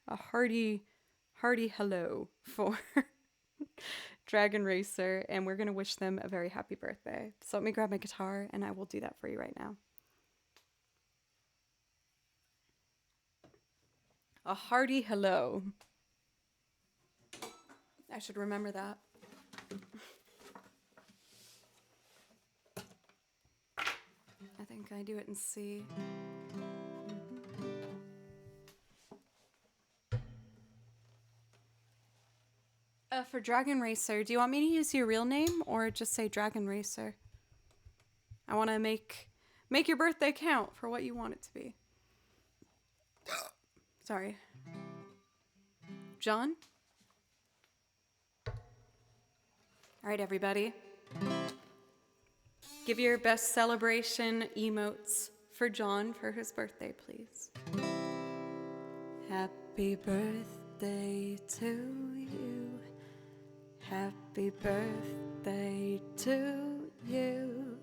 hearty hello for Dragon Racer, and we're gonna wish them a very happy birthday. So let me grab my guitar and I will do that for you right now. A hearty hello. I should remember that. I think I do it in C. For Dragon Racer, do you want me to use your real name or just say Dragon Racer? I want to make your birthday count for what you want it to be. Sorry. John? All right, everybody. Give your best celebration emotes for John for his birthday, please. Happy birthday to you. Happy birthday to you.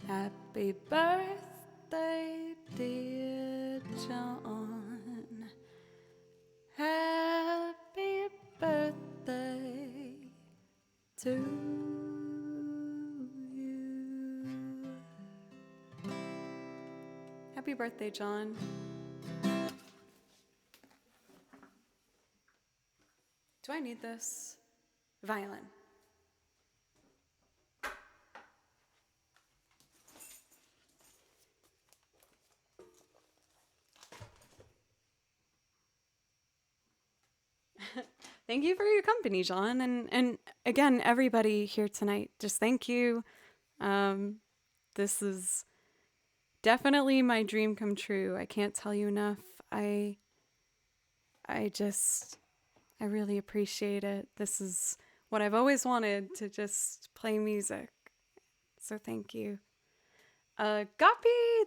Happy birthday, dear John. Happy birthday to you. Happy birthday, John. Do I need this? Violin. Thank you for your company, John. And again, everybody here tonight, just thank you. This is definitely my dream come true. I can't tell you enough. I really appreciate it. This is what I've always wanted, to just play music. So thank you. Guppy,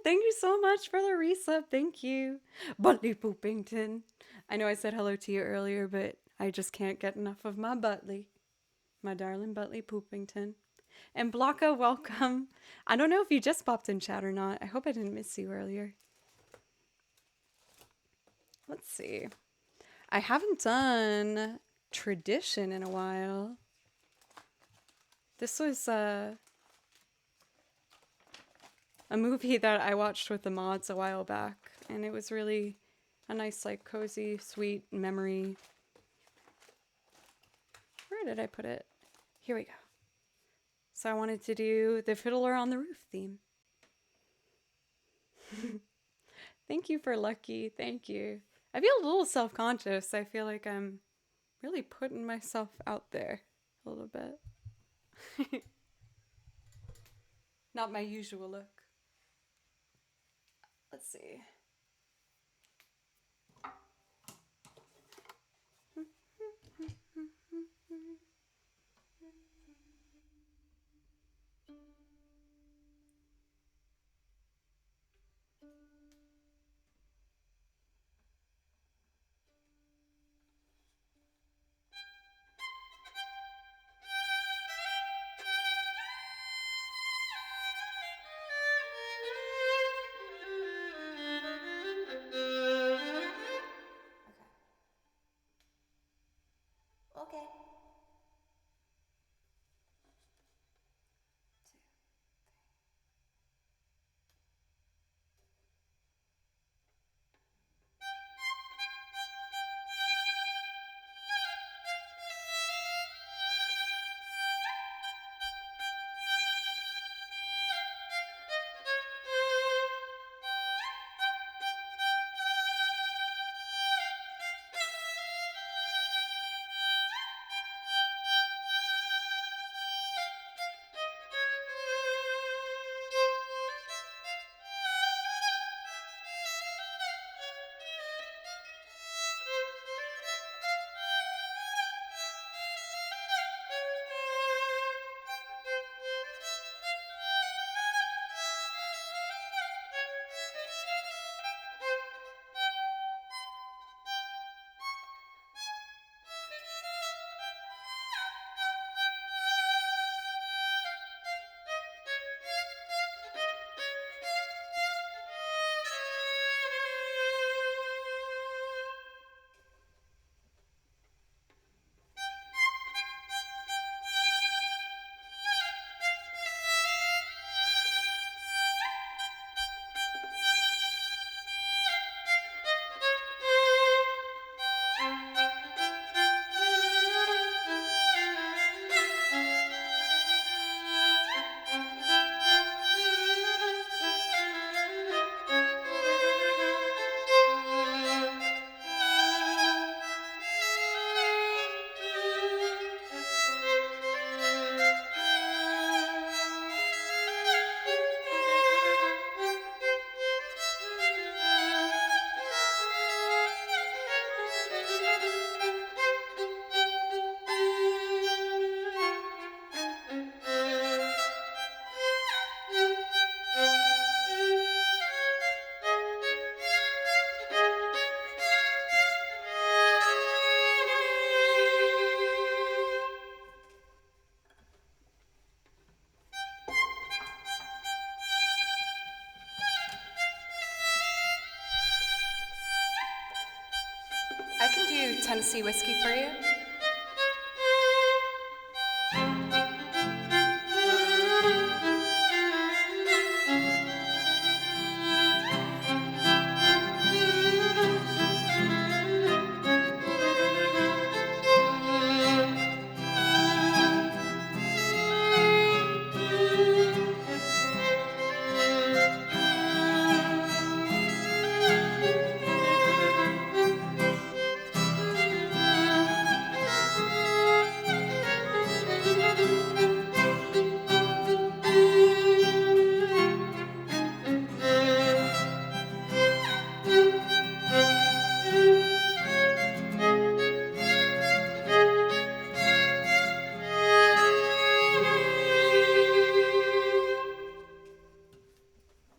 thank you so much for the resub. Thank you. Butley Poopington. I know I said hello to you earlier, but I just can't get enough of my Butley. My darling Butley Poopington. And Blocka, welcome. I don't know if you just popped in chat or not. I hope I didn't miss you earlier. Let's see. I haven't done Tradition in a while. This was a movie that I watched with the mods a while back, and it was really a nice, like, cozy, sweet memory. Where did I put it? Here we go. So I wanted to do the Fiddler on the Roof theme. Thank you for Lucky. Thank you. I feel a little self-conscious. I feel like I'm really putting myself out there a little bit. Not my usual look. Let's see. do Tennessee whiskey for you.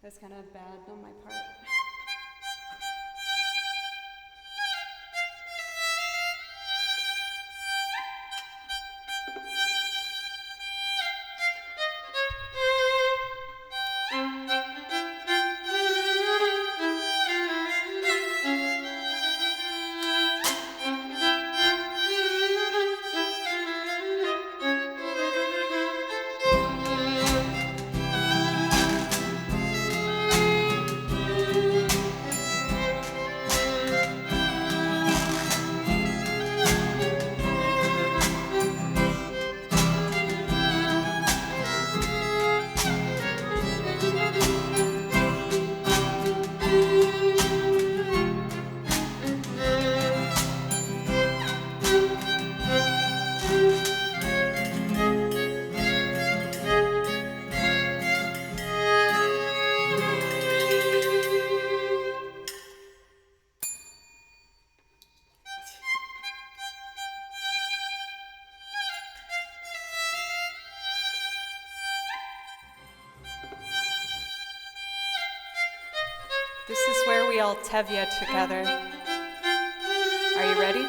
That's kind of bad on my part. This is where we all tevya together. Are you ready?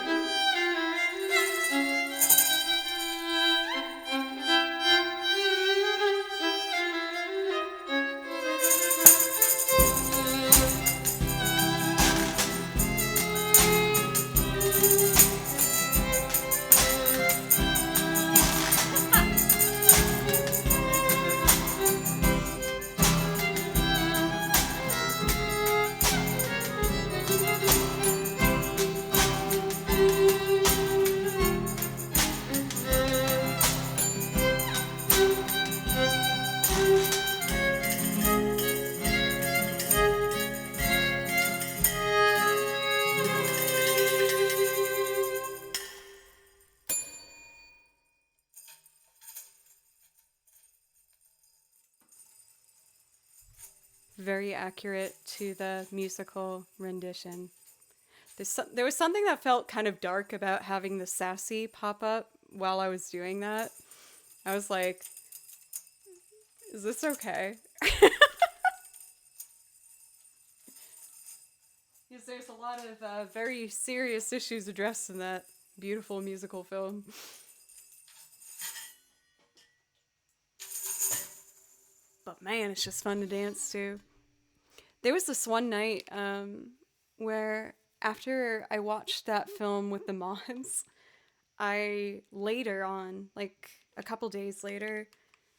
Very accurate to the musical rendition. There was something that felt kind of dark about having the sassy pop up while I was doing that. I was like, is this okay? Because there's a lot of very serious issues addressed in that beautiful musical film. But man, it's just fun to dance to. There was this one night where after I watched that film with the mods, I later on, like a couple days later,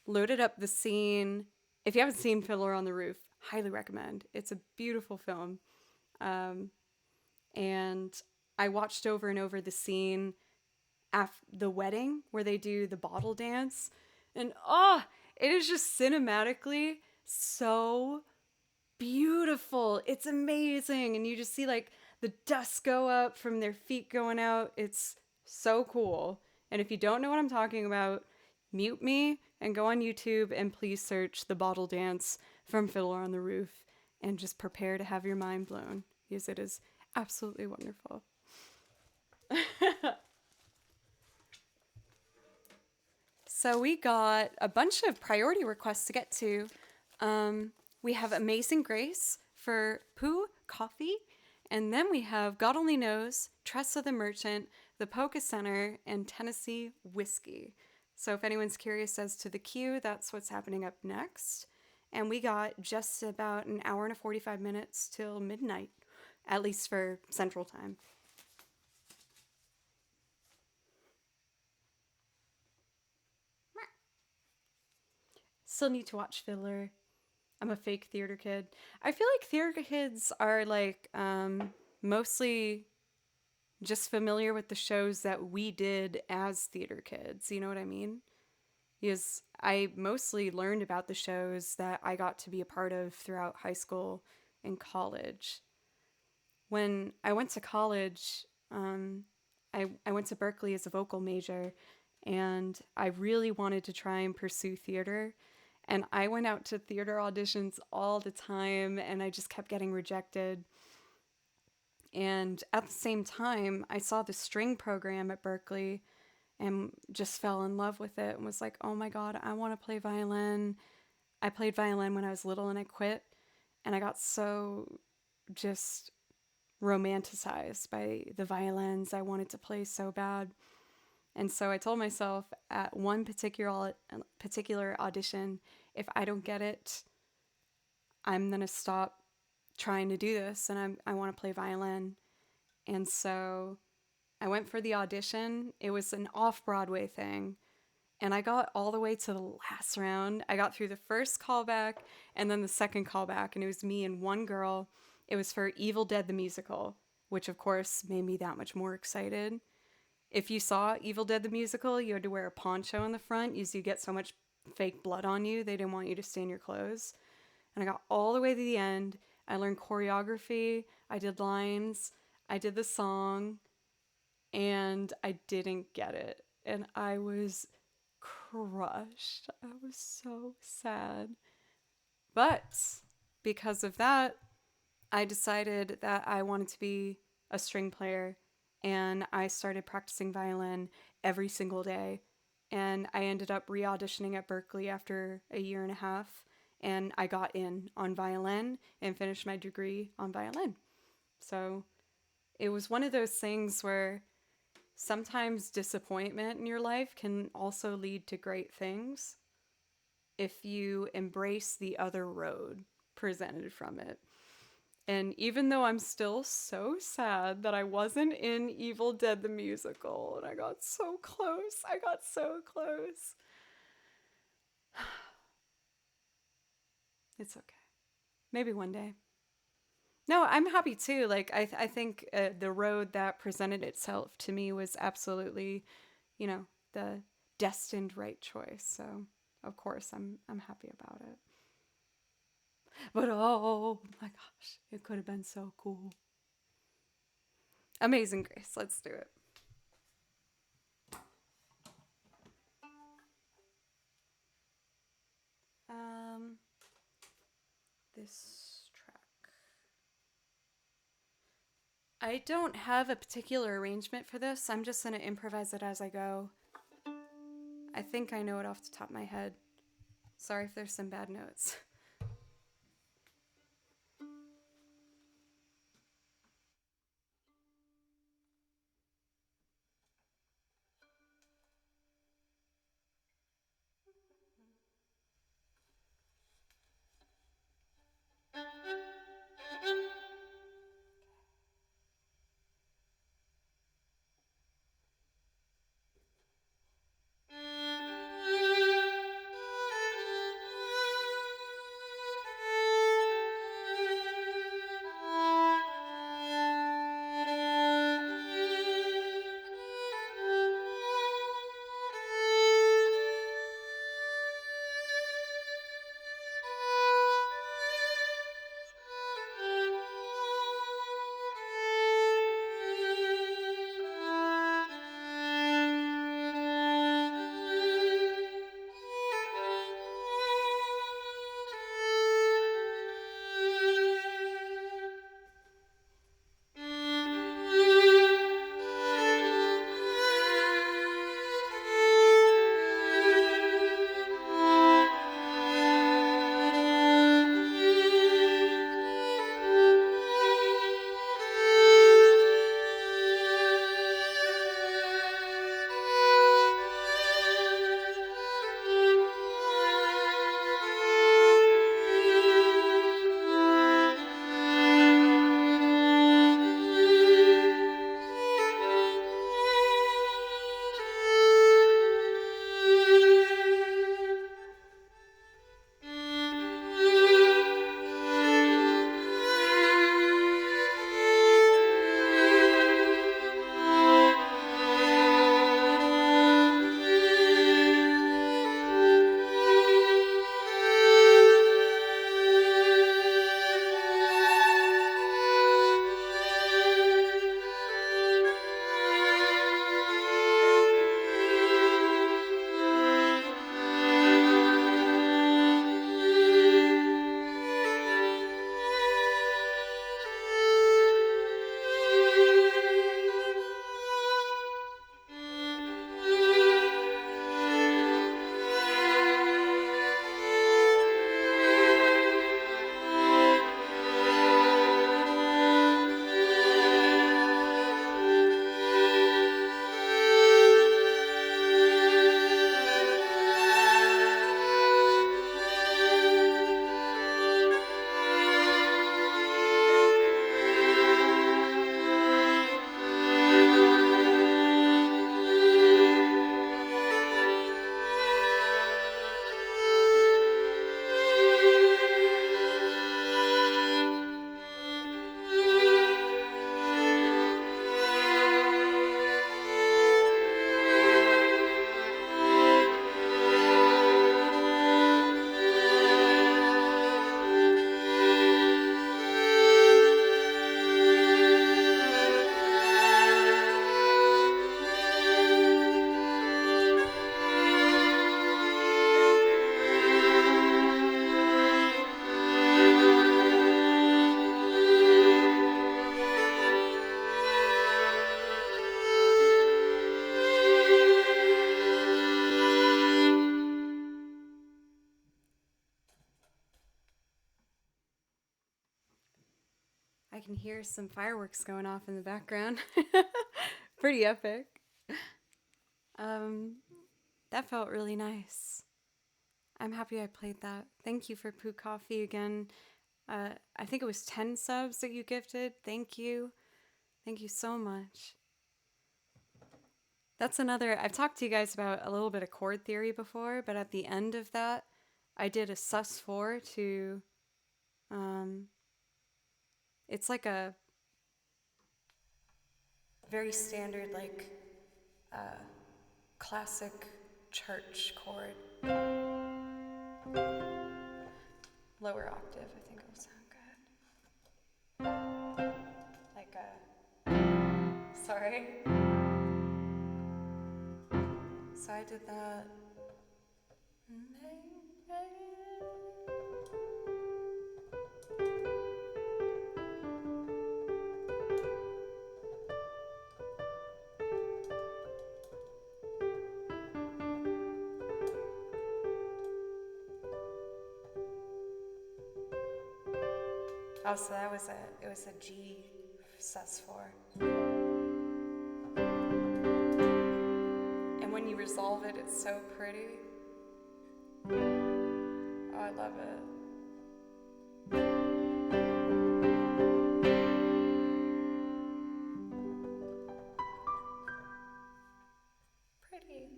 loaded up the scene. If you haven't seen Fiddler on the Roof, highly recommend. It's a beautiful film. And I watched over and over the scene after the wedding where they do the bottle dance. And it is just cinematically so beautiful. It's amazing. And you just see like the dust go up from their feet going out. It's so cool. And if you don't know what I'm talking about, mute me and go on YouTube and please search the bottle dance from Fiddler on the Roof and just prepare to have your mind blown because it is absolutely wonderful. So we got a bunch of priority requests to get to. We have Amazing Grace for Pooh Coffee. And then we have God Only Knows, Tressa the Merchant, the Polka Center, and Tennessee Whiskey. So if anyone's curious as to the queue, that's what's happening up next. And we got just about an hour and 45 minutes till midnight, at least for Central Time. Still need to watch Fiddler. I'm a fake theater kid. I feel like theater kids are like mostly just familiar with the shows that we did as theater kids. You know what I mean? Because I mostly learned about the shows that I got to be a part of throughout high school and college. When I went to college, I went to Berkeley as a vocal major, and I really wanted to try and pursue theater. And I went out to theater auditions all the time, and I just kept getting rejected. And at the same time, I saw the string program at Berkeley and just fell in love with it and was like, oh my God, I want to play violin. I played violin when I was little and I quit. And I got so just romanticized by the violins. I wanted to play so bad. And so I told myself at one particular audition, if I don't get it, I'm going to stop trying to do this and I want to play violin. And so I went for the audition. It was an off-Broadway thing. And I got all the way to the last round. I got through the first callback and then the second callback, and it was me and one girl. It was for Evil Dead the Musical, which of course made me that much more excited. If you saw Evil Dead the Musical, you had to wear a poncho in the front because you get so much fake blood on you. They didn't want you to stain your clothes. And I got all the way to the end. I learned choreography. I did lines. I did the song. And I didn't get it. And I was crushed. I was so sad. But because of that, I decided that I wanted to be a string player, and I started practicing violin every single day. And I ended up re-auditioning at Berkeley after a year and a half, and I got in on violin and finished my degree on violin. So it was one of those things where sometimes disappointment in your life can also lead to great things if you embrace the other road presented from it. And even though I'm still so sad that I wasn't in Evil Dead the Musical, and I got so close, It's okay. Maybe one day. No, I'm happy too. Like, I think the road that presented itself to me was absolutely, the destined right choice. So, of course, I'm happy about it. But oh my gosh, it could have been so cool. Amazing Grace, let's do it. This track. I don't have a particular arrangement for this. I'm just going to improvise it as I go. I think I know it off the top of my head. Sorry if there's some bad notes. can hear some fireworks going off in the background. Pretty epic. That felt really nice. I'm happy I played that. Thank you for Poo Coffee again. I think it was 10 subs that you gifted. Thank you. Thank you so much. That's another, I've talked to you guys about a little bit of chord theory before, but at the end of that, I did a sus4 to, it's like a very standard, like, classic church chord. Lower octave, I think will sound good. Like a, sorry. So I did that. Oh, so that was it was a G sus4. And when you resolve it, it's so pretty. Oh, I love it. Pretty.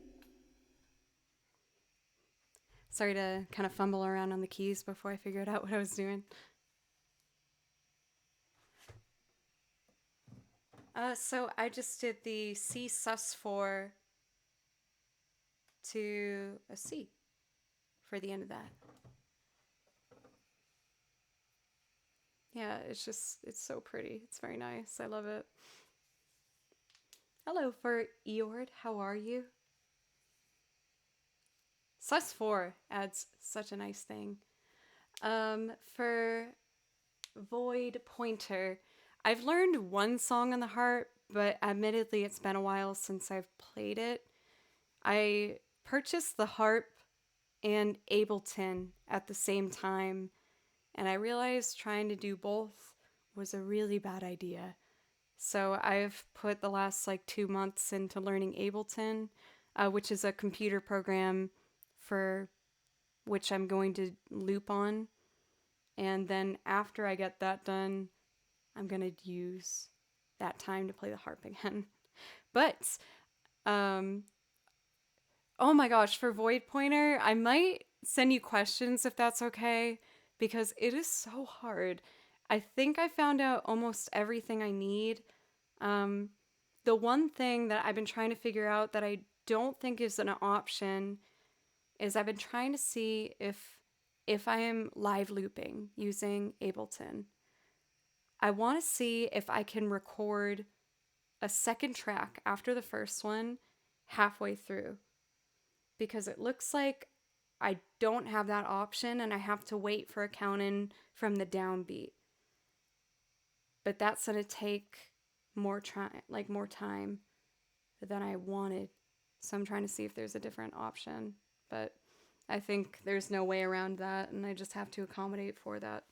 Sorry to kind of fumble around on the keys before I figured out what I was doing. So I just did the C sus4 to a C for the end of that. Yeah, it's so pretty. It's very nice. I love it. Hello for Eord. How are you? sus4 adds such a nice thing. For Void Pointer, I've learned one song on the harp, but admittedly it's been a while since I've played it. I purchased the harp and Ableton at the same time, and I realized trying to do both was a really bad idea. So I've put the last 2 months into learning Ableton, which is a computer program for which I'm going to loop on. And then after I get that done, I'm going to use that time to play the harp again. But, oh my gosh, for Void Pointer, I might send you questions if that's okay, because it is so hard. I think I found out almost everything I need. The one thing that I've been trying to figure out that I don't think is an option is I've been trying to see if I am live looping using Ableton. I want to see if I can record a second track after the first one halfway through, because it looks like I don't have that option and I have to wait for a count in from the downbeat. But that's going to take more time than I wanted. So I'm trying to see if there's a different option, but I think there's no way around that, and I just have to accommodate for that.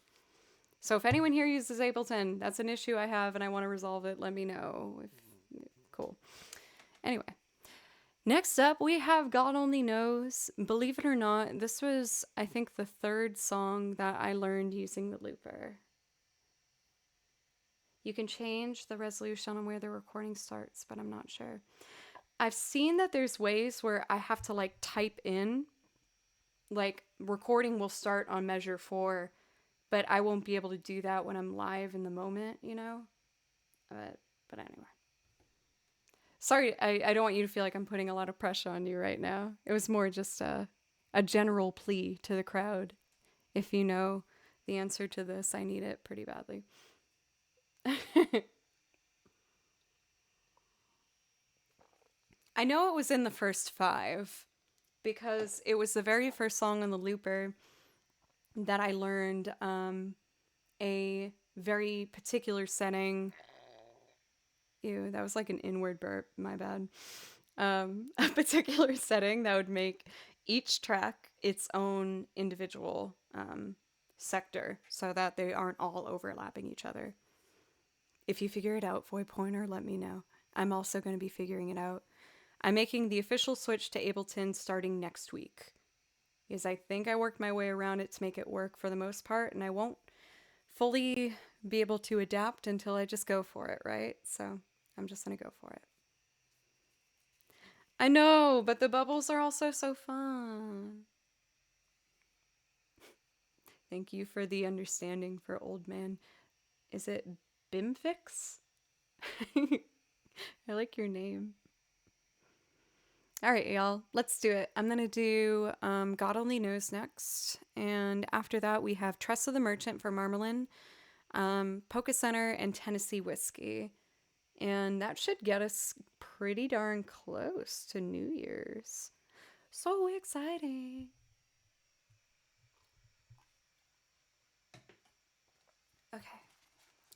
So if anyone here uses Ableton, that's an issue I have and I want to resolve it, let me know. Cool. Anyway, next up we have God Only Knows. Believe it or not, this was, I think, the third song that I learned using the looper. You can change the resolution on where the recording starts, but I'm not sure. I've seen that there's ways where I have to type in, recording will start on measure 4, but I won't be able to do that when I'm live in the moment, But anyway. Sorry, I don't want you to feel like I'm putting a lot of pressure on you right now. It was more just a general plea to the crowd. If you know the answer to this, I need it pretty badly. I know it was in the first 5 because it was the very first song on the looper that I learned a very particular setting. Ew, that was like an inward burp, my bad. A particular setting that would make each track its own individual sector so that they aren't all overlapping each other. If you figure it out, Void Pointer, let me know. I'm also going to be figuring it out. I'm making the official switch to Ableton starting next week. Because I think I worked my way around it to make it work for the most part, and I won't fully be able to adapt until I just go for it, right? So I'm just going to go for it. I know, but the bubbles are also so fun. Thank you for the understanding for old man. Is it Bimfix? I like your name. All right, y'all, let's do it. I'm going to do God Only Knows next. And after that, we have Tress of the Merchant for Marmalin, Polka Center, and Tennessee Whiskey. And that should get us pretty darn close to New Year's. So exciting. Okay,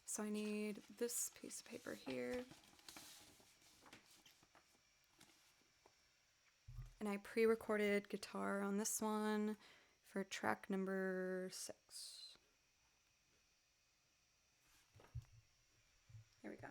so I need this piece of paper here. And I pre-recorded guitar on this one for track number 6. Here we go.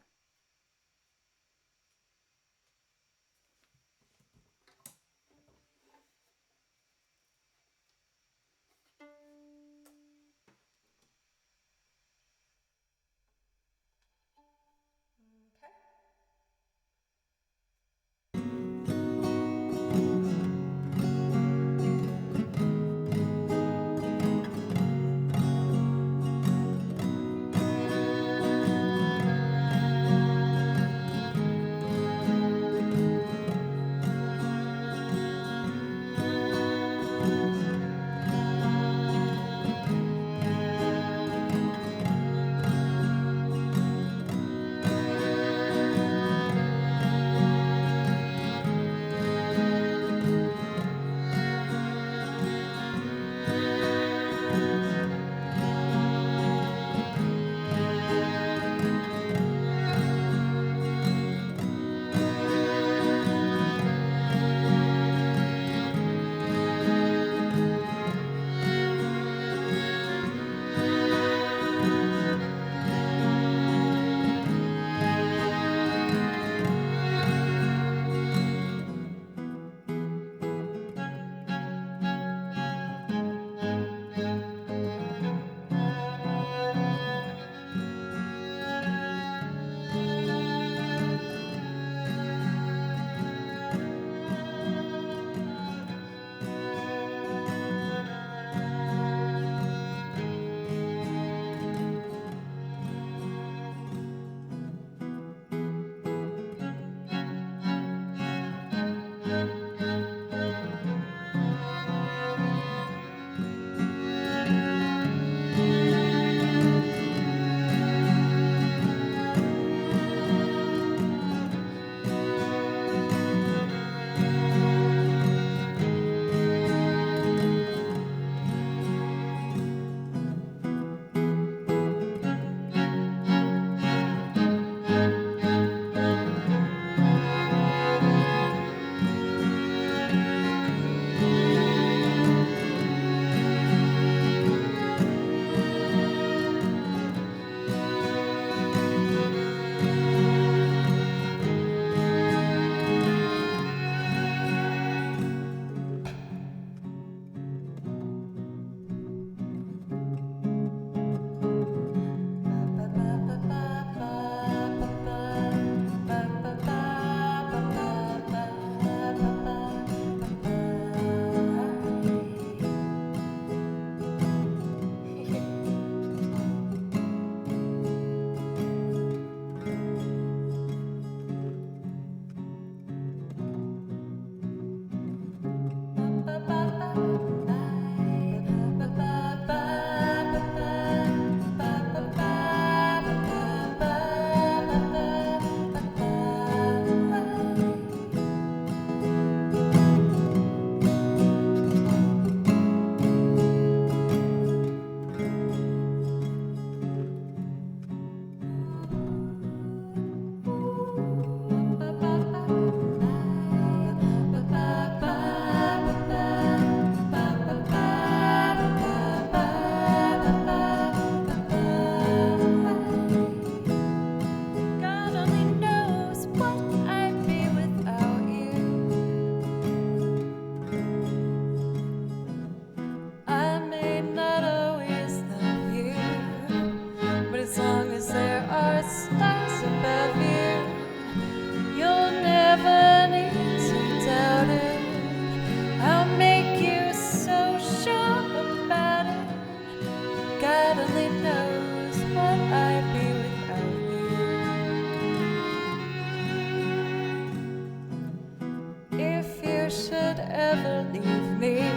ever leave me,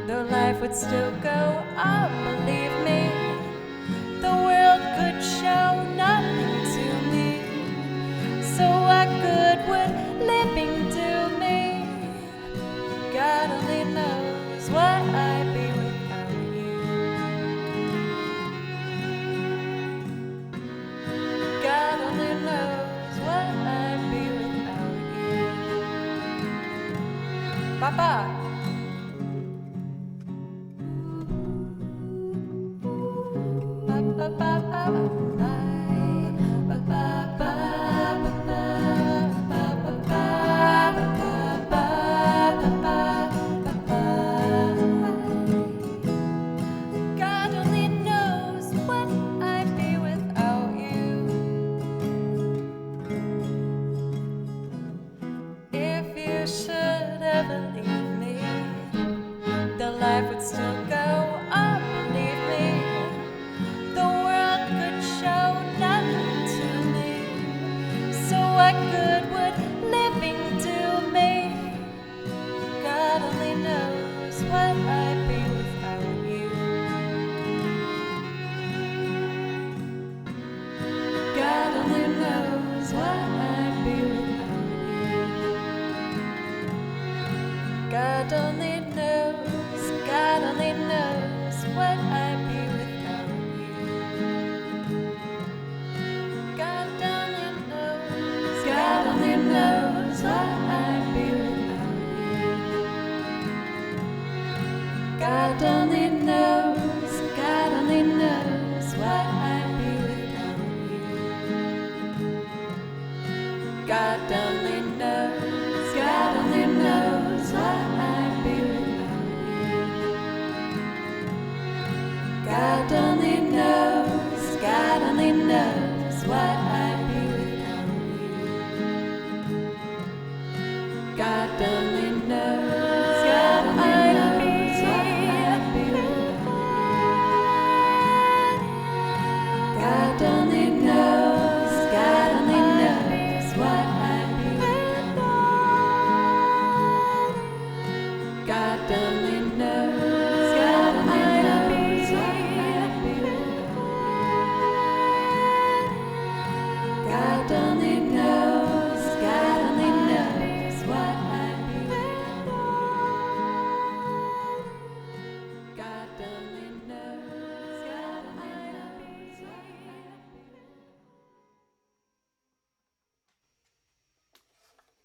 though life would still go on, believe me, the world could show nothing to me. So what good would living do me? God only knows what I'd be without you. God only knows what I'd be without you. Papa. God only knows what I'd be without you. If you should ever leave me, the life would still go on, believe me. The world could show nothing to me. So what good would living do me? God only knows what I'd be without you. God only knows what I'd be without you. God only knows what I'd be without you. God only knows what I'd be without you. God only knows what I'd be without you. God only knows what I'd be without you. God only knows what I'd be without you. God only knows what I'd be without you. God only knows what I'd be without you. God only knows what I'd be without. God only knows what I'd be without. God only knows what I'd be without.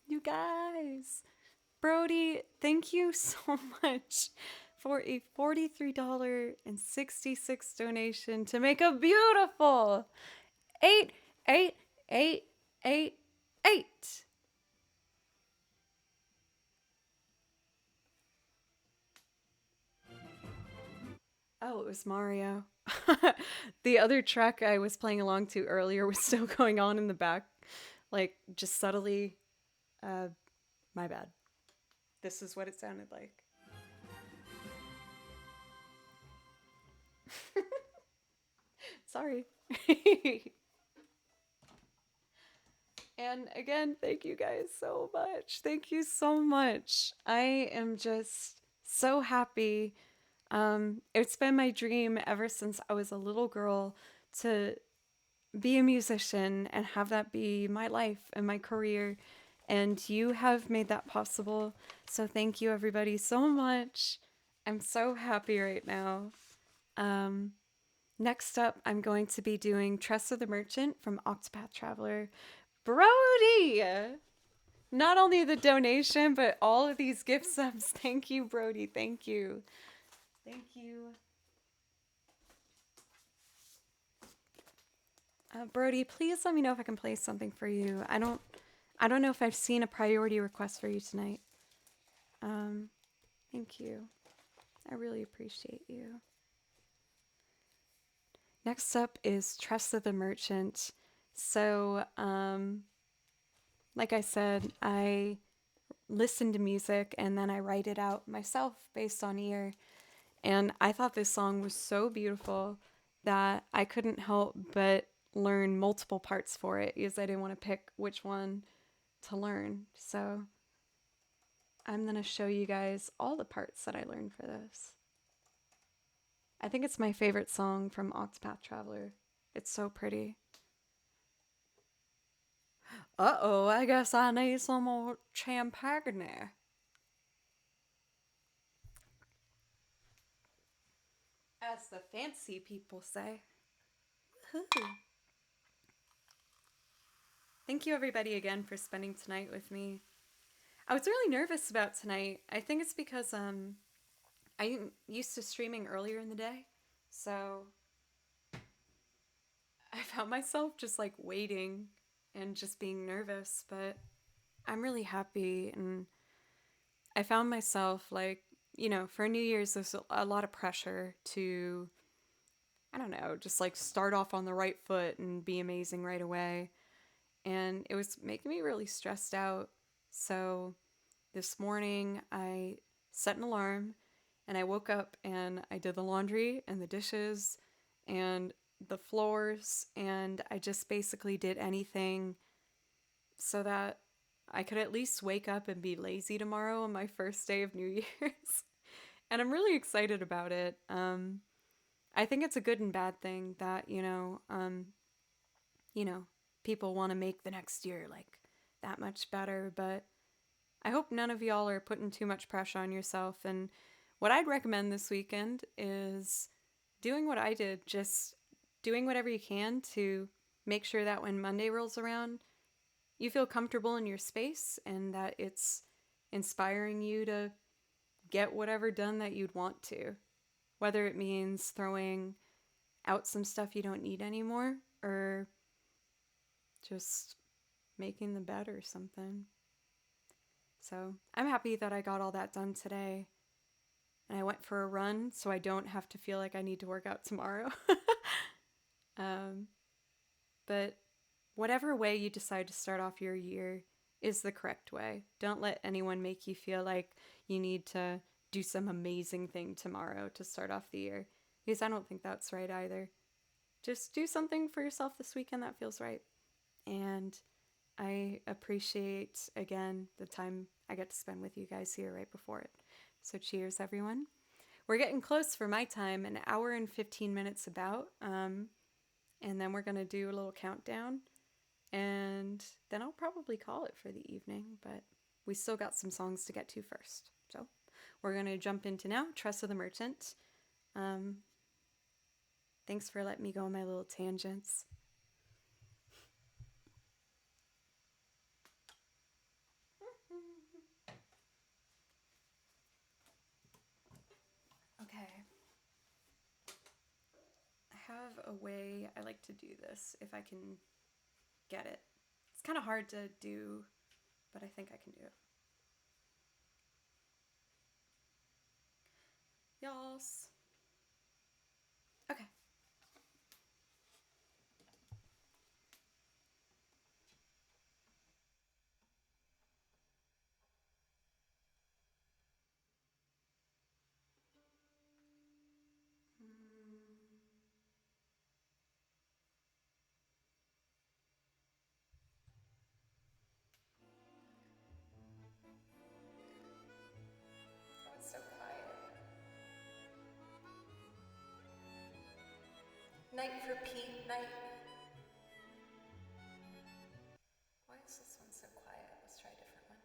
You guys, Brody, thank you so much for a $43.66 donation to make a beautiful 88888. Oh, it was Mario. The other track I was playing along to earlier was still going on in the back, like just subtly. My bad. This is what it sounded like. Sorry. And again, thank you guys so much. Thank you so much. I am just so happy. It's been my dream ever since I was a little girl to be a musician and have that be my life and my career. And you have made that possible. So thank you, everybody, so much. I'm so happy right now. Next up, I'm going to be doing Trust of the Merchant from Octopath Traveler. Brody! Not only the donation, but all of these gift subs. Thank you, Brody. Thank you. Thank you. Brody, please let me know if I can play something for you. I don't know if I've seen a priority request for you tonight. Thank you. I really appreciate you. Next up is Trust of the Merchant. So, like I said, I listen to music and then I write it out myself based on ear. And I thought this song was so beautiful that I couldn't help but learn multiple parts for it because I didn't want to pick which one to learn. So I'm going to show you guys all the parts that I learned for this. I think it's my favorite song from Octopath Traveler. It's so pretty. Uh-oh, I guess I need some more champagne. As the fancy people say. Woohoo. Thank you everybody again for spending tonight with me. I was really nervous about tonight. I think it's because I'm used to streaming earlier in the day, so I found myself just like waiting and just being nervous, but I'm really happy, and I found myself like, you know, for New Year's there's a lot of pressure to, I don't know, just like start off on the right foot and be amazing right away. And it was making me really stressed out. So this morning I set an alarm and I woke up and I did the laundry and the dishes and the floors, and I just basically did anything so that I could at least wake up and be lazy tomorrow on my first day of New Year's. And I'm really excited about it. I think it's a good and bad thing that, people want to make the next year like that much better, but I hope none of y'all are putting too much pressure on yourself. And what I'd recommend this weekend is doing what I did, just doing whatever you can to make sure that when Monday rolls around, you feel comfortable in your space and that it's inspiring you to get whatever done that you'd want to. Whether it means throwing out some stuff you don't need anymore or just making the bed or something. So I'm happy that I got all that done today. And I went for a run so I don't have to feel like I need to work out tomorrow. But whatever way you decide to start off your year is the correct way. Don't let anyone make you feel like you need to do some amazing thing tomorrow to start off the year, because I don't think that's right either. Just do something for yourself this weekend that feels right. And I appreciate, again, the time I get to spend with you guys here right before it. So cheers, everyone. We're getting close for my time, an hour and 15 minutes about. And then we're going to do a little countdown. And then I'll probably call it for the evening. But we still got some songs to get to first. So we're going to jump into now, Trust of the Merchant. Thanks for letting me go on my little tangents. Okay. I have a way I like to do this, if I can get it. It's kind of hard to do, but I think I can do it. Y'alls. Okay. Oh, it's so quiet. Night for Pete, night. Why is this one so quiet? Let's try a different one.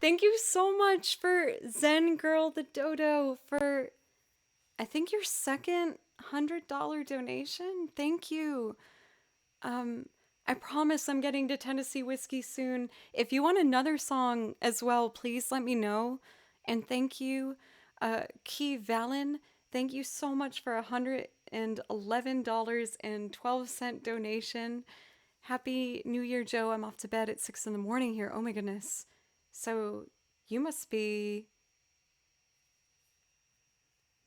Thank you so much for Zen Girl the Dodo for, I think, your second $100 donation. Thank you. I promise I'm getting to Tennessee Whiskey soon. If you want another song as well, please let me know. And thank you, Key Valen. Thank you so much for $111.12 donation. Happy New Year, Joe. I'm off to bed at 6 in the morning here. Oh my goodness. So you must be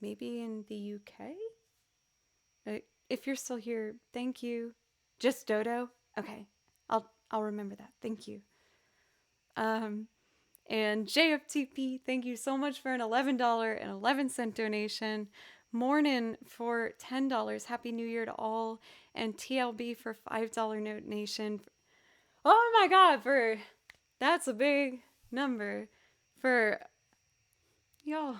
maybe in the UK? If you're still here, thank you. Just Dodo? Okay. I'll remember that. Thank you. And JFTP, thank you so much for an $11.11 donation. Mornin for $10. Happy New Year to all. And TLB for $5 donation. Oh my god, that's a big number. For y'all.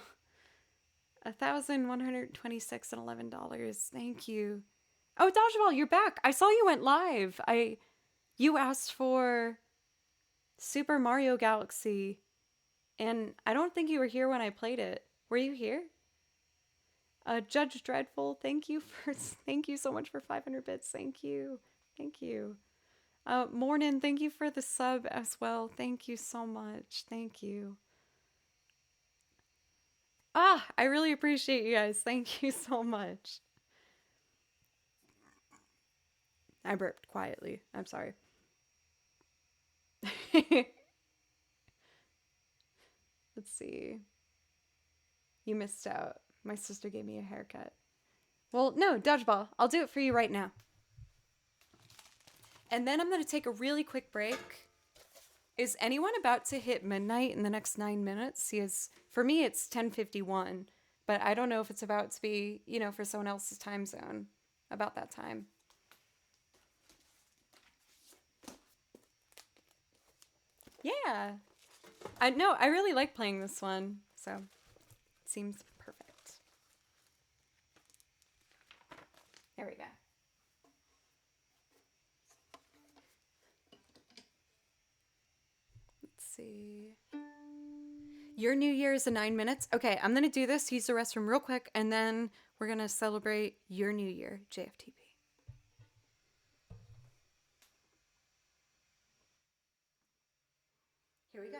$1,126.11. Thank you. Oh, Dodgeball, you're back. I saw you went live. You asked for Super Mario Galaxy, and I don't think you were here when I played it. Were you here? Judge Dreadful, thank you so much for 500 bits. Thank you. Mornin, thank you for the sub as well. Thank you so much. Thank you. I really appreciate you guys. Thank you so much. I burped quietly. I'm sorry. Let's see. You missed out. My sister gave me a haircut. Well, no, Dodgeball. I'll do it for you right now. And then I'm going to take a really quick break. Is anyone about to hit midnight in the next 9 minutes? Because for me, it's 10:51. But I don't know if it's about to be, for someone else's time zone about that time. Yeah. I really like playing this one. So, it seems perfect. There we go. See. Your New Year is in 9 minutes. Okay, I'm gonna do this, use the restroom real quick, and then we're gonna celebrate your New Year, JFTP. Here we go.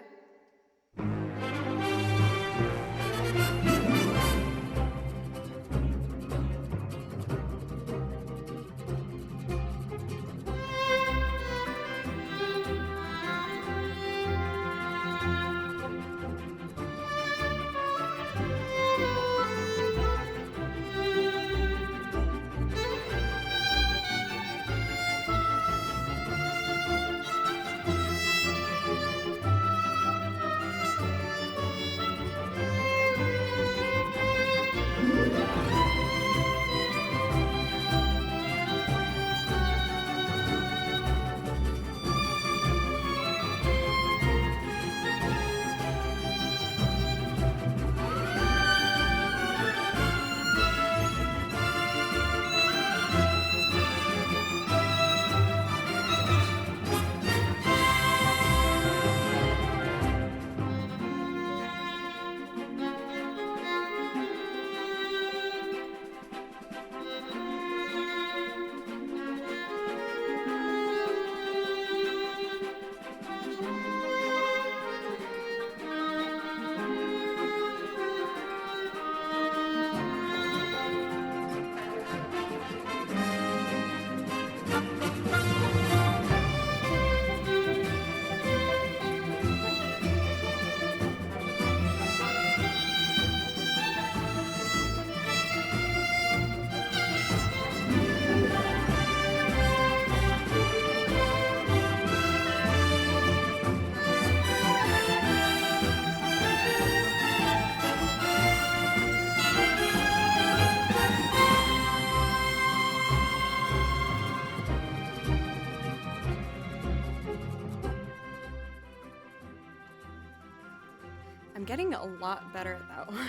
I'm getting a lot better at that one.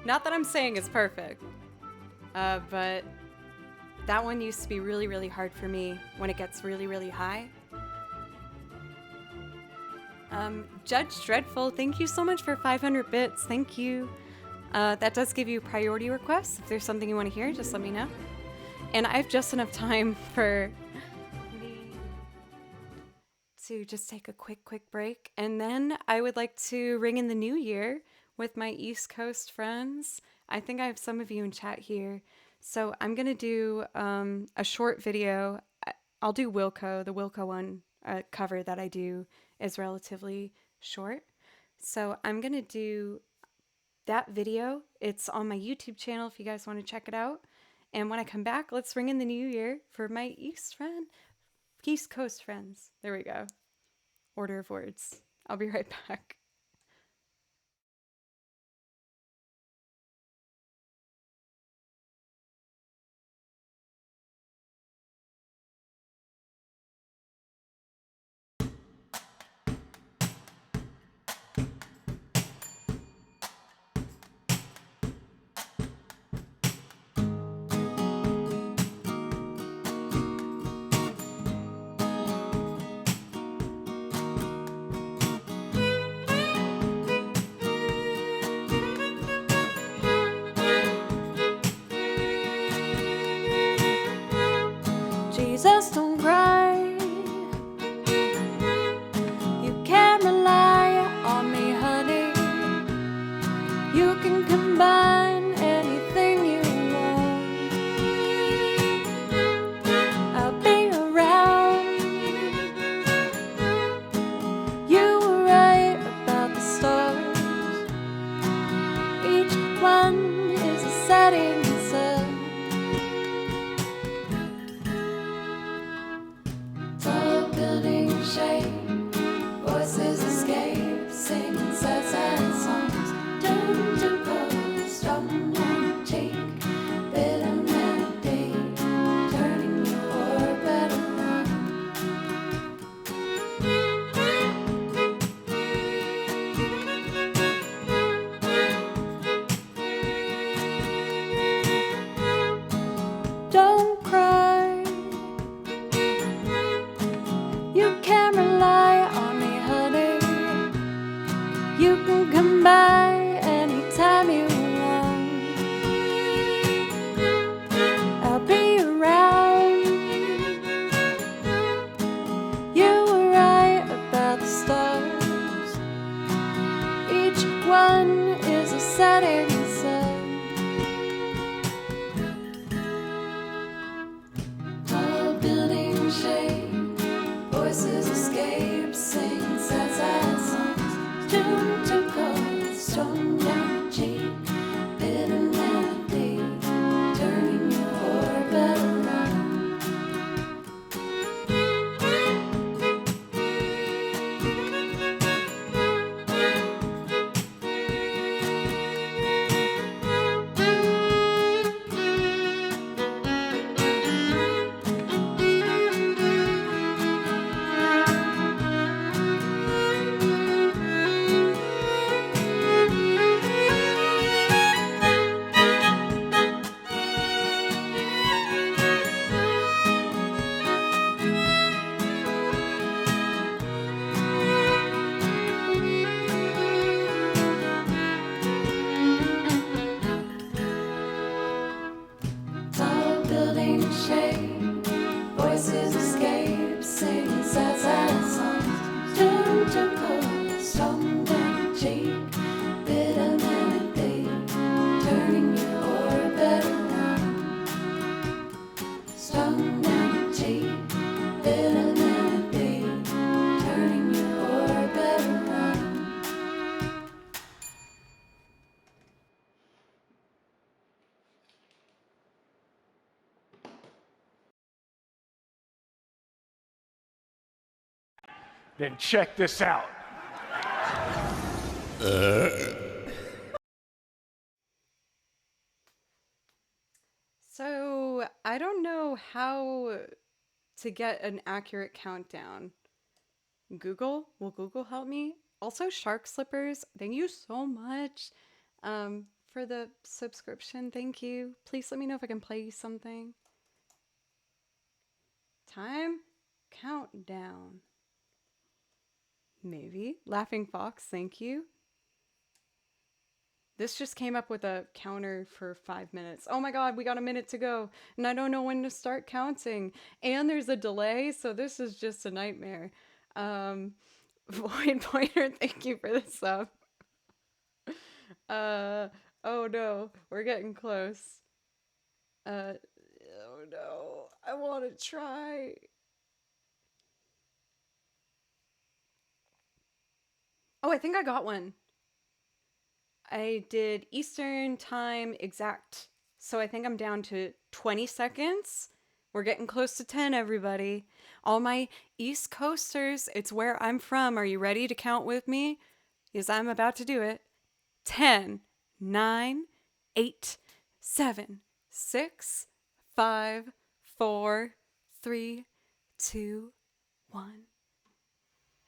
Not that I'm saying it's perfect, but that one used to be really, really hard for me when it gets really, really high. Judge Dreadful, thank you so much for 500 bits. Thank you. That does give you priority requests. If there's something you want to hear, just let me know. And I have just enough time for me to just take a quick break. And then I would like to ring in the new year with my East Coast friends. I think I have some of you in chat here. So I'm going to do a short video. I'll do Wilco. The Wilco one cover that I do is relatively short. So I'm going to do that video. It's on my YouTube channel if you guys want to check it out. And when I come back, let's ring in the new year for my East Coast friends. There we go. Order of words. I'll be right back. Jesus, don't cry. You can rely on me, honey. You can combine anything you want. I'll be around. You were right about the stars. Each one is a setting sun. Shade, voices escape, singing sad songs. Turn to cold, strum and cheek, bitter melody, turning your orbit around. Don't cry. You can rely on me, honey. You can come by anytime you want. I'll be around. You were right about the stars. Each one is a setting sun. Tall building shade, voices escape, sing sad songs. Tune to cold, strum down cheek, bitter melody, turning your orbit around. Tall building shade, voices escape, sing sad songs. Tune to cold, strum down cheek, bitter melody, turning your orbit around. Strum down cheek, bitter melody, turning your orbit around. Then check this out. So I don't know how to get an accurate countdown. Will Google help me? Also, Shark Slippers, thank you so much for the subscription. Thank you. Please let me know if I can play you something. Time countdown. Maybe. Laughing Fox, thank you. This just came up with a counter for 5 minutes. Oh my god, we got a minute to go. And I don't know when to start counting. And there's a delay, so this is just a nightmare. Void Pointer, thank you for the sub. Oh no, we're getting close. Oh no, I want to try. Oh, I think I got one. I did Eastern time exact. So I think I'm down to 20 seconds. We're getting close to 10, everybody. All my East Coasters, it's where I'm from. Are you ready to count with me? Because I'm about to do it. 10, 9, 8, 7, 6, 5, 4, 3, 2, 1.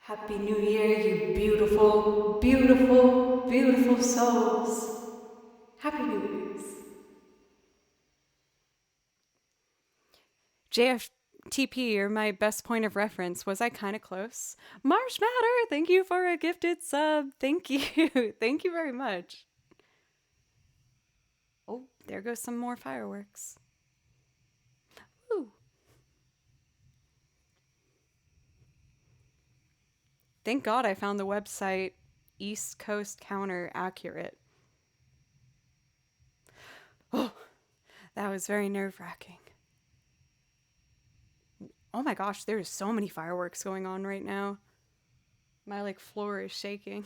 Happy New Year, you beautiful, beautiful, beautiful souls. Happy New Year's. JFTP, you're my best point of reference. Was I kind of close? Marsh Matter, thank you for a gifted sub. Thank you. Thank you very much. Oh, there goes some more fireworks. Woo. Thank God I found the website East Coast Counter accurate. Oh, that was very nerve-wracking. Oh my gosh, there's so many fireworks going on right now. My floor is shaking.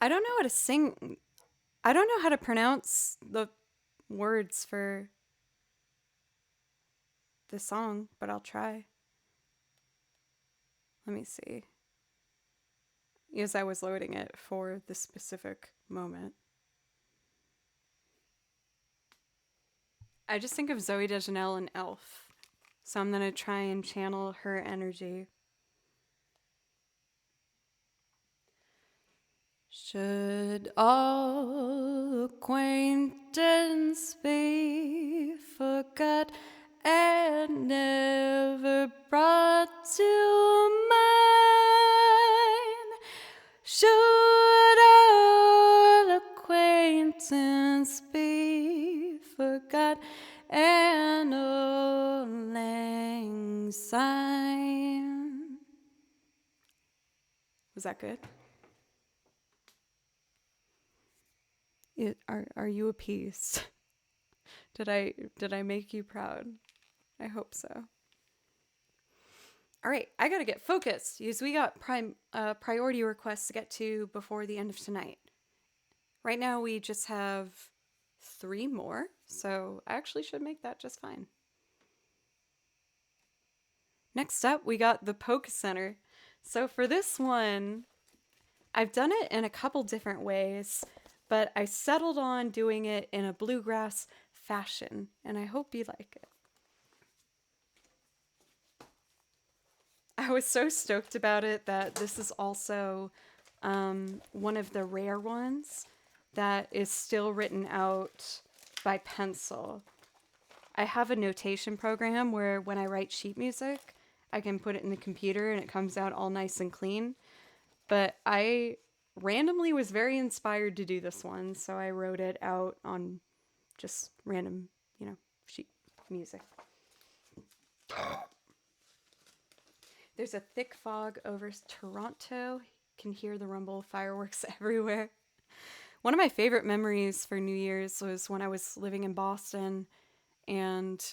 I don't know how to sing. I don't know how to pronounce the words for the song, but I'll try. Let me see. As I was loading it for this specific moment. I just think of Zooey Deschanel and Elf. So I'm going to try and channel her energy. Should all acquaintance be forgot and never brought to mind? Should all acquaintance be forgot and old lang syne? Was that good? Are you appeased? Did I make you proud? I hope so. All right, I gotta get focused because we got priority requests to get to before the end of tonight. Right now we just have 3 more, so I actually should make that just fine. Next up, we got the Polka Center. So for this one, I've done it in a couple different ways, but I settled on doing it in a bluegrass fashion, and I hope you like it. I was so stoked about it that this is also one of the rare ones that is still written out by pencil. I have a notation program where when I write sheet music, I can put it in the computer and it comes out all nice and clean. But I randomly was very inspired to do this one, so I wrote it out on just random, sheet music. There's a thick fog over Toronto. You can hear the rumble of fireworks everywhere. One of my favorite memories for New Year's was when I was living in Boston and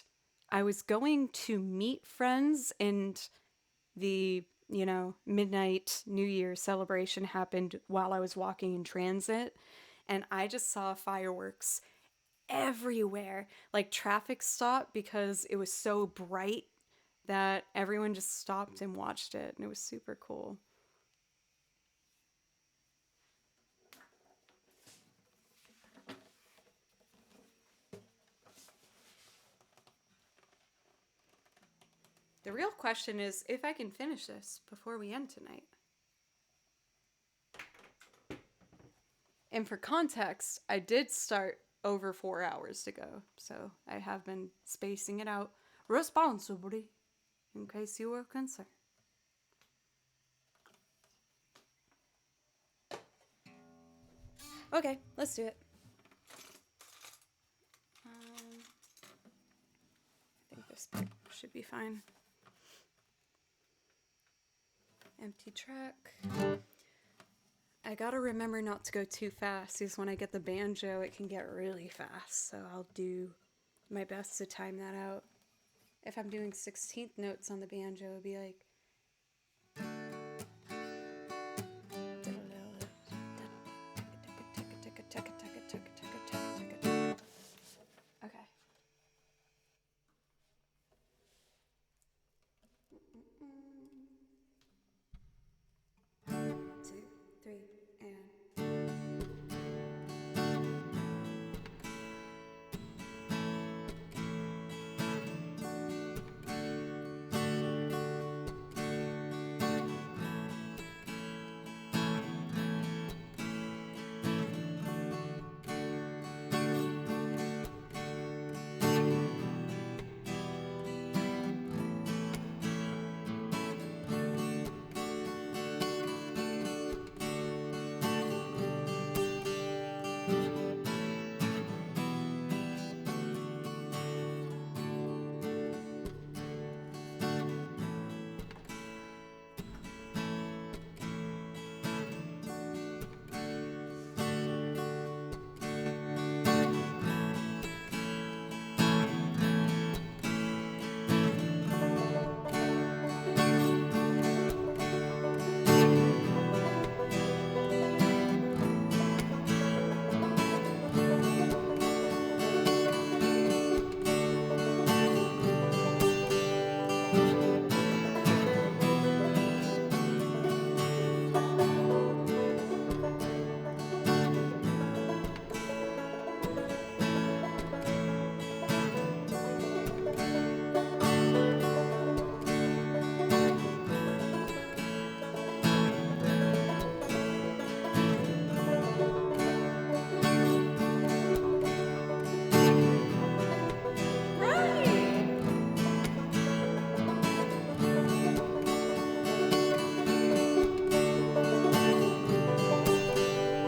I was going to meet friends and the midnight New Year celebration happened while I was walking in transit, and I just saw fireworks everywhere. Traffic stopped because it was so bright that everyone just stopped and watched it, and it was super cool. The real question is if I can finish this before we end tonight. And for context, I did start over 4 hours ago, so I have been spacing it out responsibly. in case you were concerned. Okay, let's do it. I think this bit should be fine. Empty track. I gotta remember not to go too fast, because when I get the banjo, it can get really fast. So I'll do my best to time that out. If I'm doing 16th notes on the banjo, it'll be like. Okay. 2, 3, and.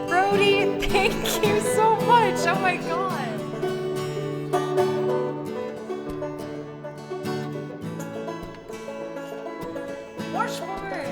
Brody, thank you so much. Oh my god. Washboard.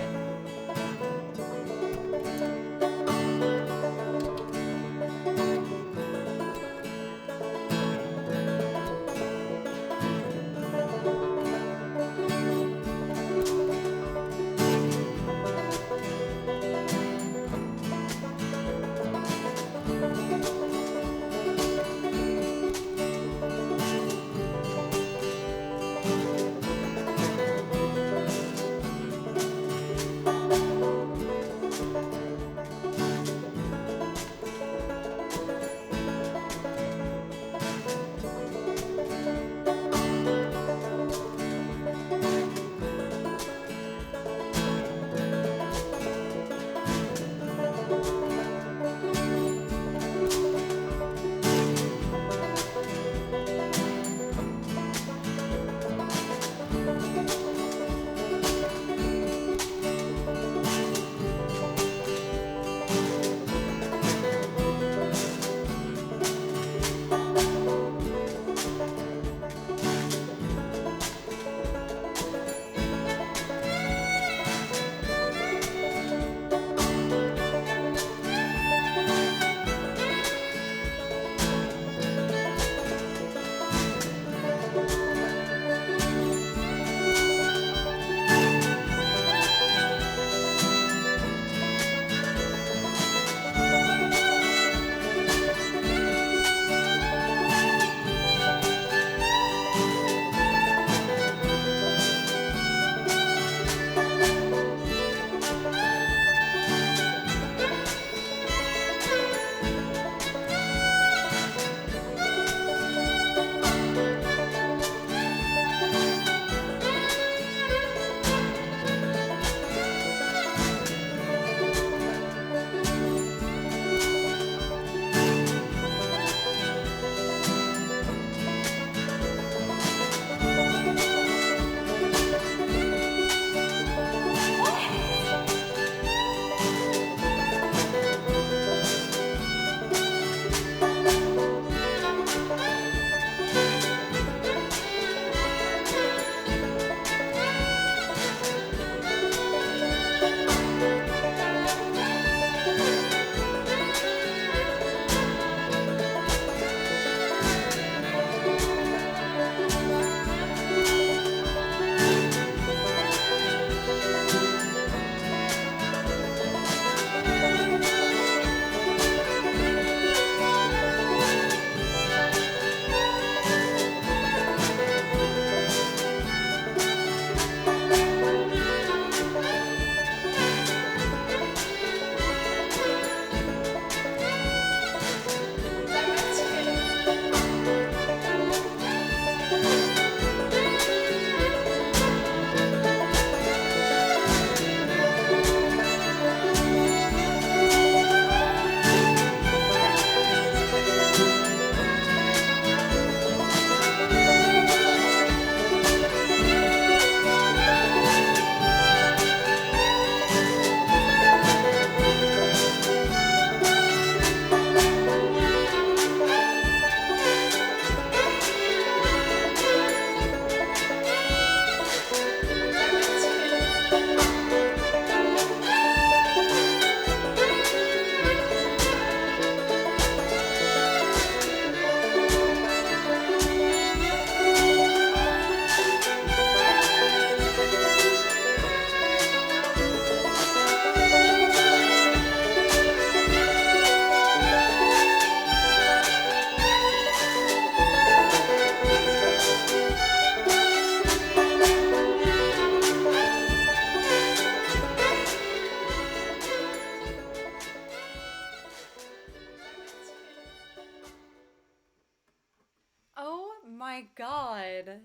my god.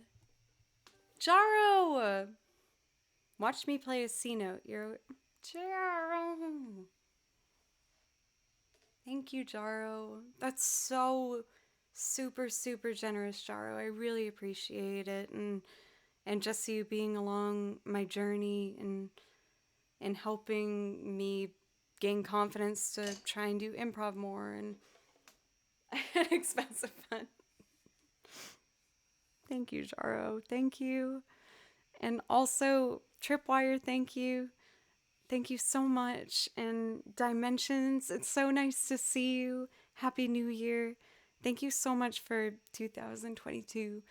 Jaro! Watch me play a C note. You're Jaro. Thank you, Jaro. That's so super, super generous, Jaro. I really appreciate it. And just you being along my journey and helping me gain confidence to try and do improv more and expensive fun. Thank you, Jaro. Thank you. And also, Tripwire, thank you. Thank you so much. And Dimensions, it's so nice to see you. Happy New Year. Thank you so much for 2022.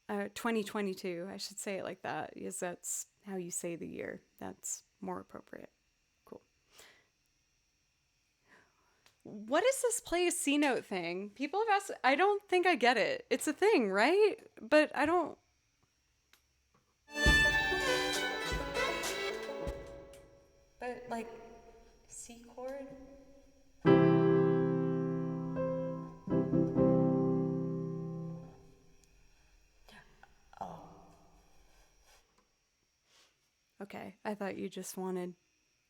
2022, I should say it like that, because that's how you say the year. That's more appropriate. Cool. What is this play a C note thing? People have asked, I don't think I get it. It's a thing, right? But I don't. But like, C chord? Oh. Okay, I thought you just wanted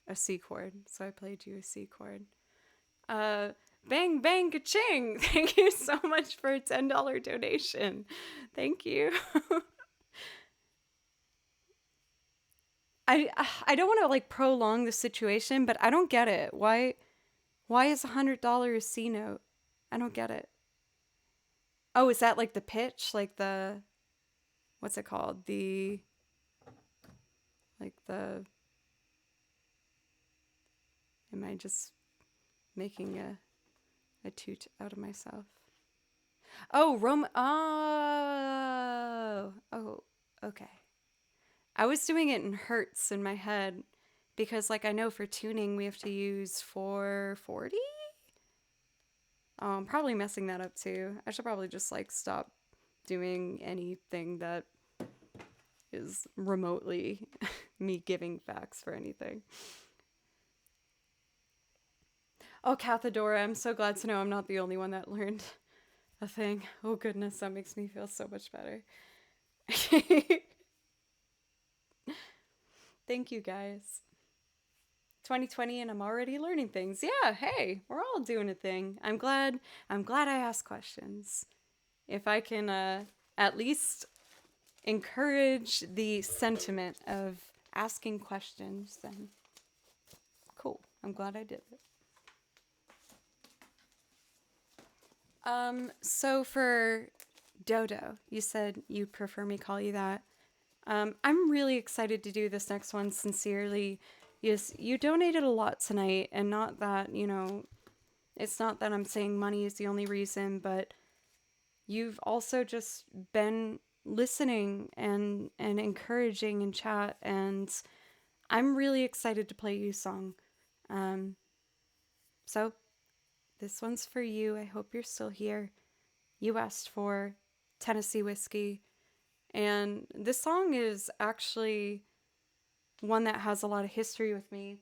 a C chord, so I played you a C chord. Bang bang ka-ching! Thank you so much for a $10 donation. Thank you. I don't want to like prolong the situation, but I don't get it. Why is $100 a C note? I don't get it. Oh, is that like the pitch? Like the, what's it called? Am I just making a toot out of myself? Oh, oh, okay. I was doing it in hertz in my head because, like, I know for tuning we have to use 440. Oh, I'm probably messing that up too. I should probably just like stop doing anything that is remotely me giving facts for anything. Oh, Cathedora, I'm so glad to know I'm not the only one that learned a thing. Oh goodness, that makes me feel so much better. Thank you guys. 2020 and I'm already learning things. Yeah, hey, we're all doing a thing. I'm glad I asked questions. If I can at least encourage the sentiment of asking questions, then cool. I'm glad I did it. So for Dodo, you said you prefer me call you that. I'm really excited to do this next one sincerely. Yes, you donated a lot tonight, and not that, you know, it's not that I'm saying money is the only reason, but you've also just been listening and encouraging in chat, and I'm really excited to play you a song. So this one's for you. I hope you're still here. You asked for Tennessee Whiskey. And this song is actually one that has a lot of history with me.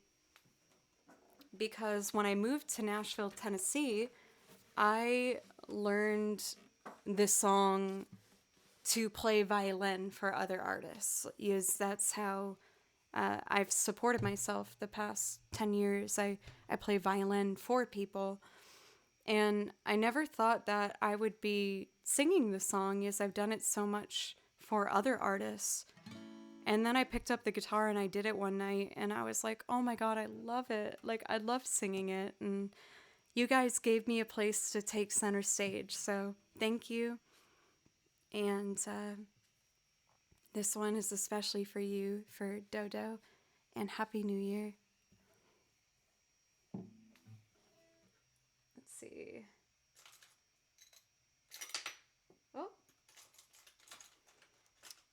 Because when I moved to Nashville, Tennessee, I learned this song to play violin for other artists. That's how I've supported myself the past 10 years. I play violin for people. And I never thought that I would be singing the song, as I've done it so much for other artists. And then I picked up the guitar and I did it one night and I was like, oh my God, I love it. Like, I love singing it. And you guys gave me a place to take center stage. So thank you. And this one is especially for you, for Dodo, and Happy New Year. Let's see. Oh.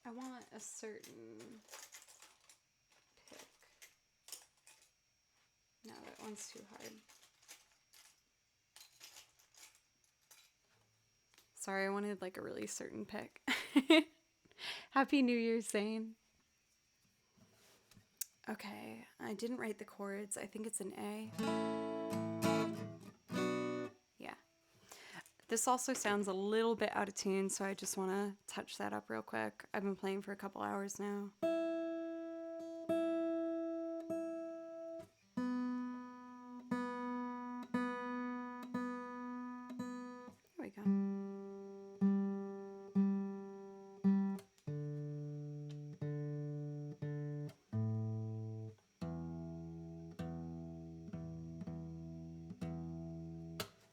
I want a certain pick. No, that one's too hard. Sorry, I wanted like a really certain pick. Happy New Year, Zane. Okay, I didn't write the chords. I think it's an A. Yeah. This also sounds a little bit out of tune, so I just want to touch that up real quick. I've been playing for a couple hours now. Here we go.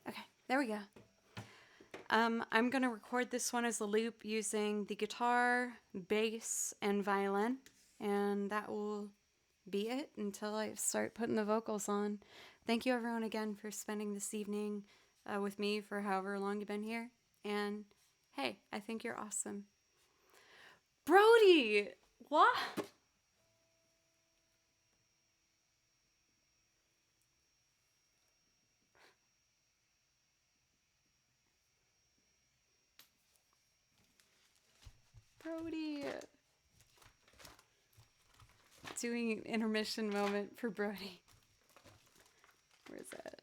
Okay, there we go. I'm going to record this one as a loop using the guitar, bass, and violin, and that will be it until I start putting the vocals on. Thank you everyone again for spending this evening with me for however long you've been here, and hey, I think you're awesome. Brody! What? Brody. Doing an intermission moment for Brody. Where's that?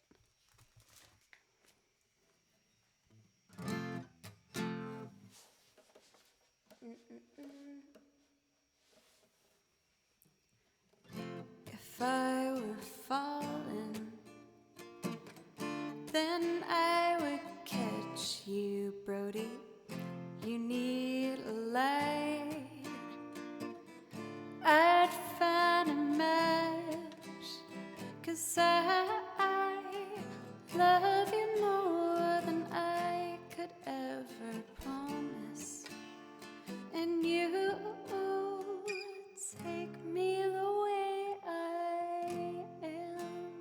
If I were falling, then I would catch you, Brody. You need a light. I'd find a match, 'cause I love you more than I could ever promise. And you take me the way I am.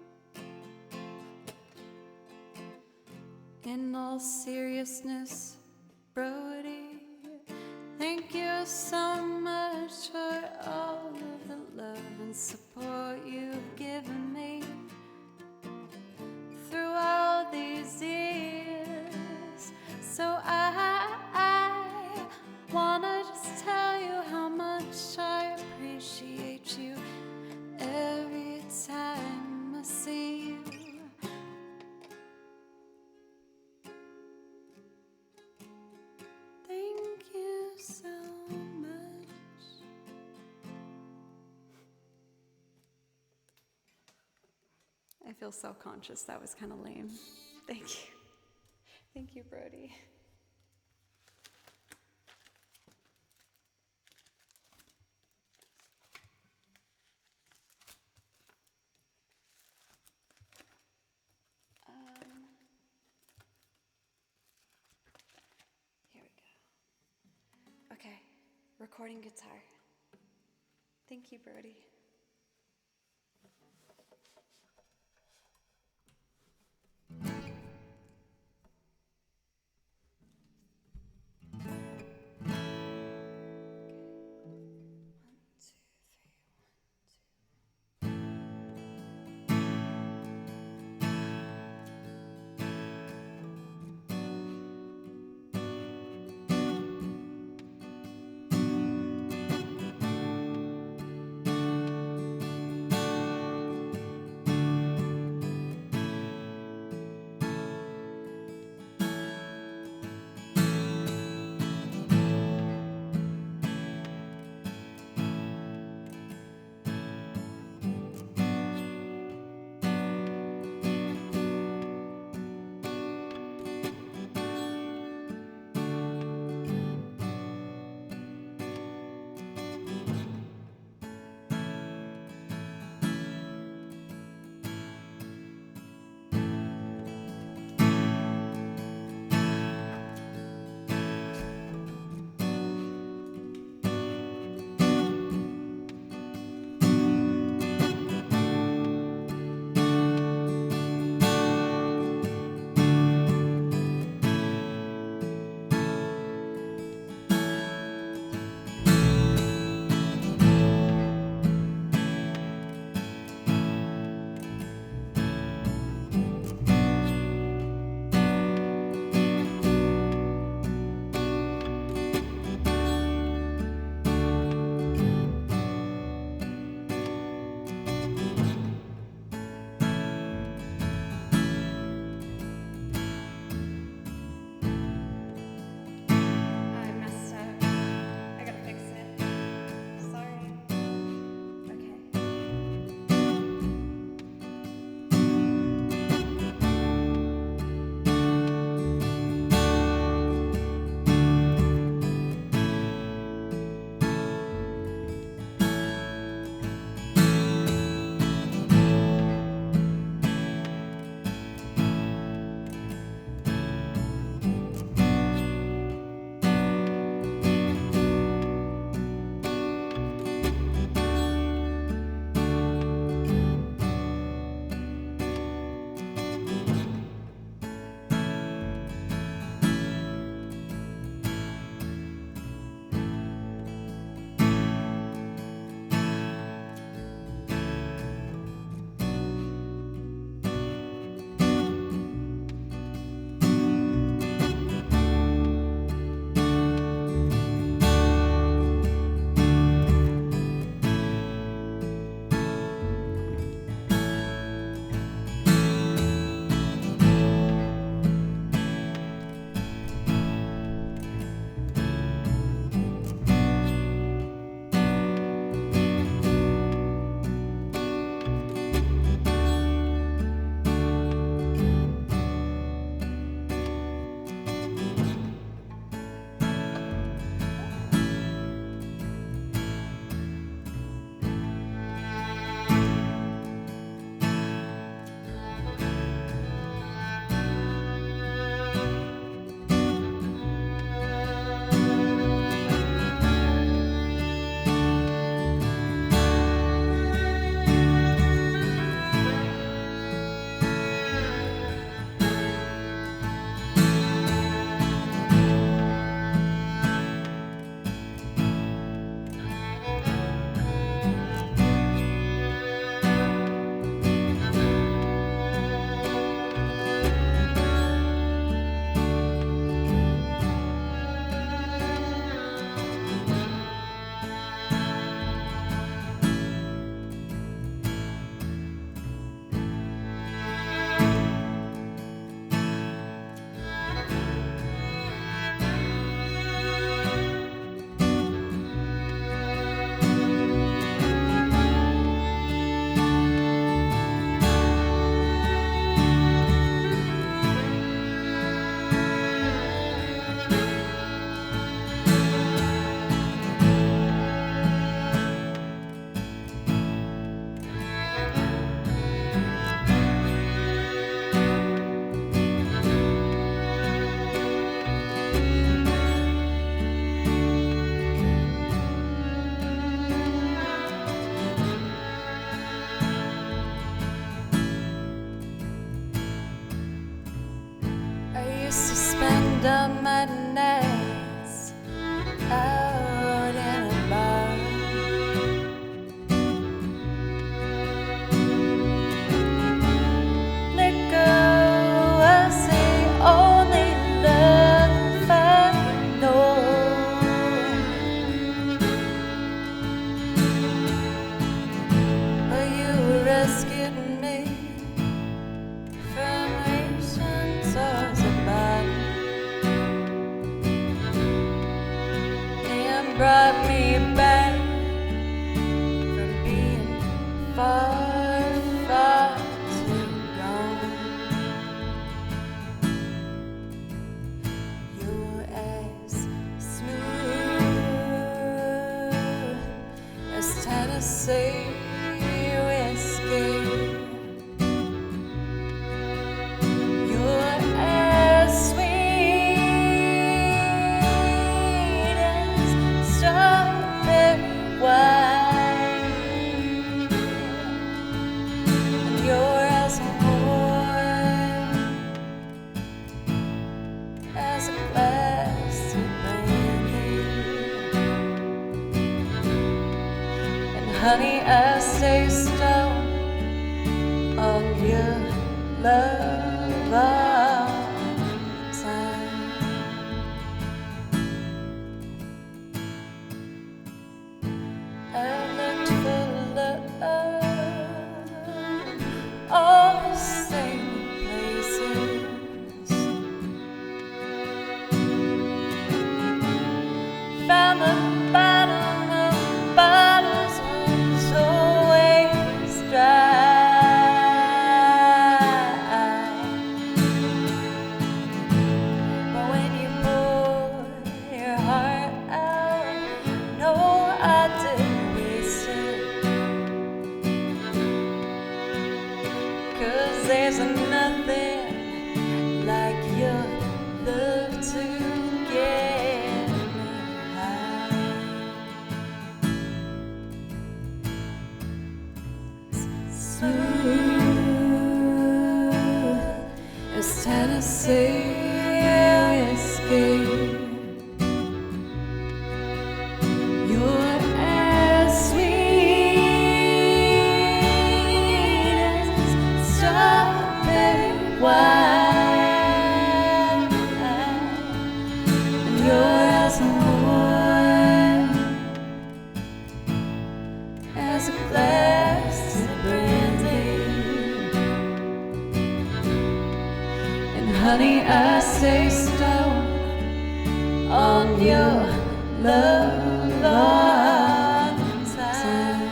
In all seriousness, Brody, thank you so much for all of the love and support you've given me through all these years. So I wanna just tell you how much I appreciate you every time I see you. Thank you so much. I feel self-conscious. That was kind of lame. Thank you. Thank you, Brody. Here we go. Okay, recording guitar. Thank you, Brody. spend all my nights out in a bar. Liquor was the only love I know. But you rescued me from reaching towards the bottom and brought me back from being far, far too gone. You're as smooth as Tennessee whiskey. You're as sweet as strawberry wine, and you're as warm as a plastic brandy. And honey, I stay stoned on your love all the time. I looked for love all the same places. Found the bottom of bottles was always dry. But when you poured your heart out, no, I didn't waste it. 'Cause there's nothing like your love to get me high. Smooth as Tennessee whiskey. You're as sweet as strawberry wine, and you're as warm as a glass of brandy. And honey, I stay stoned on your love all the time.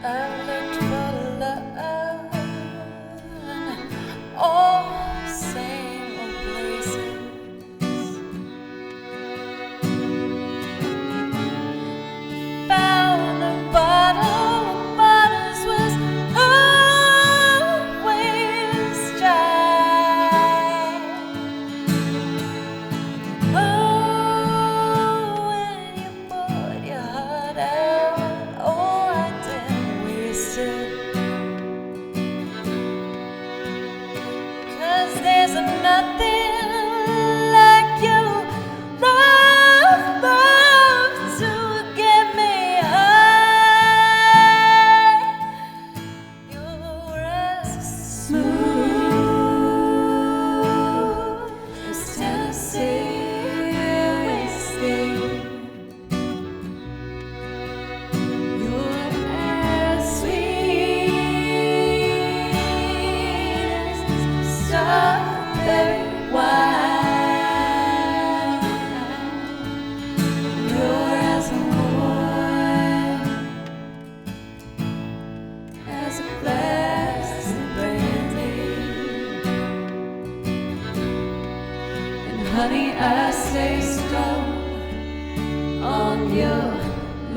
I looked for love in all the same old places. Found the bottle of bottles was always dry. Oh, when you poured your heart out, oh, I didn't waste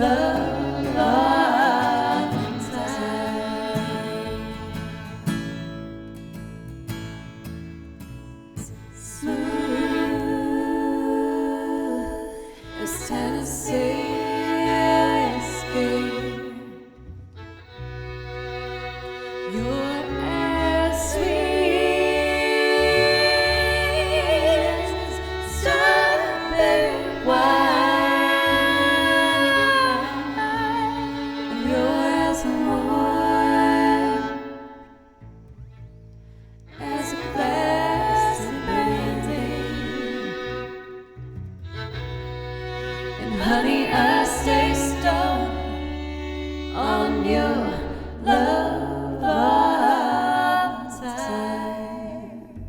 love all the time. Smooth as Tennessee whiskey. You're as sweet as strawberry wine, and you're as warm as a plastic band-aid. And honey, I stay stoned on your love all the time.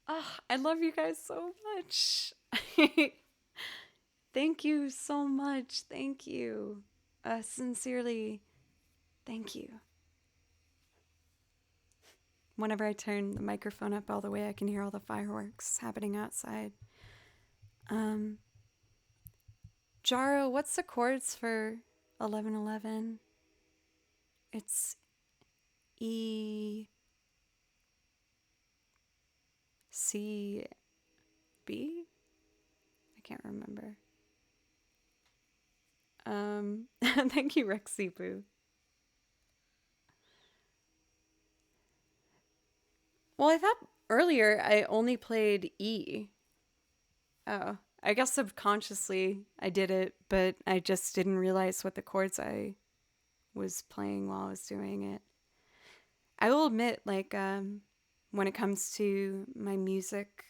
Ah, I love you guys so much. Thank you so much. Thank you. Sincerely, thank you. Whenever I turn the microphone up all the way, I can hear all the fireworks happening outside. Jaro, what's the chords for 1111? It's E, C, B? I can't remember. Thank you, Rexy Boo. Well, I thought earlier I only played E. Oh, I guess subconsciously I did it, but I just didn't realize what the chords I was playing while I was doing it. I will admit, like, when it comes to my music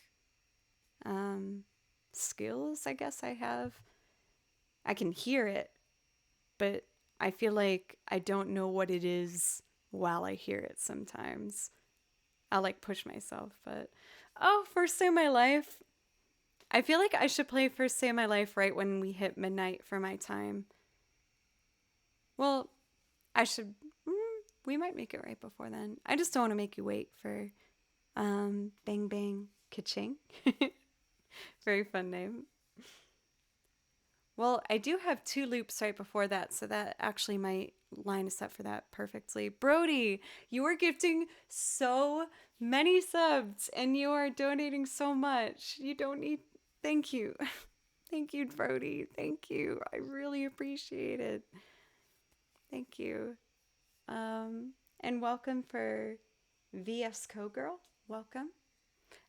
skills, I guess I can hear it, but I feel like I don't know what it is while I hear it sometimes. I'll like push myself, but First Day of My Life. I feel like I should play First Day of My Life right when we hit midnight for my time. Well, I should, we might make it right before then. I just don't want to make you wait for Bang Bang Ka-Ching. Very fun name. Well, I do have 2 loops right before that, so that actually might line us up for that perfectly. Brody, you are gifting so many subs, and you are donating so much. You don't need... Thank you. Thank you, Brody. Thank you. I really appreciate it. Thank you. And welcome for VS Co-Girl. Welcome.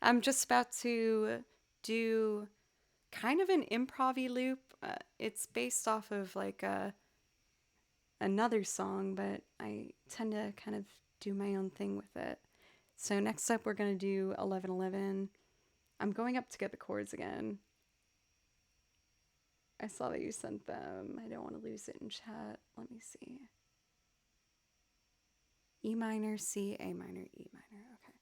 I'm just about to do kind of an improv-y loop. It's based off of like another song, but I tend to kind of do my own thing with it. So next up, we're going to do 1111. I'm going up to get the chords again. I saw that you sent them. I don't want to lose it in chat. Let me see. E minor, C, A minor, E minor. Okay.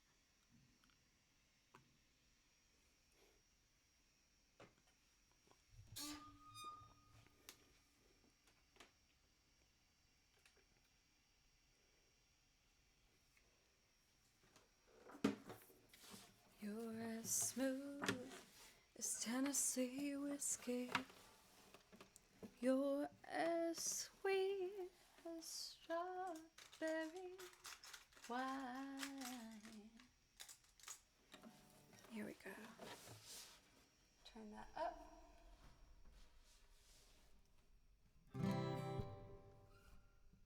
You're as smooth as Tennessee whiskey. You're as sweet as strawberry wine. Here we go. Turn that up.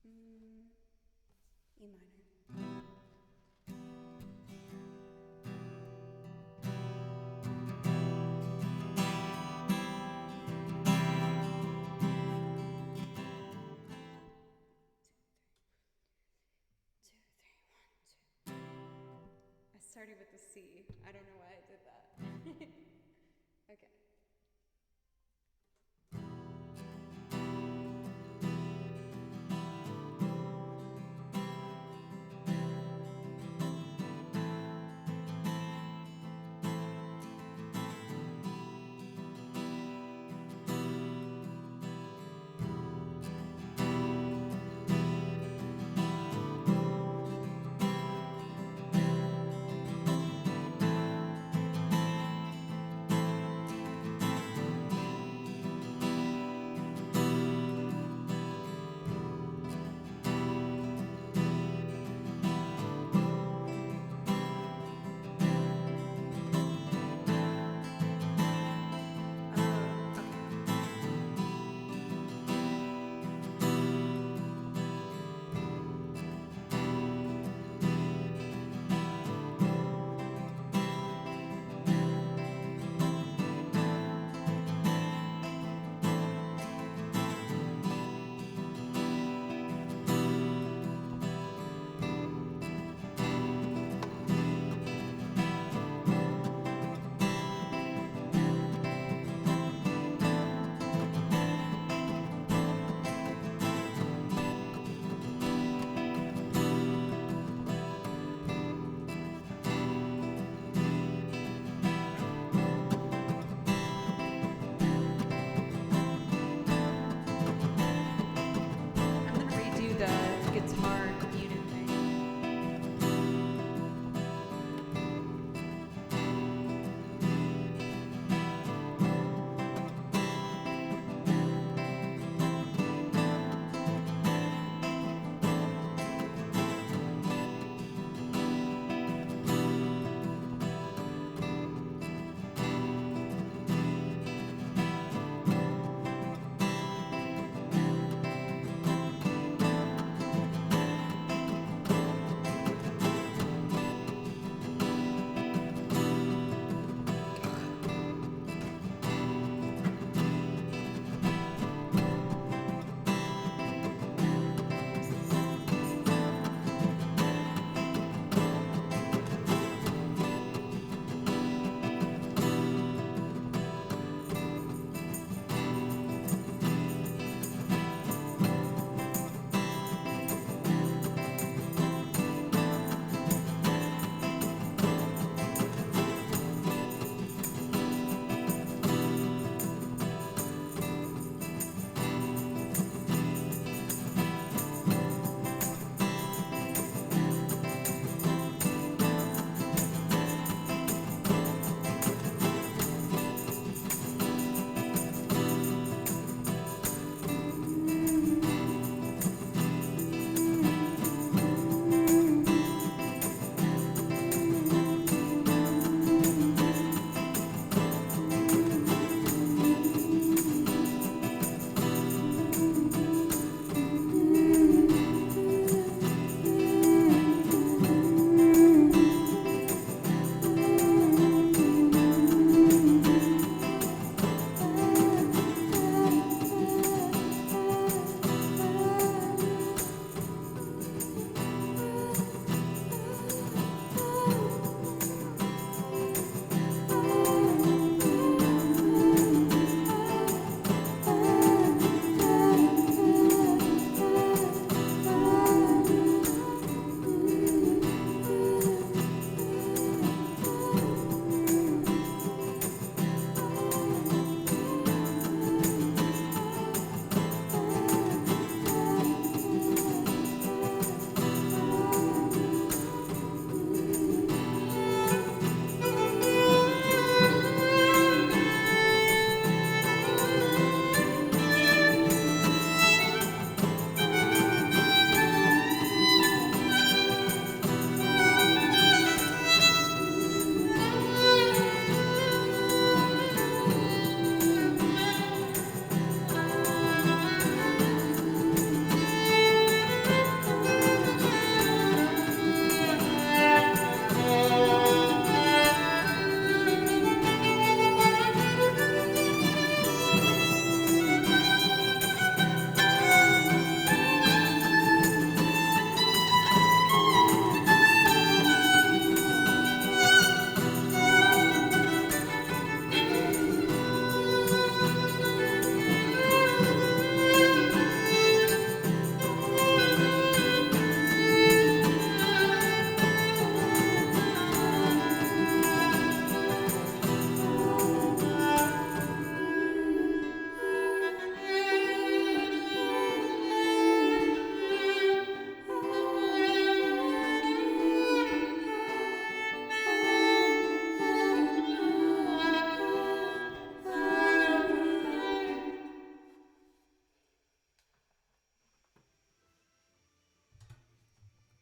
E minor. I started with the C. I don't know why I did that. Okay.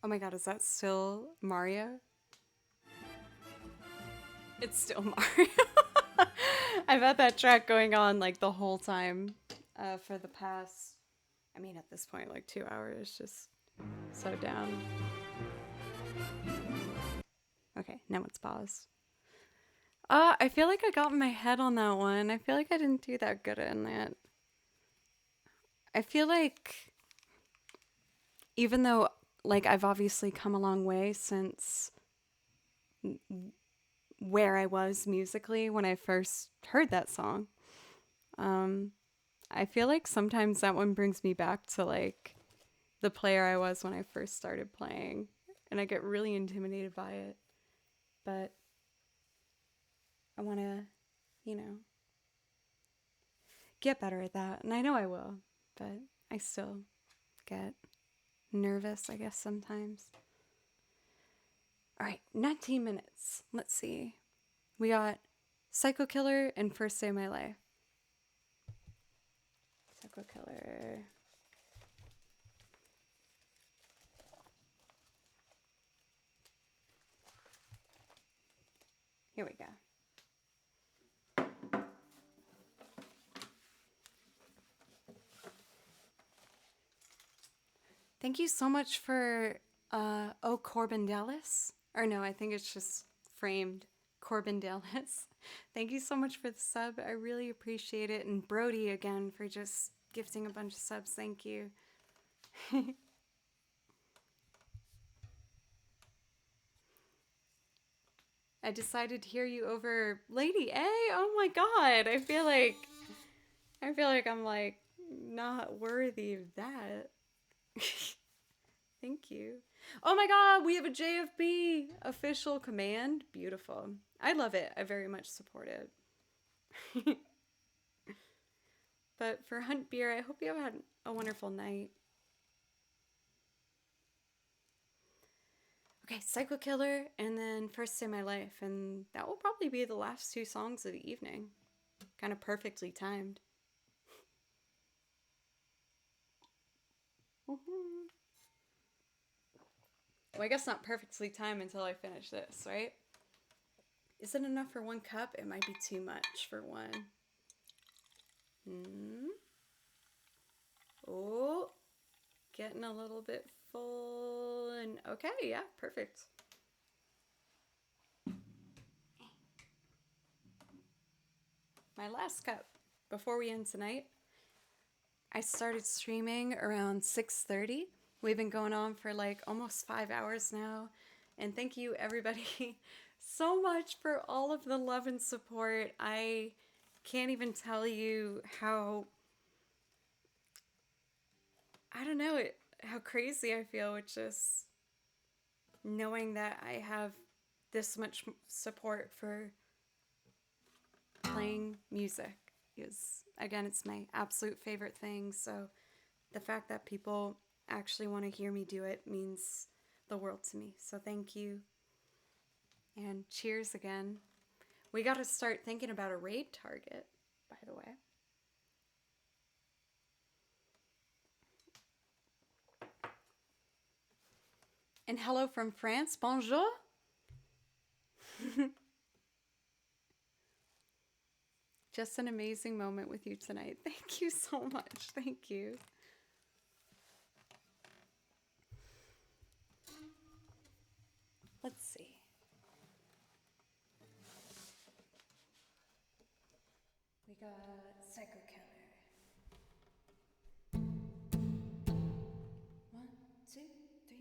Oh my god, is that still Mario? It's still Mario. I've had that track going on like the whole time for the past, I mean, at this point, like 2 hours, just so down. Okay, now it's paused. I feel like I got my head on that one. I feel like I didn't do that good in it. I feel like even though like I've obviously come a long way since where I was musically when I first heard that song. I feel like sometimes that one brings me back to like the player I was when I first started playing, and I get really intimidated by it. But I want to, you know, get better at that, and I know I will, but I still get nervous, I guess, sometimes. All right, 19 minutes. Let's see. We got Psycho Killer and First Day of My Life. Psycho Killer. Here we go. Thank you so much for Corbin Dallas. Or no, I think it's just framed Corbin Dallas. Thank you so much for the sub. I really appreciate it. And Brody again for just gifting a bunch of subs. Thank you. I decided to hear you over Lady A. Oh my god. I feel like I'm like not worthy of that. Thank you. Oh my god, we have a JFB official command. Beautiful. I love it. I very much support it. But for Hunt Beer, I hope you have had a wonderful night. Okay, Psycho Killer and then First Day of My Life. And that will probably be the last 2 songs of the evening. Kind of perfectly timed. Well, I guess not perfectly timed until I finish this, right? Is it enough for 1 cup? It might be too much for 1. Oh, getting a little bit full. And okay, yeah, perfect. My last cup before we end tonight. I started streaming around 6:30. We've been going on for like almost 5 hours now. And thank you everybody so much for all of the love and support. I can't even tell you how, I don't know, how crazy I feel with just knowing that I have this much support for playing music. Again, it's my absolute favorite thing. So the fact that people actually want to hear me do it means the world to me. So thank you. And cheers again. We got to start thinking about a raid target, by the way. And hello from France. Bonjour. Just an amazing moment with you tonight. Thank you so much. Thank you. Let's see. We got Psycho Killer. 1, 2, 3.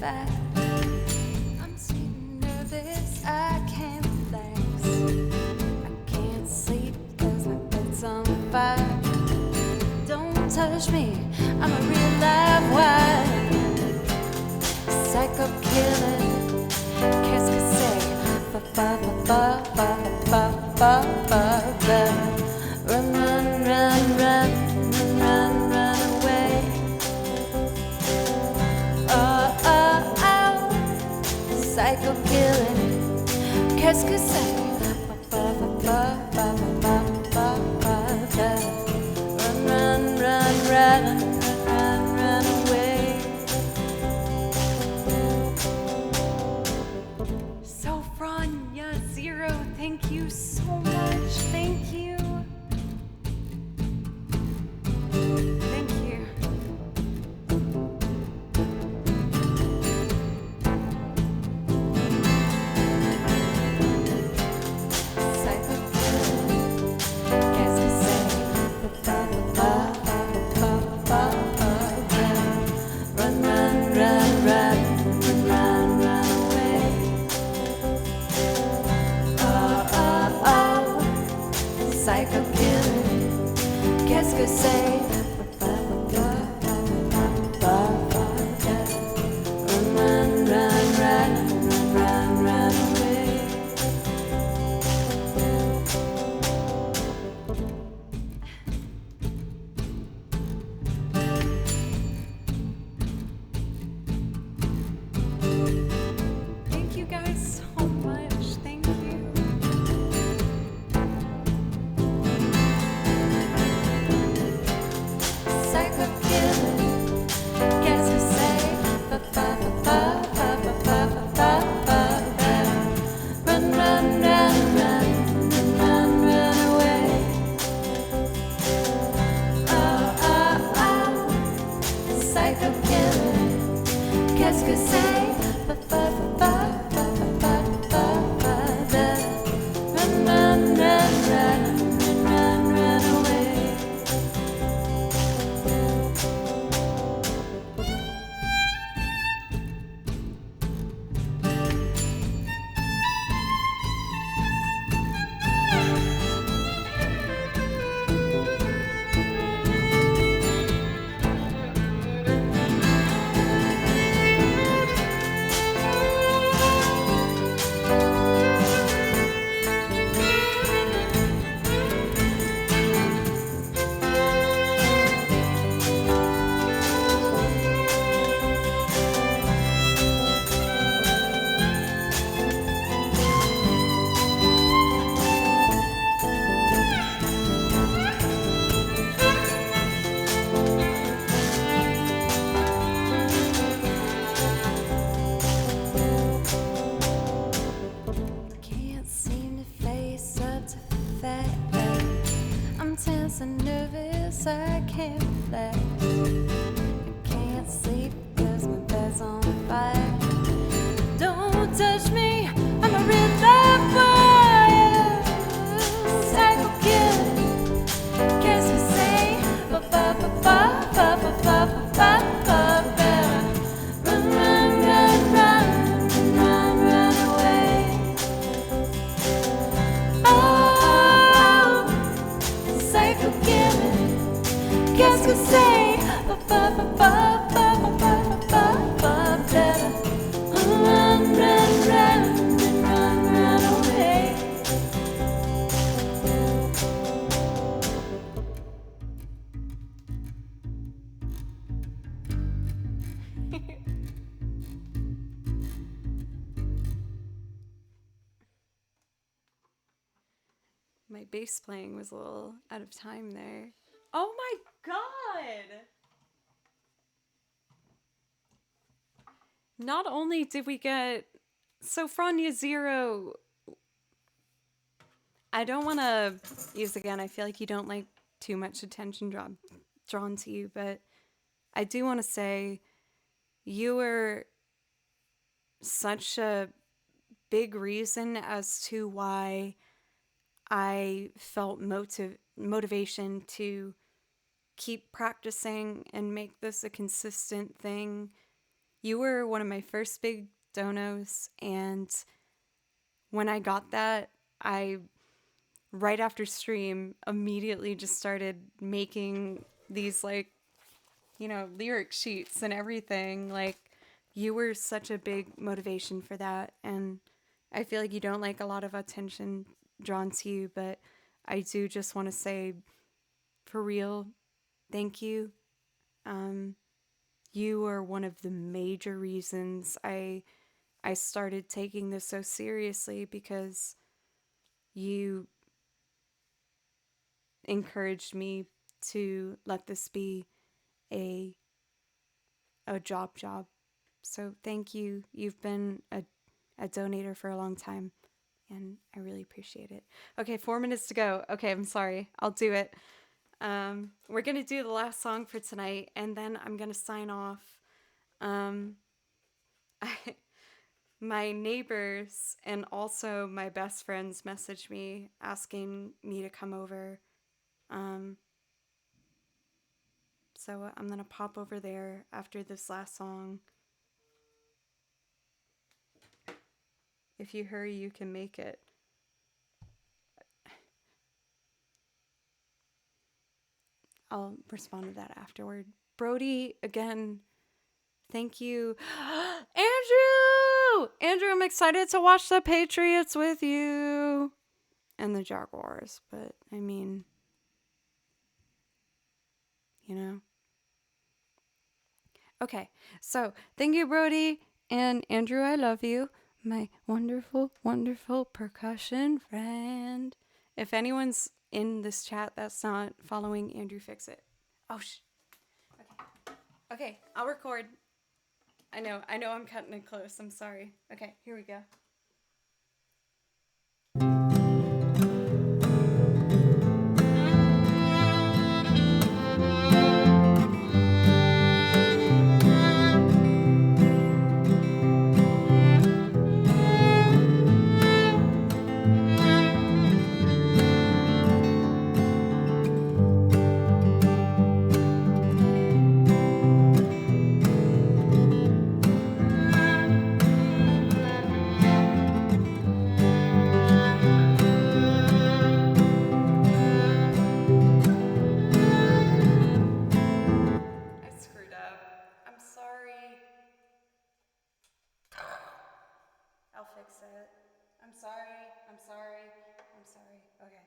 fat. I'm too nervous, I can't relax. I can't sleep cause my bed's on fire. Don't touch me, I'm a real live wire. Psycho killer, qu'est-ce que c'est? Run, run, run, run, run, run away. Oh, oh, oh. Psycho killer, qu'est-ce que c'est? Run, run, run, run, run, run away. Sophronia Zero, thank you so much. Thank you. Thank you. Psycho killer, qu'est-ce que c'est? Run, run, run, run, run, run away. Oh, oh, oh. Psycho killer, qu'est-ce que c'est? Run, run, run, run, run away. Thank you guys so much. Thank you. Psycho killer, qu'est-ce que c'est? Run, run, run, run, run, run away. Oh, oh, oh. Psycho killer, qu'est-ce que c'est? Run, run, run, run, run, run away. Can't seem to face up to that. I'm tense and nervous, I can't relax. I can't sleep cause my bed's on fire. Don't touch me, I'm a real live wire. Psycho killer, qu'est-ce que c'est? Run, run, run, run, run, run away. Oh, psycho killer, qu'est-ce que c'est? Run, run, run, run, run away. My bass playing was a little out of time there. Oh my god! Not only did we get Sophronia Zero. I don't want to use again. I feel like you don't like too much attention drawn to you, but I do want to say you were such a big reason as to why I felt motivation to keep practicing and make this a consistent thing You were one of my first big donos, and when I got that, I right after stream immediately just started making these like, lyric sheets and everything. Like, you were such a big motivation for that, and I feel like you don't like a lot of attention drawn to you, but I do just want to say, for real, thank you. You are one of the major reasons I started taking this so seriously, because you encouraged me to let this be a job. So thank you. You've been a donator for a long time, and I really appreciate it. Okay, 4 minutes to go. Okay, I'm sorry. I'll do it. We're going to do the last song for tonight, and then I'm going to sign off. My neighbors and also my best friends messaged me asking me to come over. So I'm going to pop over there after this last song. If you hurry, you can make it. I'll respond to that afterward. Brody, again, thank you. Andrew, I'm excited to watch the Patriots with you. And the Jaguars, but I mean, Okay, so thank you, Brody. And Andrew, I love you. My wonderful, wonderful percussion friend. If anyone's in this chat that's not following Andrew Fix It. Oh, Okay, I'll record. I know I'm cutting it close. I'm sorry. Okay, here we go. I'm sorry. Okay.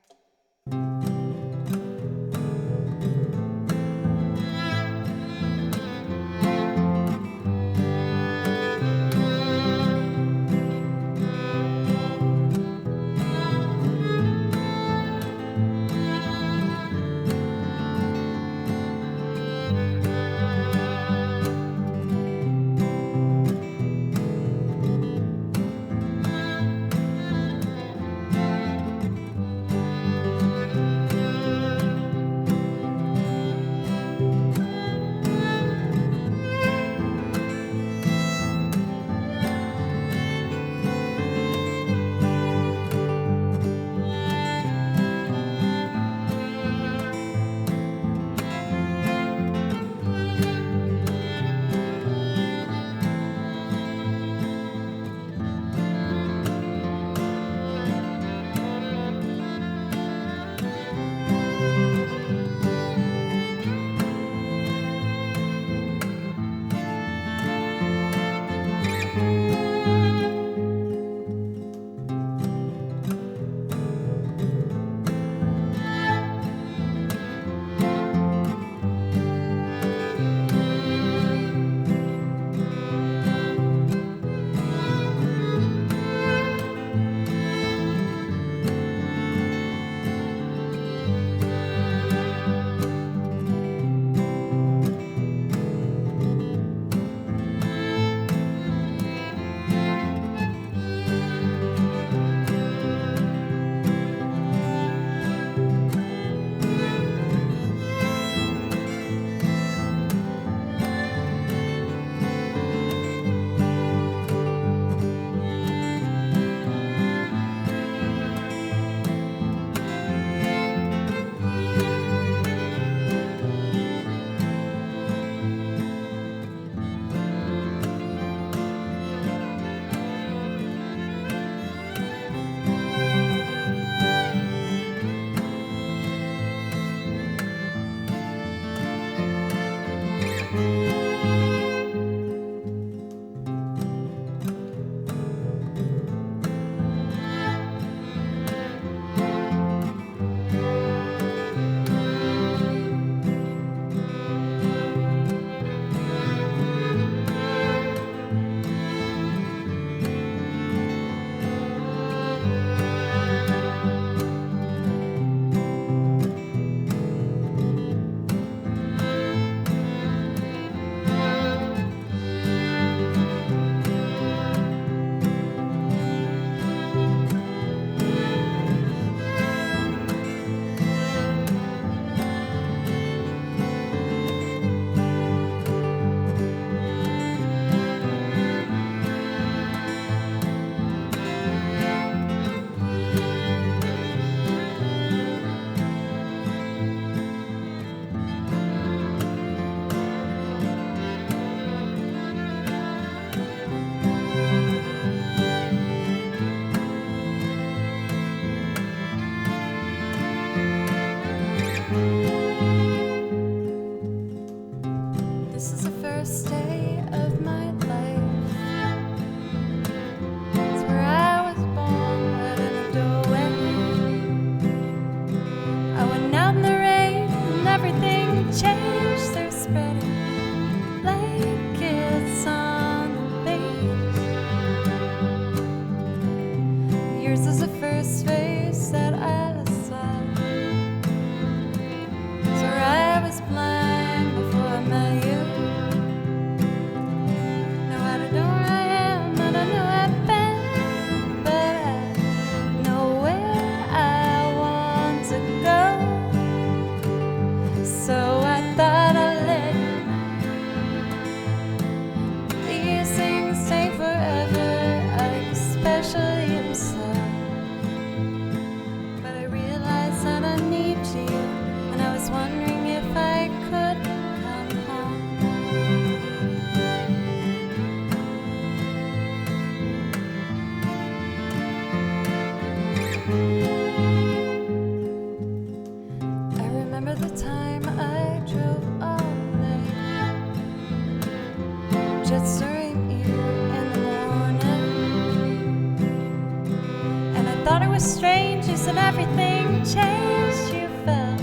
was strange, you said everything changed. You felt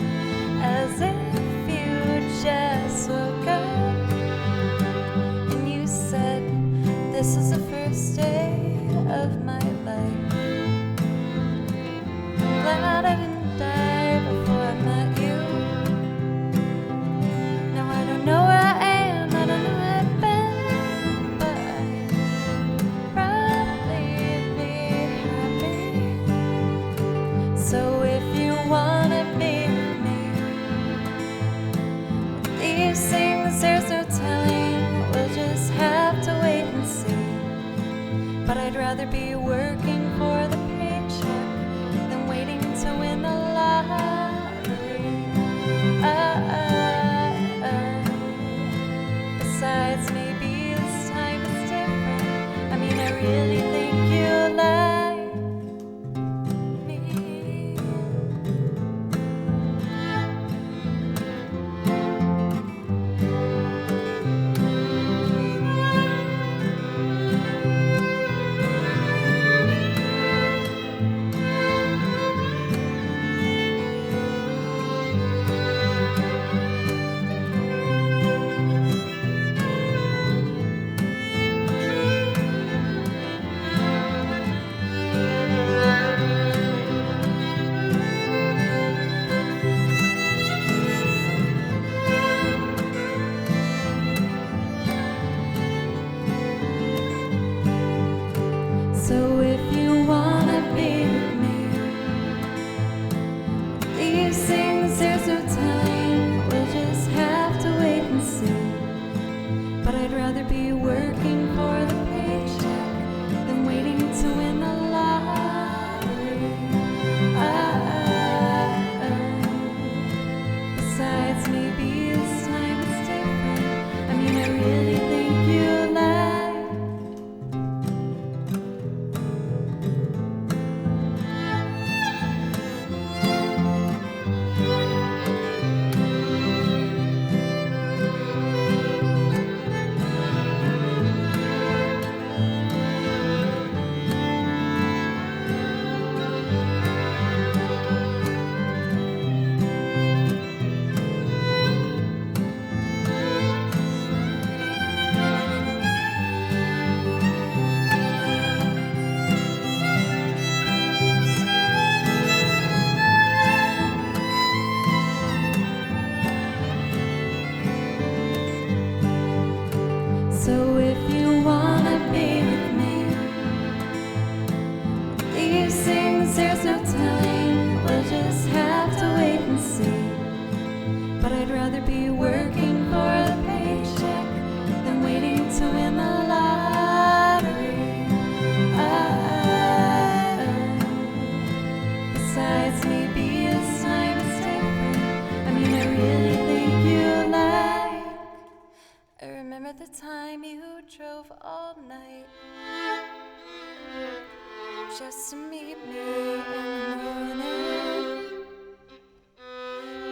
as if you just woke up. And you said, this is the first day of my life. I'm glad I didn't die before I met you. Now I don't know where I am, I don't know where I've been, but I'd probably be happy. So if you wanna be with me, with these things there's no telling, we'll just have to wait and see. But I'd rather be working for the paycheck than waiting to win the lottery. Besides, maybe this time it's different. I mean, I really think you like me. So if you wanna be with me, these things there's no telling, we'll just have to wait and see. But I'd rather be working for the paycheck than waiting to win the lottery. Besides, maybe this time it's different. I mean, I really think you like. So if you wanna be with me, these things there's no telling, we'll just have to wait and see. But I'd rather be working for the paycheck than waiting to win the lottery. Besides, maybe this time it's different. I mean, I really think you like. I remember the time you drove all night just to meet me in the morning.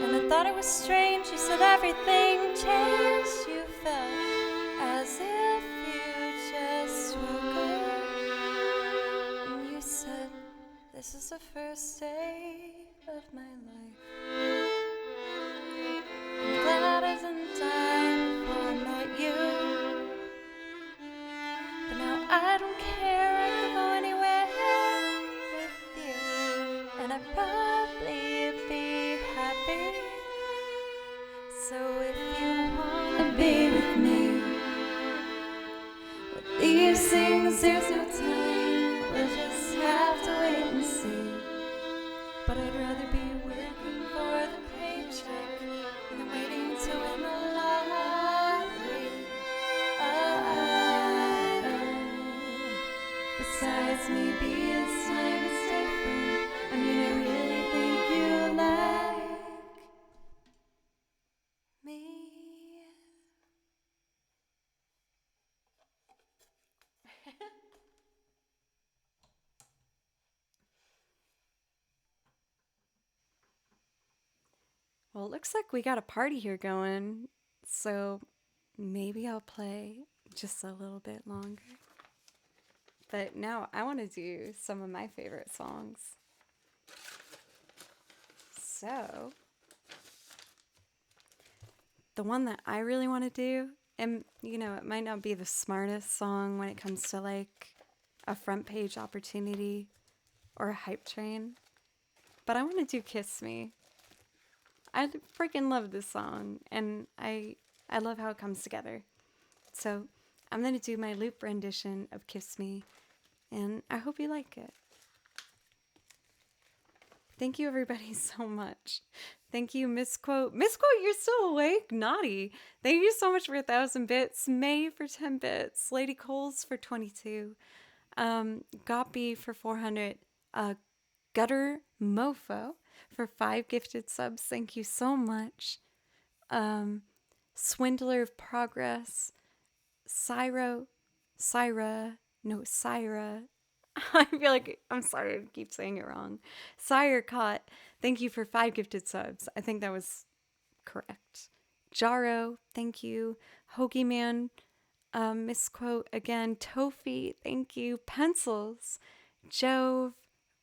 And I thought it was strange, you said everything changed. You felt as if you just woke up. And you said, this is the first day of my life. I'm glad I didn't die before I met you. But now I don't care, I could go anywhere with you. And I'd probably be happy. So if you wanna be with me, with these things there's no time, we'll just have to wait and see. But I'd rather be working for the paycheck than waiting to win the lottery. Besides, maybe this time it's different. I mean, I really think you like me. Well, it looks like we got a party here going, so maybe I'll play just a little bit longer. But now I want to do some of my favorite songs. So, the one that I really want to do, and you know, it might not be the smartest song when it comes to like a front page opportunity or a hype train, but I want to do Kiss Me. I freaking love this song, and I love how it comes together. So I'm going to do my loop rendition of Kiss Me, and I hope you like it. Thank you, everybody, so much. Thank you, Misquote. Misquote, you're still awake? Naughty. Thank you so much for 1,000 bits. May for 10 bits. Lady Coles for 22. Goppy for 400. Gutter Mofo for 5 gifted subs. Thank you so much. Swindler of Progress. Syra. I feel like, I'm sorry, I keep saying it wrong. Sire Caught, thank you for 5 gifted subs. I think that was correct. Jaro, thank you. Hoagie Man, misquote again. Tofi, thank you. Pencils, Jove,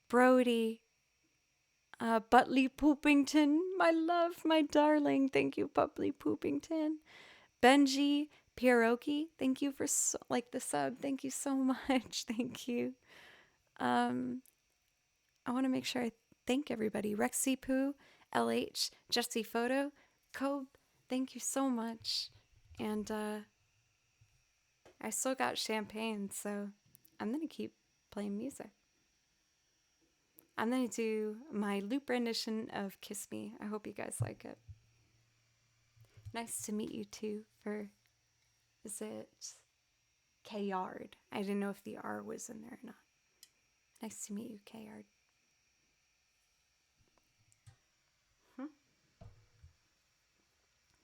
Brody, Butley Poopington, my love, my darling. Thank you, Butley Poopington. Benji, Pierogi, thank you for the sub. Thank you so much. Thank you. I want to make sure I thank everybody. Rexy Poo, LH, Jesse Photo, Kobe, thank you so much. And I still got champagne, so I'm going to keep playing music. I'm going to do my loop rendition of Kiss Me. I hope you guys like it. Nice to meet you too is it K-Yard? I didn't know if the R was in there or not. Nice to meet you, K-Yard.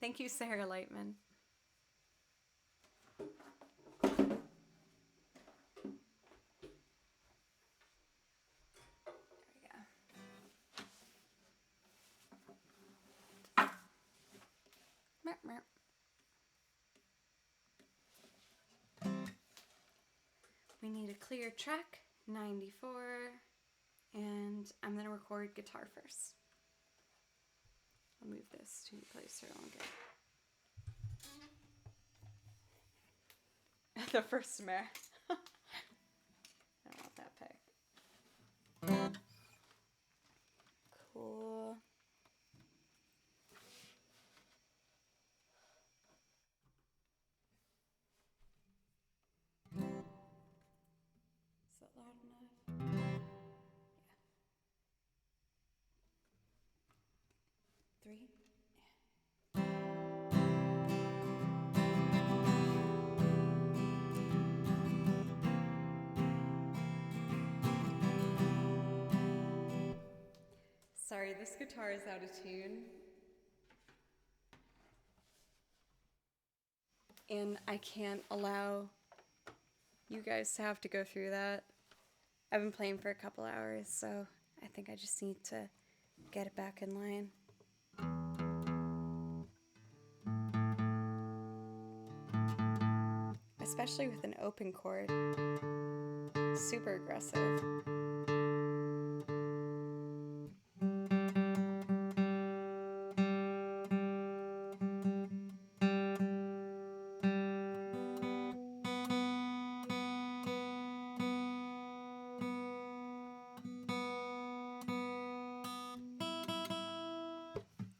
Thank you, Sarah Lightman. There we go. We need a clear track, 94, and I'm going to record guitar first. I'll move this to a place where I don't get the first mare. I don't want that pick. Cool. Is that loud enough? Yeah. 3. Sorry, this guitar is out of tune. And I can't allow you guys to have to go through that. I've been playing for a couple hours, so I think I just need to get it back in line. Especially with an open chord. Super aggressive.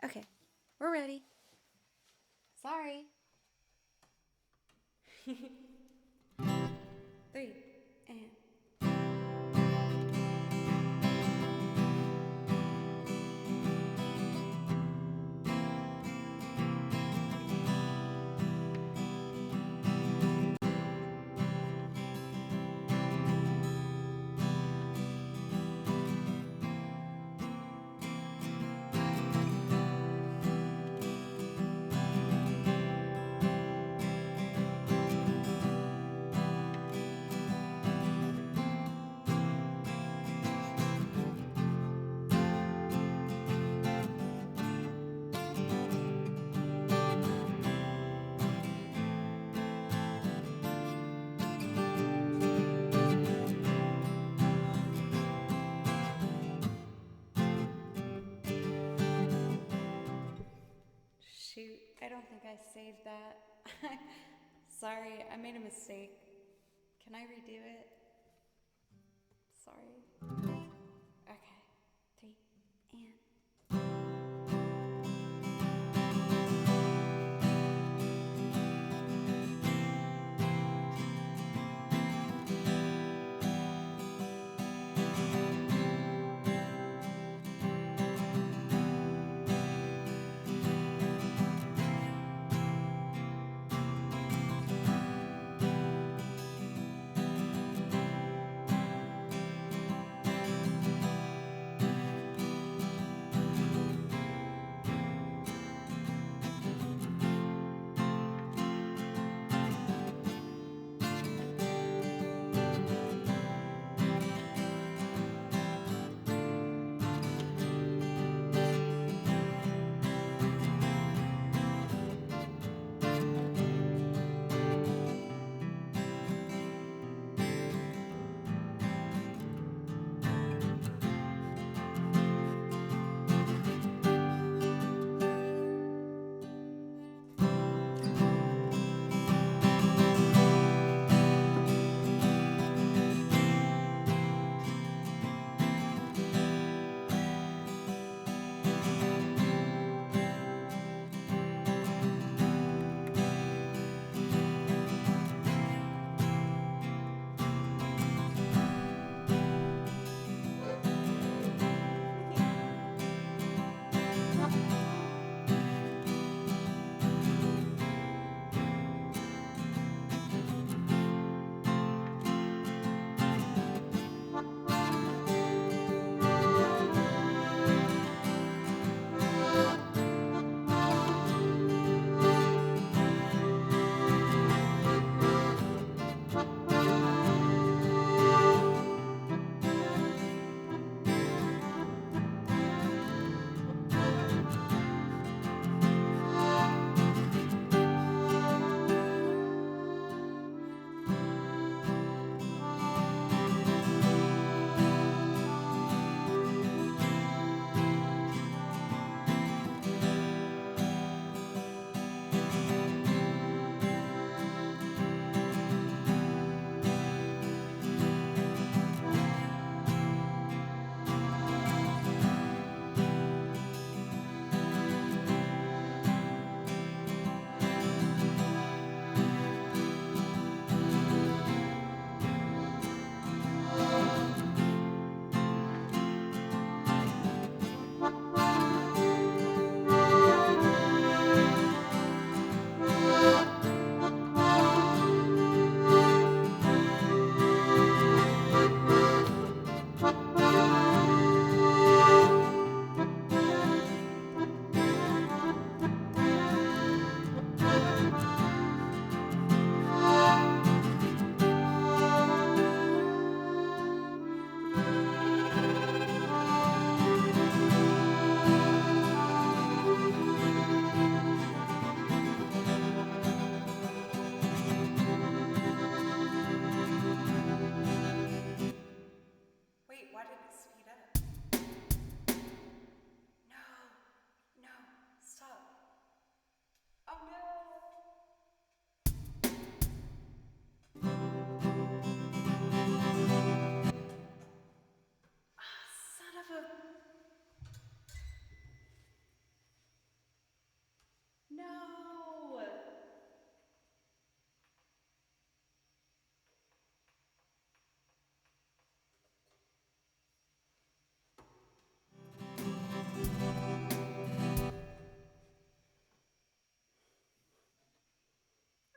Okay, we're ready. Sorry. 3 and don't think I saved that. Sorry, I made a mistake. Can I redo it? Sorry. Okay, 3 and.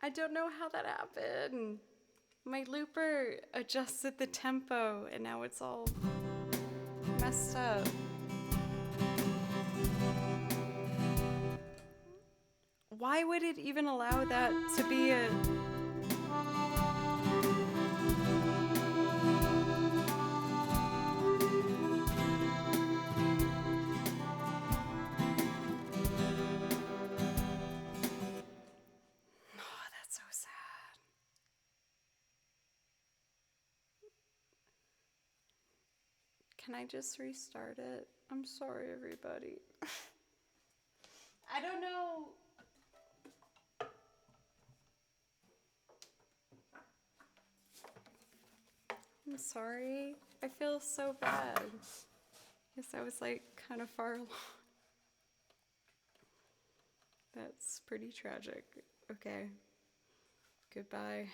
I don't know how that happened. My looper adjusted the tempo and now it's all messed up. Why would it even allow that to be a... Oh, that's so sad. Can I just restart it? I'm sorry, everybody. I don't know I'm sorry. I feel so bad. Guess I was like kind of far along. That's pretty tragic. Okay. Goodbye.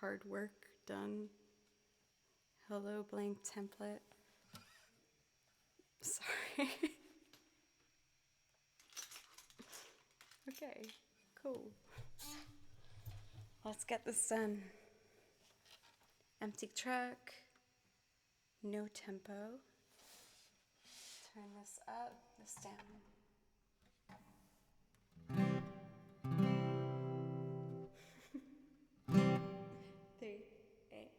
Hard work done. Hello, blank template. Sorry. Okay, cool. Let's get this done. Empty track. No tempo. Turn this up, this down. Three, eight.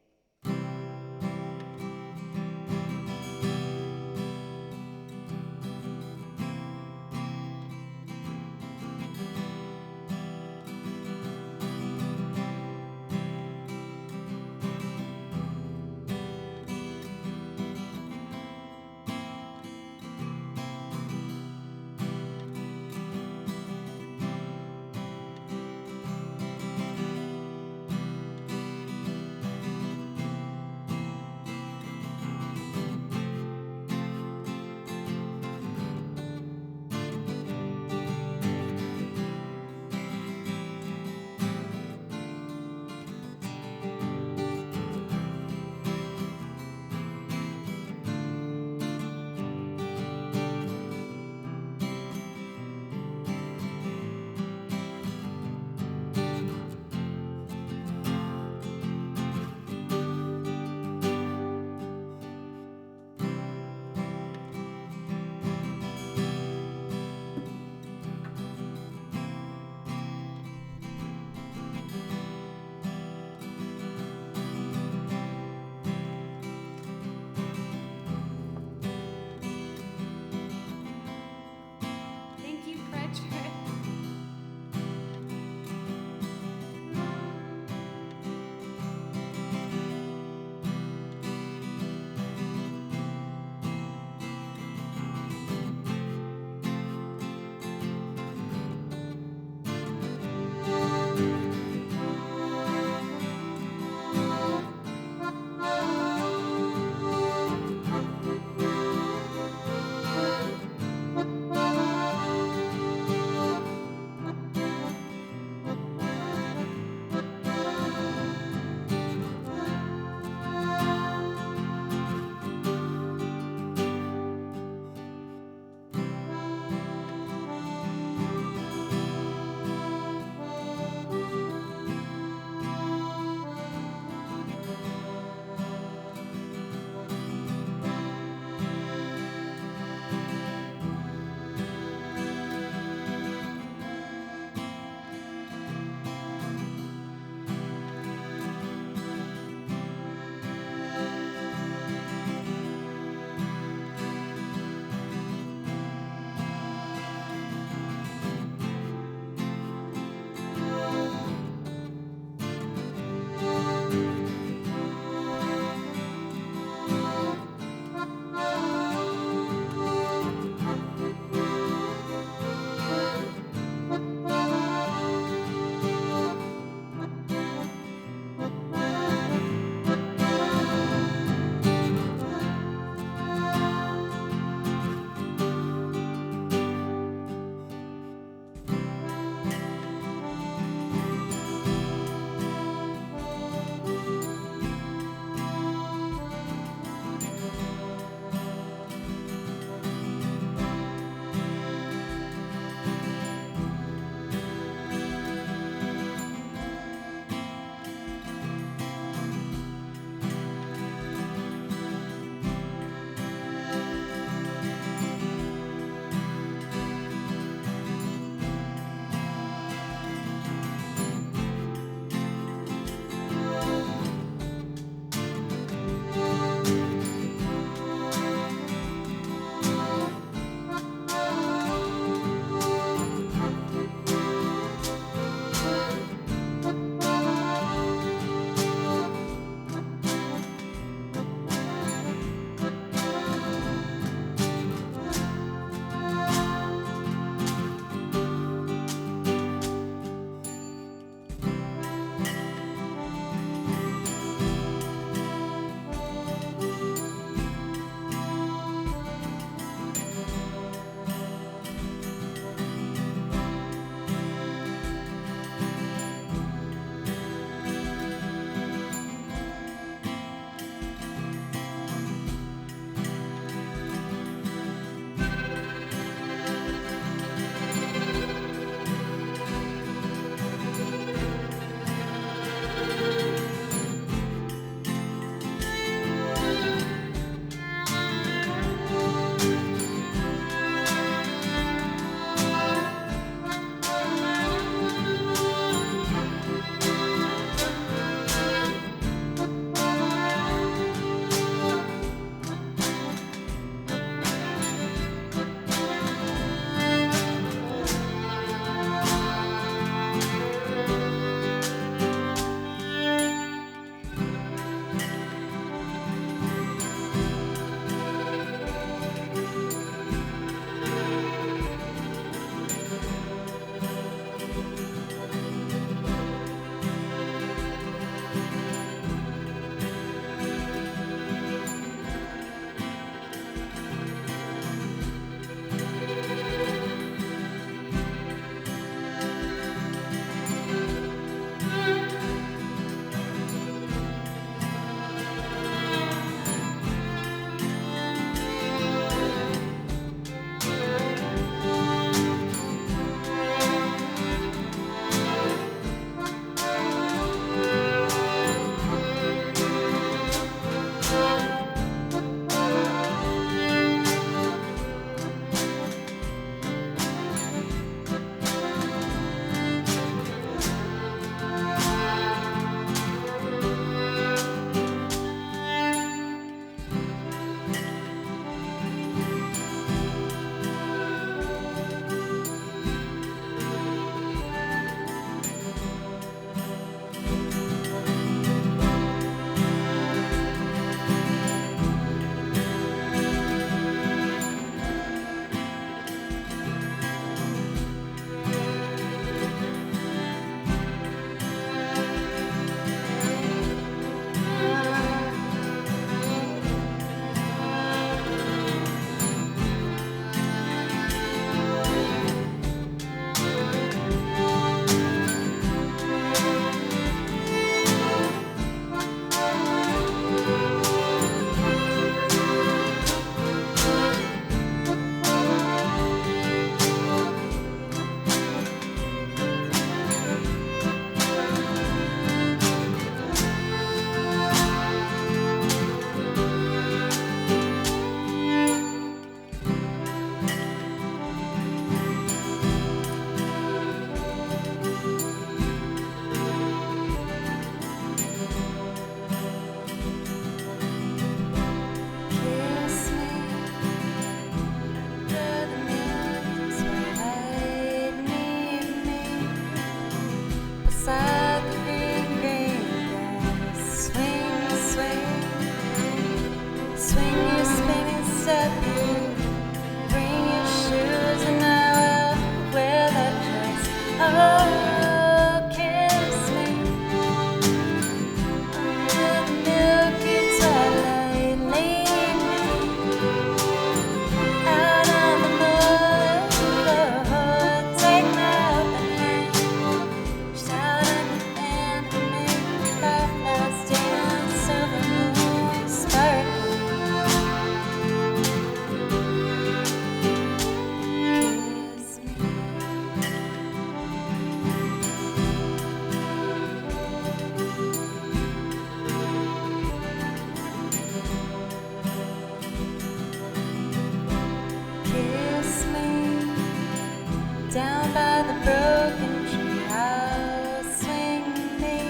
down by the broken treehouse, swing me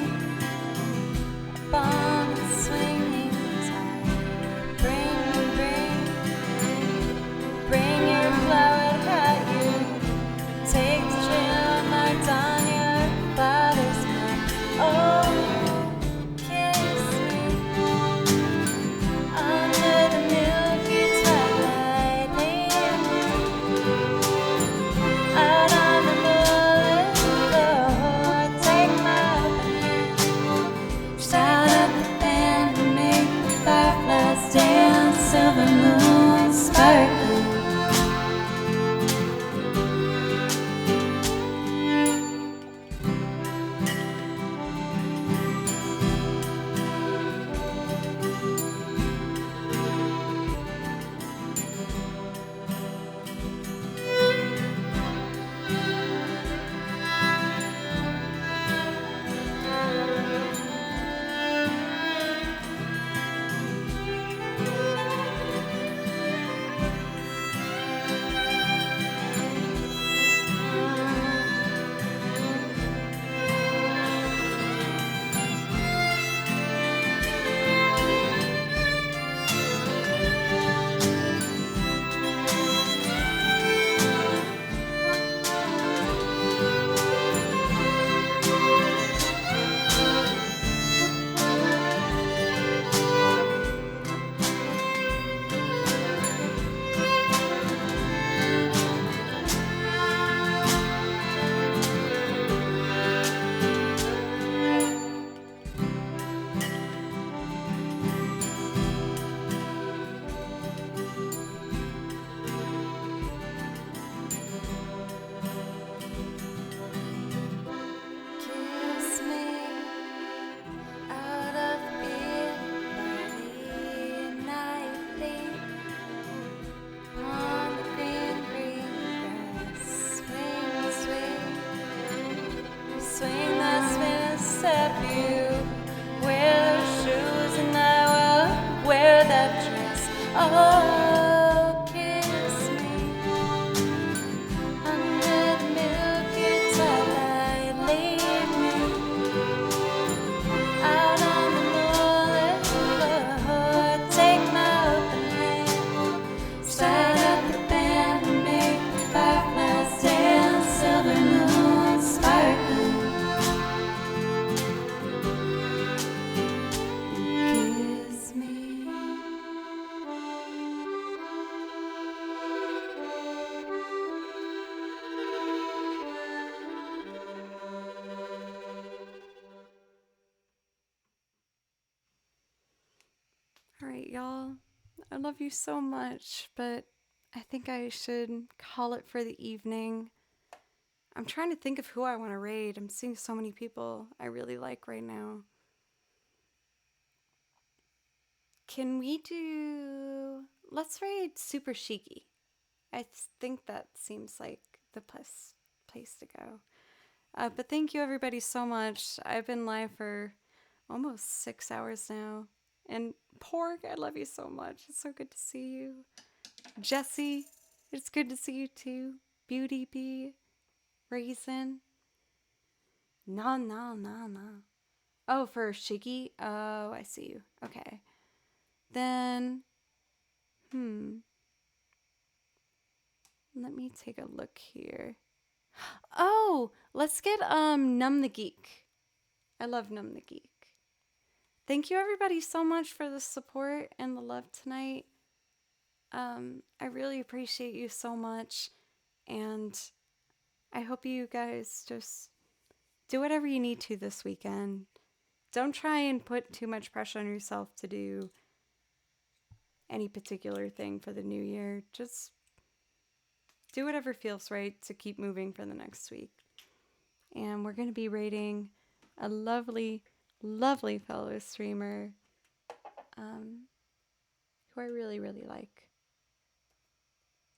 upon the swinging tide. Bring your flowered hat, you take the chill marked on your father's map. Oh, kiss me under the milky twilight, leave me out on the moonlit floor. Take my open hand, start up the band and make the fireflies dance, silver moon sparkling. Kiss me out of bed by nightly upon the green grass. Swing, swing that spinning step. You wear those shoes and I will wear that dress. Oh, kiss me under the milky twilight, leave me out on the moonlit floor. Take my open hand, start up the band and make the fireflies dance, silver moon sparkling. Kiss me. All right, y'all. I love you so much, but I think I should call it for the evening. I'm trying to think of who I want to raid. I'm seeing so many people I really like right now. Can we do... Let's raid Super Shiki. I think that seems like the place to go. But thank you everybody so much. I've been live for almost 6 hours now. And Porg, I love you so much. It's so good to see you. Jesse, it's good to see you too. Beauty Bee, Raisin. No. Oh, for Shiggy? Oh, I see you. Okay. Then, let me take a look here. Oh, let's get Numb the Geek. I love Numb the Geek. Thank you everybody so much for the support and the love tonight. I really appreciate you so much, and I hope you guys just do whatever you need to this weekend. Don't try and put too much pressure on yourself to do any particular thing for the new year. Just do whatever feels right to keep moving for the next week. And we're going to be rating a lovely fellow streamer who I really like.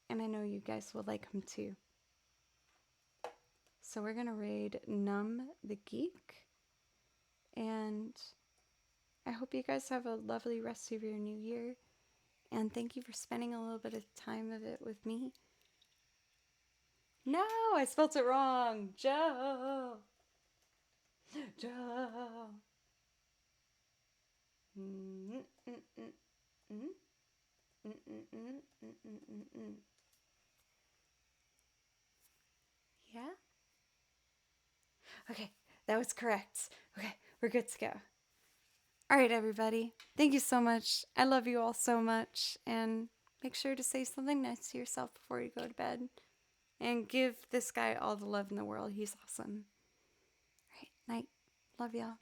And I know you guys will like him too. So we're going to raid Numb the Geek. And I hope you guys have a lovely rest of your new year. And thank you for spending a little bit of time of it with me. No, I spelled it wrong. Joe. Joe. Yeah? Okay, that was correct. Okay, we're good to go. All right, everybody. Thank you so much. I love you all so much. And make sure to say something nice to yourself before you go to bed. And give this guy all the love in the world. He's awesome. All right, night. Love y'all.